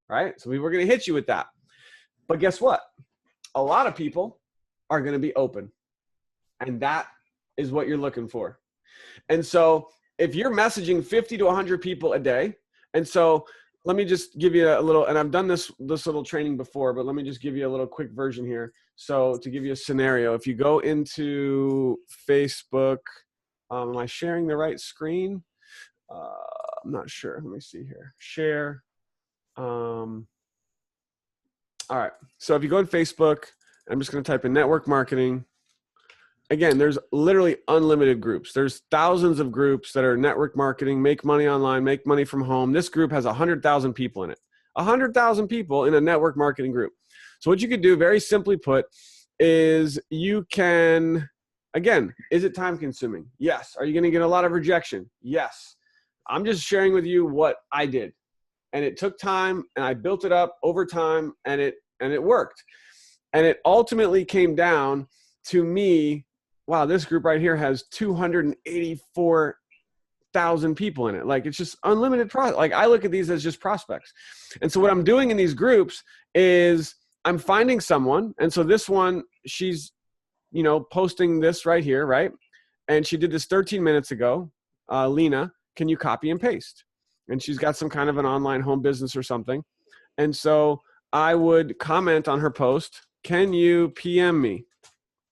Right? So we were going to hit you with that. But guess what? A lot of people are going to be open. And that is what you're looking for. And so if you're messaging 50 to 100 people a day, and so let me just give you a little, and I've done this little training before, but let me just give you a little quick version here. So to give you a scenario, if you go into Facebook, am I sharing the right screen? I'm not sure. Let me see here. Share. All right. So if you go on Facebook, I'm just going to type in network marketing. Again, there's literally unlimited groups. There's thousands of groups that are network marketing, make money online, make money from home. This group has 100,000 people in it. 100,000 people in a network marketing group. So what you could do, very simply put, is you can, again, is it time consuming? Yes. Are you going to get a lot of rejection? Yes. I'm just sharing with you what I did. And it took time, and I built it up over time, and it worked. And it ultimately came down to me, wow, this group right here has 284,000 people in it. Like, it's just unlimited. Like, I look at these as just prospects. And so what I'm doing in these groups is I'm finding someone. And so this one, she's, posting this right here, right? And she did this 13 minutes ago. Lena, can you copy and paste? And she's got some kind of an online home business or something. And so I would comment on her post, can you PM me?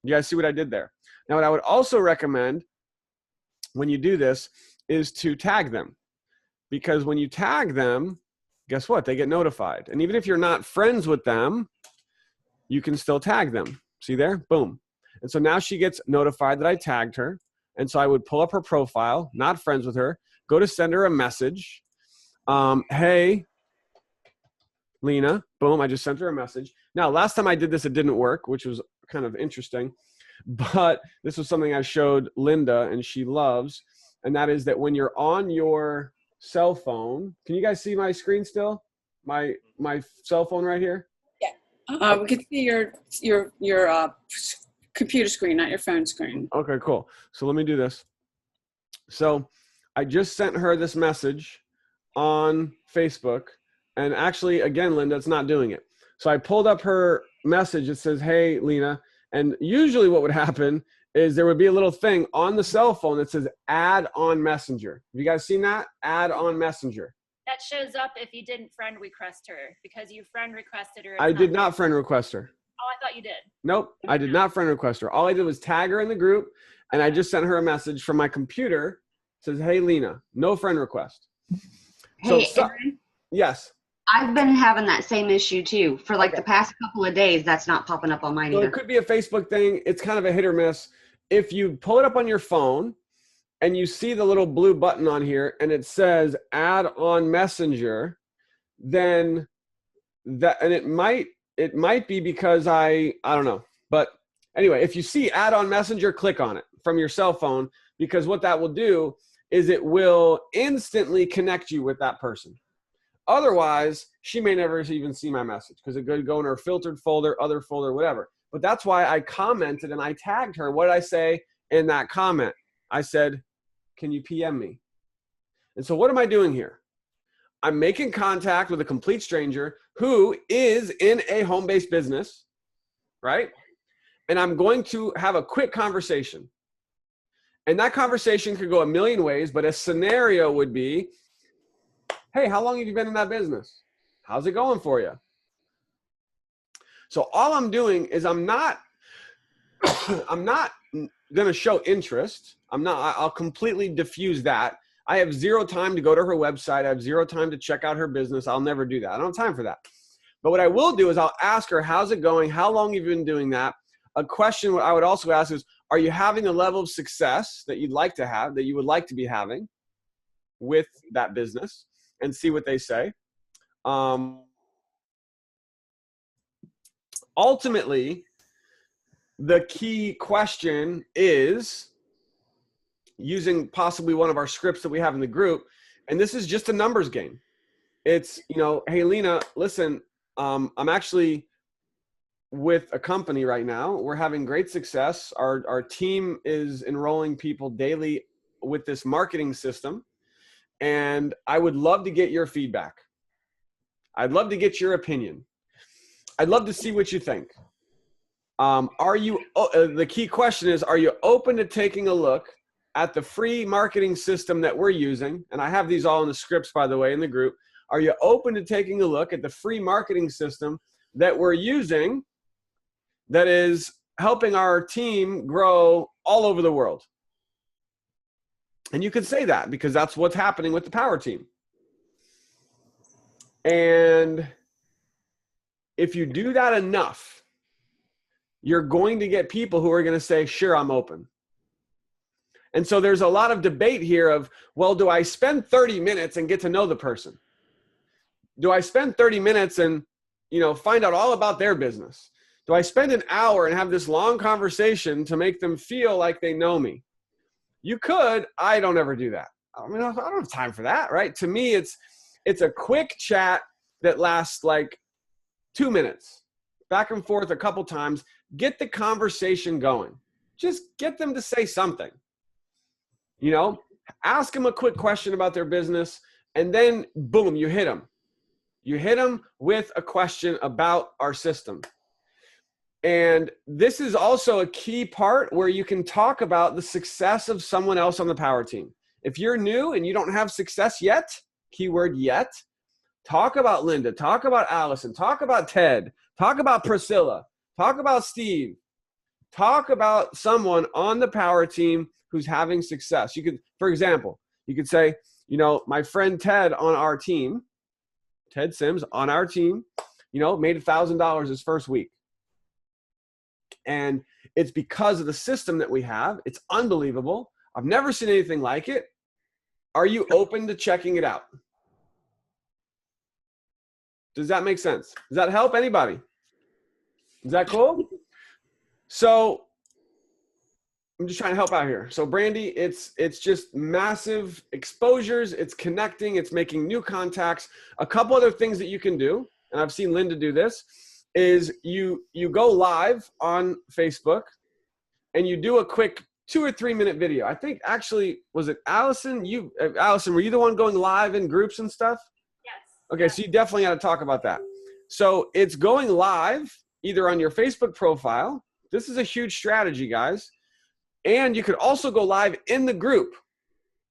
You guys see what I did there? Now, what I would also recommend when you do this is to tag them. Because when you tag them, guess what? They get notified. And even if you're not friends with them, you can still tag them. See there? Boom. And so now she gets notified that I tagged her. And so I would pull up her profile, not friends with her, go to send her a message. Hey, Lena, boom, I just sent her a message. Now, last time I did this, it didn't work, which was kind of interesting. But this was something I showed Linda, and she loves. And that is that when you're on your cell phone, can you guys see my screen still? My cell phone right here? Yeah. We can see your computer screen, not your phone screen. Okay, cool. So let me do this. So I just sent her this message on Facebook. And actually, again, Linda, it's not doing it. So I pulled up her message. It says, hey, Lena. And usually what would happen is there would be a little thing on the cell phone that says add on Messenger. Have you guys seen that? Add on Messenger. That that shows up if you didn't friend request her because you friend requested her. I did not friend request her. Oh, I thought you did. Nope, I did not friend request her. All I did was tag her in the group, and I just sent her a message from my computer. Says, "Hey, Lena, no friend request." Hey, So, Aaron, yes. I've been having that same issue too. For like the past couple of days, that's not popping up on mine So either. it could be a Facebook thing. It's kind of a hit or miss. If you pull it up on your phone and you see the little blue button on here and it says add on Messenger, then that, and it might be because I don't know. But anyway, if you see add on Messenger, click on it from your cell phone, because what that will do is it will instantly connect you with that person. Otherwise, she may never even see my message because it could go in her filtered folder, other folder, whatever. But that's why I commented and I tagged her. What did I say in that comment? I said, "Can you PM me?" And so what am I doing here? I'm making contact with a complete stranger who is in a home-based business, right? And I'm going to have a quick conversation. And that conversation could go a million ways, but a scenario would be, "Hey, how long have you been in that business? How's it going for you?" So all I'm doing is I'm not going to show interest. I'll completely diffuse that. I have zero time to go to her website. I have zero time to check out her business. I'll never do that. I don't have time for that. But what I will do is I'll ask her, "How's it going? How long have you been doing that?" A question what I would also ask is, "Are you having the level of success that you'd like to have, that you would like to be having with that business?" And see what they say. Ultimately, the key question is using possibly one of our scripts that we have in the group. And this is just a numbers game. It's, "Hey, Lena, listen, I'm actually with a company right now. We're having great success. Our team is enrolling people daily with this marketing system. And I would love to get your feedback. I'd love to get your opinion. I'd love to see what you think. The key question is, are you open to taking a look at the free marketing system that we're using?" And I have these all in the scripts, by the way, in the group. Are you open to taking a look at the free marketing system that we're using that is helping our team grow all over the world? And you could say that because that's what's happening with the Power Team. And if you do that enough, you're going to get people who are going to say, "Sure, I'm open." And so there's a lot of debate here of, well, do I spend 30 minutes and get to know the person? Do I spend 30 minutes and, find out all about their business? Do I spend an hour and have this long conversation to make them feel like they know me? You could. I don't ever do that. I don't have time for that, right? To me, it's a quick chat that lasts like 2 minutes, back and forth a couple times. Get the conversation going. Just get them to say something. Ask them a quick question about their business, and then boom, you hit them. You hit them with a question about our system. And this is also a key part where you can talk about the success of someone else on the Power Team. If you're new and you don't have success yet, keyword yet, talk about Linda, talk about Allison, talk about Ted, talk about Priscilla, talk about Steve, talk about someone on the Power Team who's having success. You could, for example, you could say, my friend Ted on our team, Ted Sims on our team, made $1,000 his first week. And it's because of the system that we have. It's unbelievable. I've never seen anything like it. Are you open to checking it out? Does that make sense? Does that help anybody? Is that cool? So I'm just trying to help out here. So Brandy, it's just massive exposures. It's connecting. It's making new contacts. A couple other things that you can do, and I've seen Linda do this, is you go live on Facebook and you do a quick 2 or 3 minute video. I think actually, was it Allison? Allison, were you the one going live in groups and stuff? Yes. Okay, so you definitely got to talk about that. So it's going live either on your Facebook profile. This is a huge strategy, guys. And you could also go live in the group.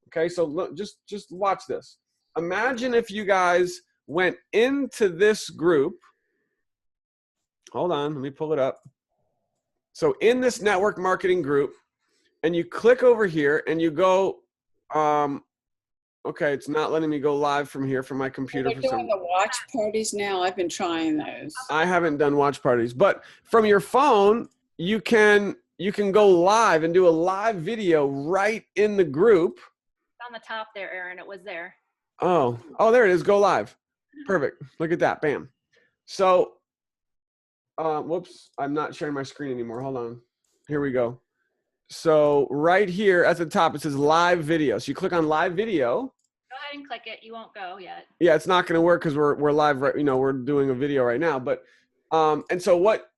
Okay, so look, just watch this. imagine if you guys went into this group. Hold on, let me pull it up. So in this network marketing group, and you click over here and you go, okay, it's not letting me go live from here from my computer. They're doing the watch parties now. I've been trying those. I haven't done watch parties, but from your phone, you can go live and do a live video right in the group. It's on the top there, Aaron. It was there. Oh, there it is. Go live. Perfect. Look at that. Bam. So, whoops, I'm not sharing my screen anymore. Hold on. Here we go. So right here at the top, it says live video. So you click on live video. Go ahead and click it. You won't go yet. Yeah, it's not going to work because we're live, right? We're doing a video right now. But, and so what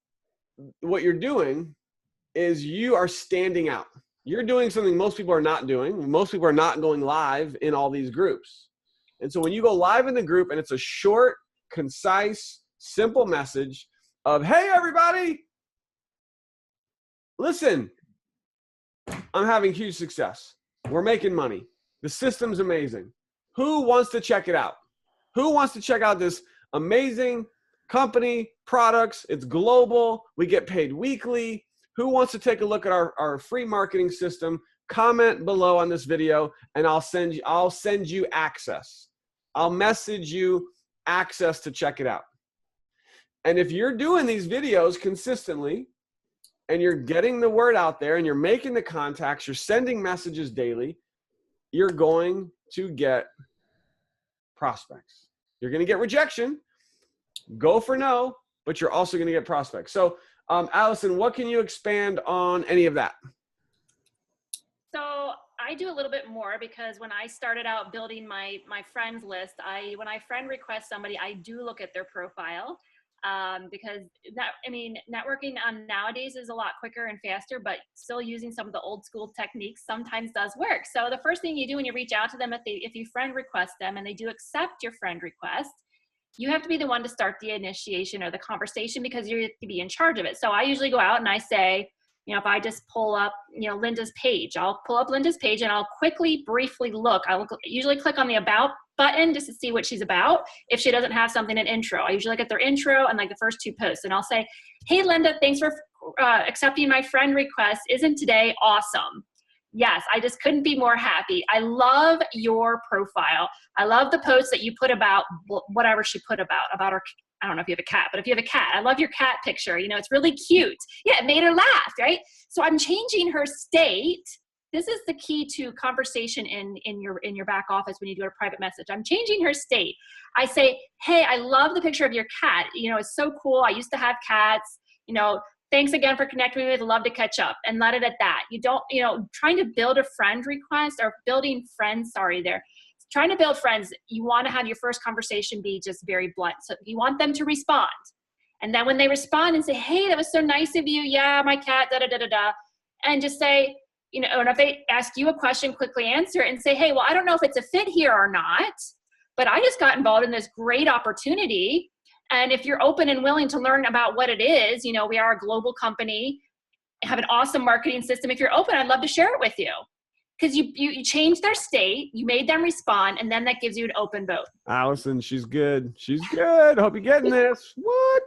you're doing is you are standing out. You're doing something most people are not doing. Most people are not going live in all these groups. And so when you go live in the group and it's a short, concise, simple message of, hey, everybody, listen, I'm having huge success. We're making money. The system's amazing. Who wants to check it out? Who wants to check out this amazing company, products? It's global. We get paid weekly. Who wants to take a look at our free marketing system? Comment below on this video and I'll send you access. I'll message you access to check it out. And if you're doing these videos consistently and you're getting the word out there and you're making the contacts, you're sending messages daily, you're going to get prospects. You're going to get rejection. Go for no, but you're also going to get prospects. So, Alison, what can you expand on any of that? So I do a little bit more because when I started out building my friends list, when I friend request somebody, I do look at their profile. Because networking on nowadays is a lot quicker and faster, but still using some of the old school techniques sometimes does work. So the first thing you do when you reach out to them, if you friend request them and they do accept your friend request, you have to be the one to start the initiation or the conversation because you have to be in charge of it. So I usually go out and I say, if I just pull up, Linda's page, I'll pull up Linda's page and I'll briefly look. I usually click on the about button just to see what she's about. If she doesn't have something in intro, I usually look at their intro and like the first 2 posts and I'll say, hey, Linda, thanks for accepting my friend request. Isn't today awesome? Yes, I just couldn't be more happy. I love your profile. I love the posts that you put about whatever she put about her. I don't know if you have a cat, but if you have a cat, I love your cat picture. It's really cute. Yeah, it made her laugh, right? So I'm changing her state. This is the key to conversation in your back office when you do a private message. I'm changing her state. I say, hey, I love the picture of your cat. It's so cool. I used to have cats. Thanks again for connecting with me. I'd love to catch up, and let it at that. You don't, trying to build a friend request or building friends, trying to build friends, you want to have your first conversation be just very blunt. So you want them to respond. And then when they respond and say, hey, that was so nice of you. Yeah, my cat, da-da-da-da-da. And just say, and if they ask you a question, quickly answer and say, hey, well, I don't know if it's a fit here or not, but I just got involved in this great opportunity. And if you're open and willing to learn about what it is, we are a global company, have an awesome marketing system. If you're open, I'd love to share it with you. Because you changed their state, you made them respond, and then that gives you an open vote. Alison, she's good. She's good. Hope you're getting this. What?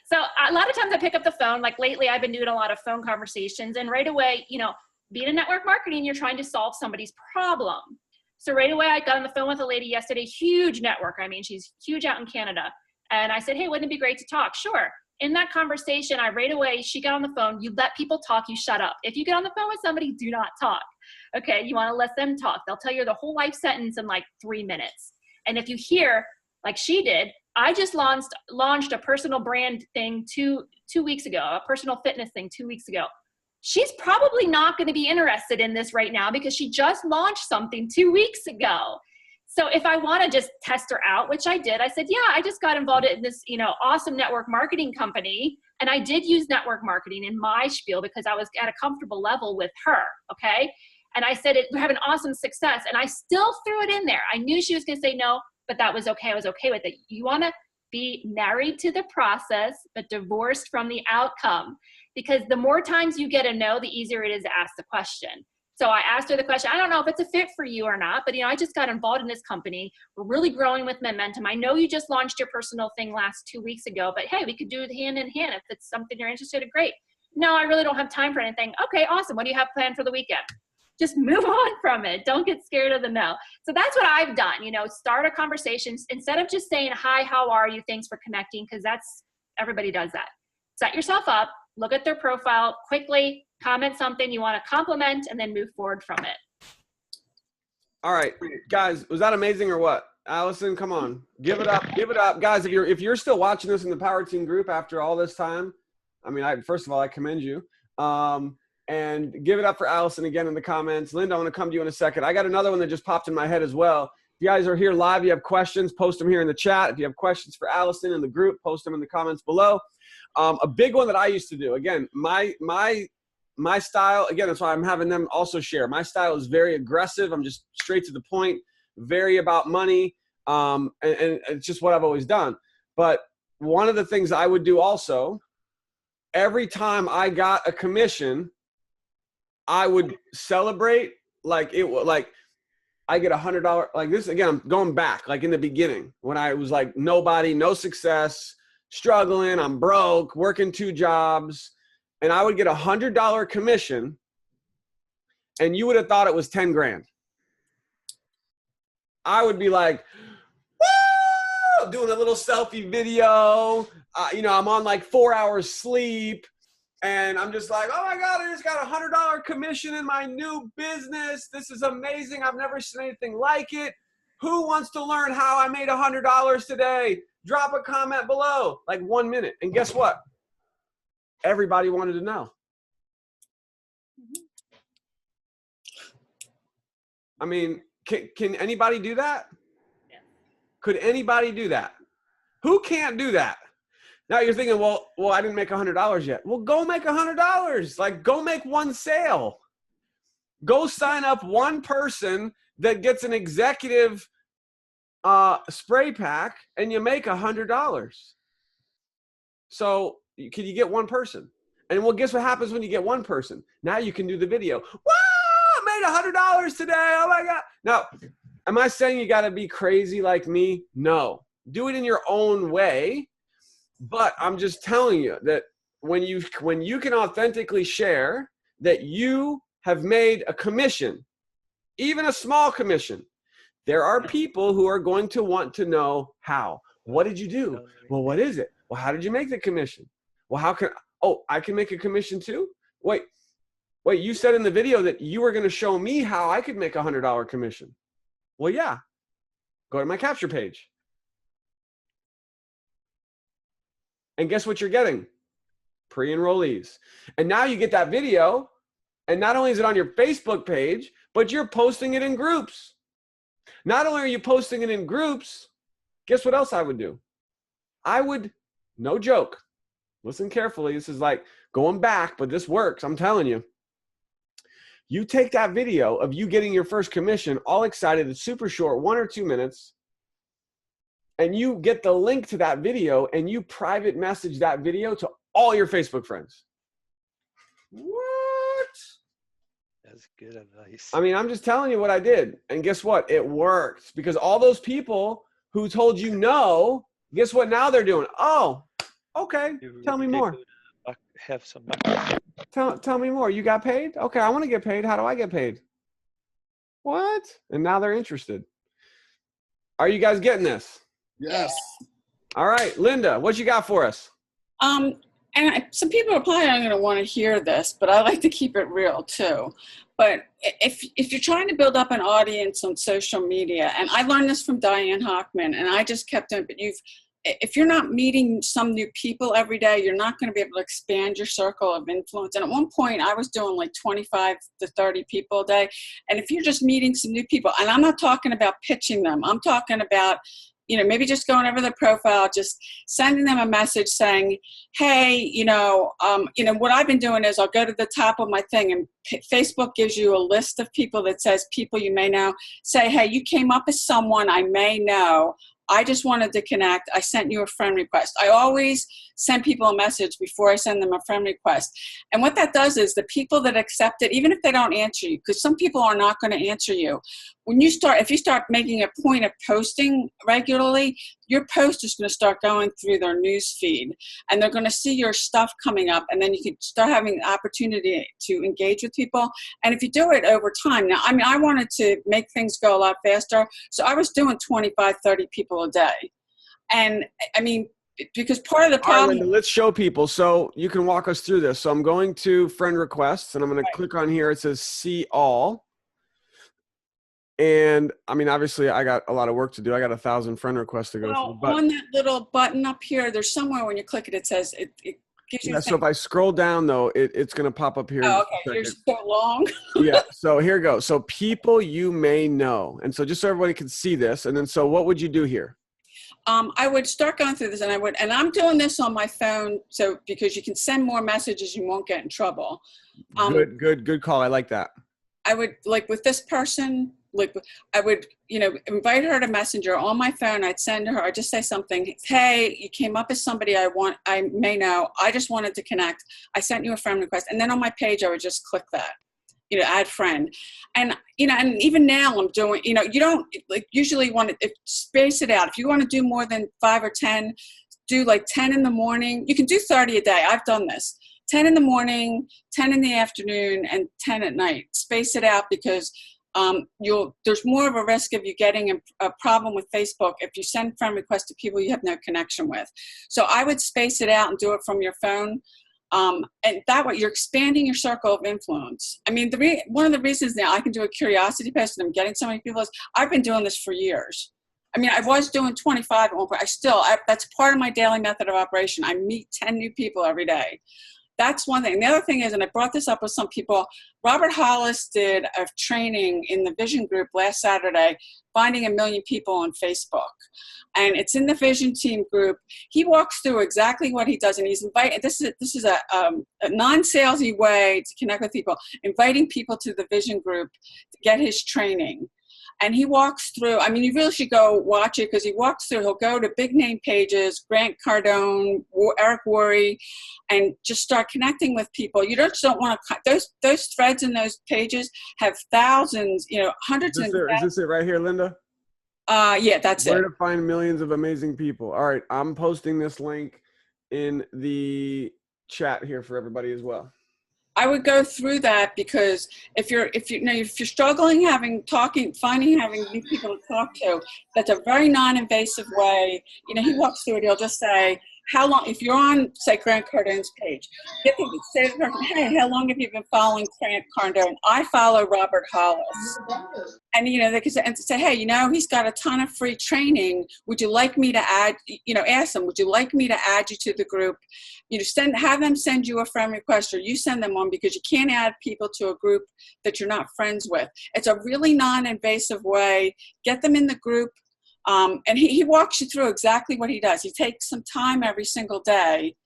So a lot of times I pick up the phone. Like lately, I've been doing a lot of phone conversations, and right away, being in network marketing, you're trying to solve somebody's problem. So right away, I got on the phone with a lady yesterday, huge network. She's huge out in Canada. And I said, hey, wouldn't it be great to talk? Sure. In that conversation, she got on the phone. You let people talk, you shut up. If you get on the phone with somebody, do not talk. Okay, you want to let them talk. They'll tell you the whole life sentence in like 3 minutes. And if you hear, like she did, I just launched a personal brand thing two weeks ago, a personal fitness thing 2 weeks ago. She's probably not going to be interested in this right now because she just launched something 2 weeks ago. So if I want to just test her out, which I did, I said, yeah, I just got involved in this, awesome network marketing company. And I did use network marketing in my spiel because I was at a comfortable level with her. Okay. And I said, we're having awesome success. And I still threw it in there. I knew she was going to say no, but that was okay. I was okay with it. You want to be married to the process, but divorced from the outcome. Because the more times you get a no, the easier it is to ask the question. So I asked her the question, I don't know if it's a fit for you or not, but I just got involved in this company. We're really growing with momentum. I know you just launched your personal thing last 2 weeks ago, but hey, we could do it hand in hand. If it's something you're interested in, great. No, I really don't have time for anything. Okay, awesome. What do you have planned for the weekend? Just move on from it. Don't get scared of the no. So that's what I've done, start a conversation instead of just saying, hi, how are you? Thanks for connecting. Because everybody does that. Set yourself up, look at their profile, quickly comment something you want to compliment, and then move forward from it. All right, guys, was that amazing or what? Allison, come on, give it up, guys. If you're still watching this in the Power Team group after all this time, I mean, first of all, I commend you. And give it up for Allison again in the comments. Linda, I want to come to you in a second. I got another one that just popped in my head as well. If you guys are here live, you have questions, post them here in the chat. If you have questions for Allison in the group, post them in the comments below. A big one that I used to do, again, my style, again, that's why I'm having them also share. My style is very aggressive. I'm just straight to the point, very about money, and it's just what I've always done. But one of the things I would do also, every time I got a commission, I would celebrate I get $100. Like this, again, I'm going back, like in the beginning when I was like nobody, no success, struggling, I'm broke, working 2 jobs. And I would get $100 commission, and you would have thought it was 10 grand. I would be like, woo, doing a little selfie video. I'm on like 4 hours sleep, and I'm just like, oh my God, I just got $100 commission in my new business. This is amazing. I've never seen anything like it. Who wants to learn how I made $100 today? Drop a comment below, like 1 minute. And guess what? Everybody wanted to know. I mean, can anybody do that? Yeah. Could anybody do that? Who can't do that? Now you're thinking, well, I didn't make $100 yet. Well, go make $100. Like, go make one sale. Go sign up one person that gets an executive spray pack, and you make $100. So can you get one person? And well, guess what happens when you get one person? Now you can do the video. Wow, I made $100 today. Oh my God. Now, am I saying you got to be crazy like me? No. Do it in your own way. But I'm just telling you that when you can authentically share that you have made a commission, even a small commission, there are people who are going to want to know how. What did you do? Well, what is it? Well, how did you make the commission? Well, I can make a commission too? Wait, you said in the video that you were going to show me how I could make $100 commission. Well, yeah. Go to my capture page. And guess what you're getting? Pre-enrollees. And now you get that video, and not only is it on your Facebook page, but you're posting it in groups. Not only are you posting it in groups, guess what else I would do? I would, no joke, listen carefully. This is like going back, but this works. I'm telling you. You take that video of you getting your first commission, all excited, it's super short, 1 or 2 minutes, and you get the link to that video and you private message that video to all your Facebook friends. What? That's good advice. I mean, I'm just telling you what I did. And guess what? It worked, because all those people who told you no, guess what now they're doing? Oh, okay. Tell me more. Have some. Tell me more. You got paid? Okay, I want to get paid. How do I get paid? What? And now they're interested. Are you guys getting this? Yes. All right, Linda, what you got for us? Some people are probably not going to want to hear this, but I like to keep it real too. But if you're trying to build up an audience on social media, and I learned this from Diane Hockman, and I just kept it, but if you're not meeting some new people every day, you're not going to be able to expand your circle of influence. And at one point, I was doing like 25 to 30 people a day. And if you're just meeting some new people, and I'm not talking about pitching them, I'm talking about, maybe just going over their profile, just sending them a message saying, hey, what I've been doing is I'll go to the top of my thing, and Facebook gives you a list of people that says people you may know. Say, hey, you came up as someone I may know. I just wanted to connect. I sent you a friend request. I always send people a message before I send them a friend request. And what that does is the people that accept it, even if they don't answer you, because some people are not going to answer you. If you start making a point of posting regularly, your post is going to start going through their news feed, and they're going to see your stuff coming up, and then you can start having the opportunity to engage with people. And if you do it over time, now, I mean, I wanted to make things go a lot faster, so I was doing 25, 30 people a day. And I mean, because part of the problem— All right, Linda, let's show people. So you can walk us through this. So I'm going to friend requests, and I'm going to click on here. It says see all. And I mean, obviously I got a lot of work to do. I got 1,000 friend requests to go through. But on that little button up here, there's somewhere when you click it, it says it gives you. Yeah, so if I scroll down though, it's going to pop up here. Oh, okay, you're so long. Yeah, so here we go. So people you may know. And so just so everybody can see this. And then, so what would you do here? I would start going through this, and I'm doing this on my phone, so because you can send more messages, you won't get in trouble. Good call. I like that. I would, like with this person, like I would, invite her to Messenger on my phone. I'd send her, I'd just say something. Hey, you came up as somebody I may know. I just wanted to connect. I sent you a friend request. And then on my page, I would just click that, add friend. And, and even now I'm doing, you don't usually want to space it out. If you want to do more than 5 or 10, do like 10 in the morning. You can do 30 a day. I've done this. 10 in the morning, 10 in the afternoon, and 10 at night. Space it out because there's more of a risk of you getting a problem with Facebook if you send friend requests to people you have no connection with. So I would space it out and do it from your phone. And that way you're expanding your circle of influence. I mean, one of the reasons now I can do a curiosity post and I'm getting so many people is I've been doing this for years. I mean, I was doing 25 at one point. That's part of my daily method of operation. I meet 10 new people every day. That's one thing. The other thing is, and I brought this up with some people, Robert Hollis did a training in the Vision Group last Saturday, finding 1 million people on Facebook. And it's in the Vision Team group. He walks through exactly what he does, and he's inviting, this is a non-salesy way to connect with people, inviting people to the Vision Group to get his training. And he walks through, I mean, you really should go watch it because he walks through, he'll go to big name pages, Grant Cardone, Eric Worre, and just start connecting with people. You just don't want to, those threads in those pages have thousands, hundreds and thousands. Is this it right here, Linda? Yeah, that's it. Where to find millions of amazing people. All right, I'm posting this link in the chat here for everybody as well. I would go through that because if you're struggling finding new people to talk to, that's a very non-invasive way. He walks through it. He'll just say, how long, if you're on, say, Grant Cardone's page, say to the person, hey, how long have you been following Grant Cardone? I follow Robert Hollis. And, they can say, hey, he's got a ton of free training. Would you like me to add, ask them, would you like me to add you to the group? Have them send you a friend request, or you send them one, because you can't add people to a group that you're not friends with. It's a really non-invasive way. Get them in the group. And he walks you through exactly what he does. He takes some time every single day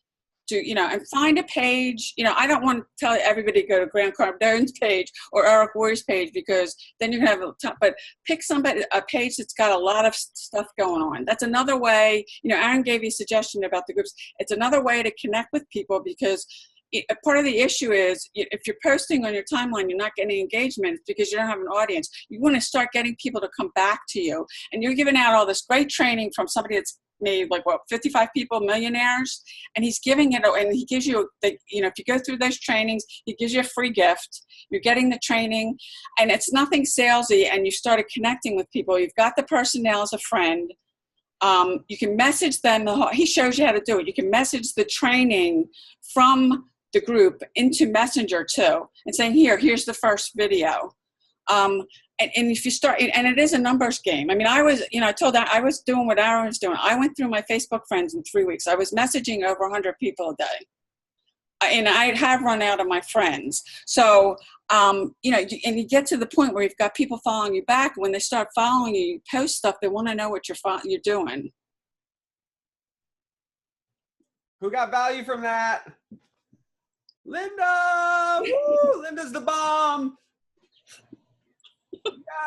to, and find a page. I don't want to tell everybody to go to Grant Cardone's page or Eric Worre's page, because then you can have but pick a page that's got a lot of stuff going on. That's another way, Aaron gave you a suggestion about the groups. It's another way to connect with people, because part of the issue is if you're posting on your timeline, you're not getting engagement because you don't have an audience. You want to start getting people to come back to you. And you're giving out all this great training from somebody that's made 55 people millionaires, and he's giving it, and he gives you, if you go through those trainings, he gives you a free gift. You're getting the training, and it's nothing salesy, and you started connecting with people. You've got the person now as a friend. You can message them. He shows you how to do it. You can message the training from the group into Messenger too, and saying, here's the first video. And if you start, and it is a numbers game. I mean, I told that I was doing what Aaron was doing. I went through my Facebook friends in 3 weeks. I was messaging over 100 people a day. And I have run out of my friends. So, and you get to the point where you've got people following you back. When they start following you, you post stuff, they want to know what you're doing. Who got value from that? Linda! Woo! Linda's the bomb!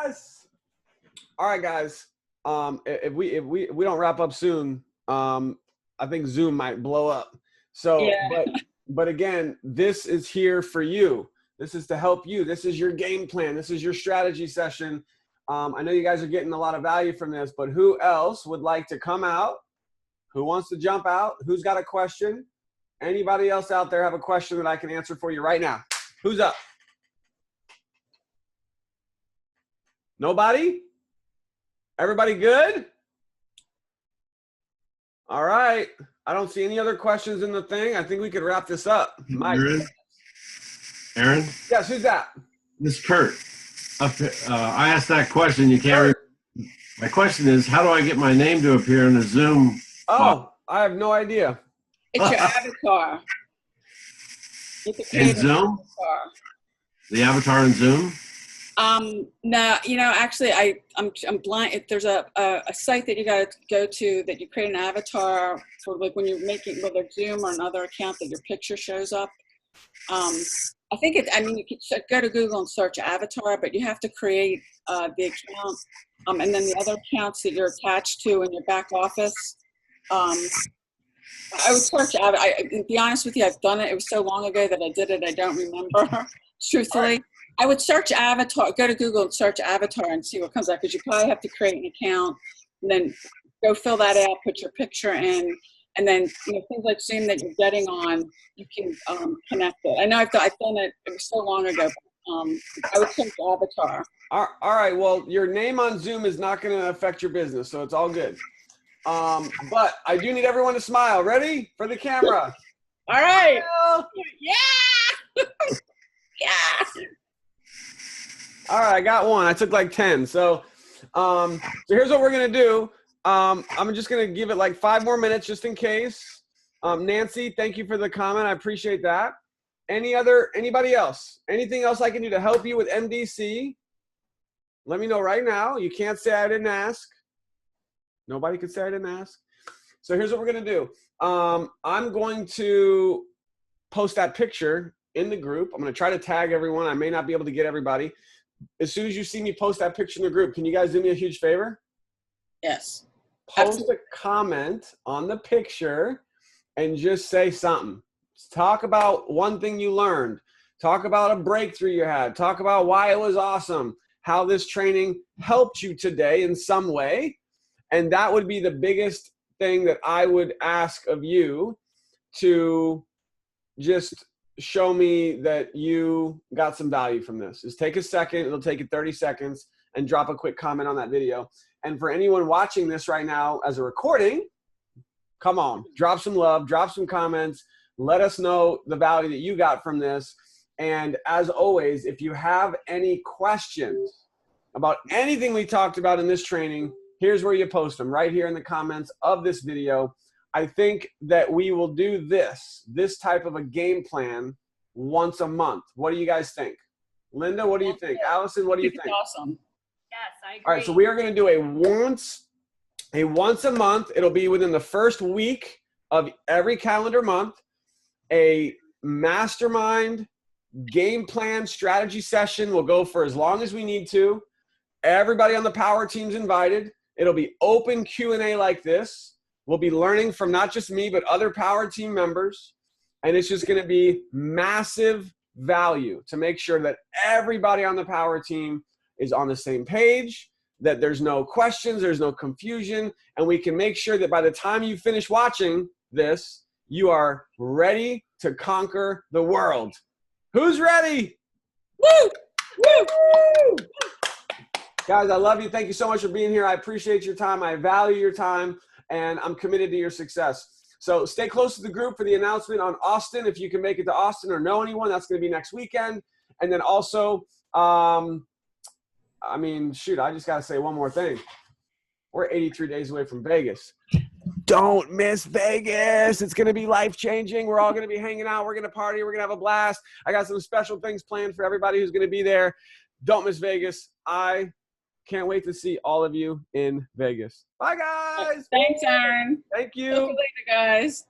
Yes! All right, guys. if we don't wrap up soon, I think Zoom might blow up. So, Yeah. but again, this is here for you. This is to help you. This is your game plan. This is your strategy session. I know you guys are getting a lot of value from this, but who else would like to come out? Who wants to jump out? Who's got a question? Anybody else out there have a question that I can answer for you right now? Who's up? Nobody? Everybody good? All right. I don't see any other questions in the thing. I think we could wrap this up. Mike. Aaron? Yes, who's that? This is Kurt. I asked that question. You can't. My question is, how do I get my name to appear in the Zoom? Oh, I have no idea. It's your avatar. In Zoom? The avatar in Zoom? No, actually, I'm blind. There's a site that you got to go to that you create an avatar for, like when you're making whether Zoom or another account that your picture shows up. I think you can go to Google and search avatar, but you have to create the account, and then the other accounts that you're attached to in your back office. I would search avatar. To be honest with you, I've done it. It was so long ago that I did it. I don't remember, truthfully. I would search avatar, go to Google and search avatar and see what comes up, because you probably have to create an account and then go fill that out, put your picture in, and then things like Zoom that you're getting on, you can connect it. I know I've done it. It was so long ago. But, I would search avatar. All right. Well, your name on Zoom is not going to affect your business, so it's all good. But I do need everyone to smile. Ready? For the camera. All right. Yeah. Yeah. All right, I got one. I took like 10. So here's what we're going to do. I'm just going to give it like 5 more minutes just in case. Nancy, thank you for the comment. I appreciate that. Anybody else? Anything else I can do to help you with MDC? Let me know right now. You can't say I didn't ask. Nobody could say I didn't ask. So here's what we're going to do. I'm going to post that picture in the group. I'm going to try to tag everyone. I may not be able to get everybody. As soon as you see me post that picture in the group, can you guys do me a huge favor? Yes. Post a comment on the picture and just say something. Talk about one thing you learned. Talk about a breakthrough you had. Talk about why it was awesome, how this training helped you today in some way. And that would be the biggest thing that I would ask of you, to just show me that you got some value from this. Just take a second. It'll take you 30 seconds and drop a quick comment on that video. And for anyone watching this right now as a recording, come on, drop some love, drop some comments. Let us know the value that you got from this. And as always, if you have any questions about anything we talked about in this training, here's where you post them, right here in the comments of this video. I think that we will do this type of a game plan once a month. What do you guys think? Linda, what do you think? Allison, what do you think? Awesome. Yes, I agree. All right, so we are going to do a once a month. It'll be within the first week of every calendar month, a mastermind game plan strategy session. Will go for as long as we need to. Everybody on the power team's invited. It'll be open Q&A like this. We'll be learning from not just me, but other power team members. And it's just going to be massive value to make sure that everybody on the power team is on the same page, that there's no questions, there's no confusion, and we can make sure that by the time you finish watching this, you are ready to conquer the world. Who's ready? Woo! Woo! Woo! Guys, I love you. Thank you so much for being here. I appreciate your time. I value your time, and I'm committed to your success. So stay close to the group for the announcement on Austin. If you can make it to Austin or know anyone, that's going to be next weekend. And then also, I just got to say one more thing. We're 83 days away from Vegas. Don't miss Vegas. It's going to be life-changing. We're all going to be hanging out. We're going to party. We're going to have a blast. I got some special things planned for everybody who's going to be there. Don't miss Vegas. I can't wait to see all of you in Vegas. Bye, guys. Thanks, Aaron. Thank you. See you later, guys.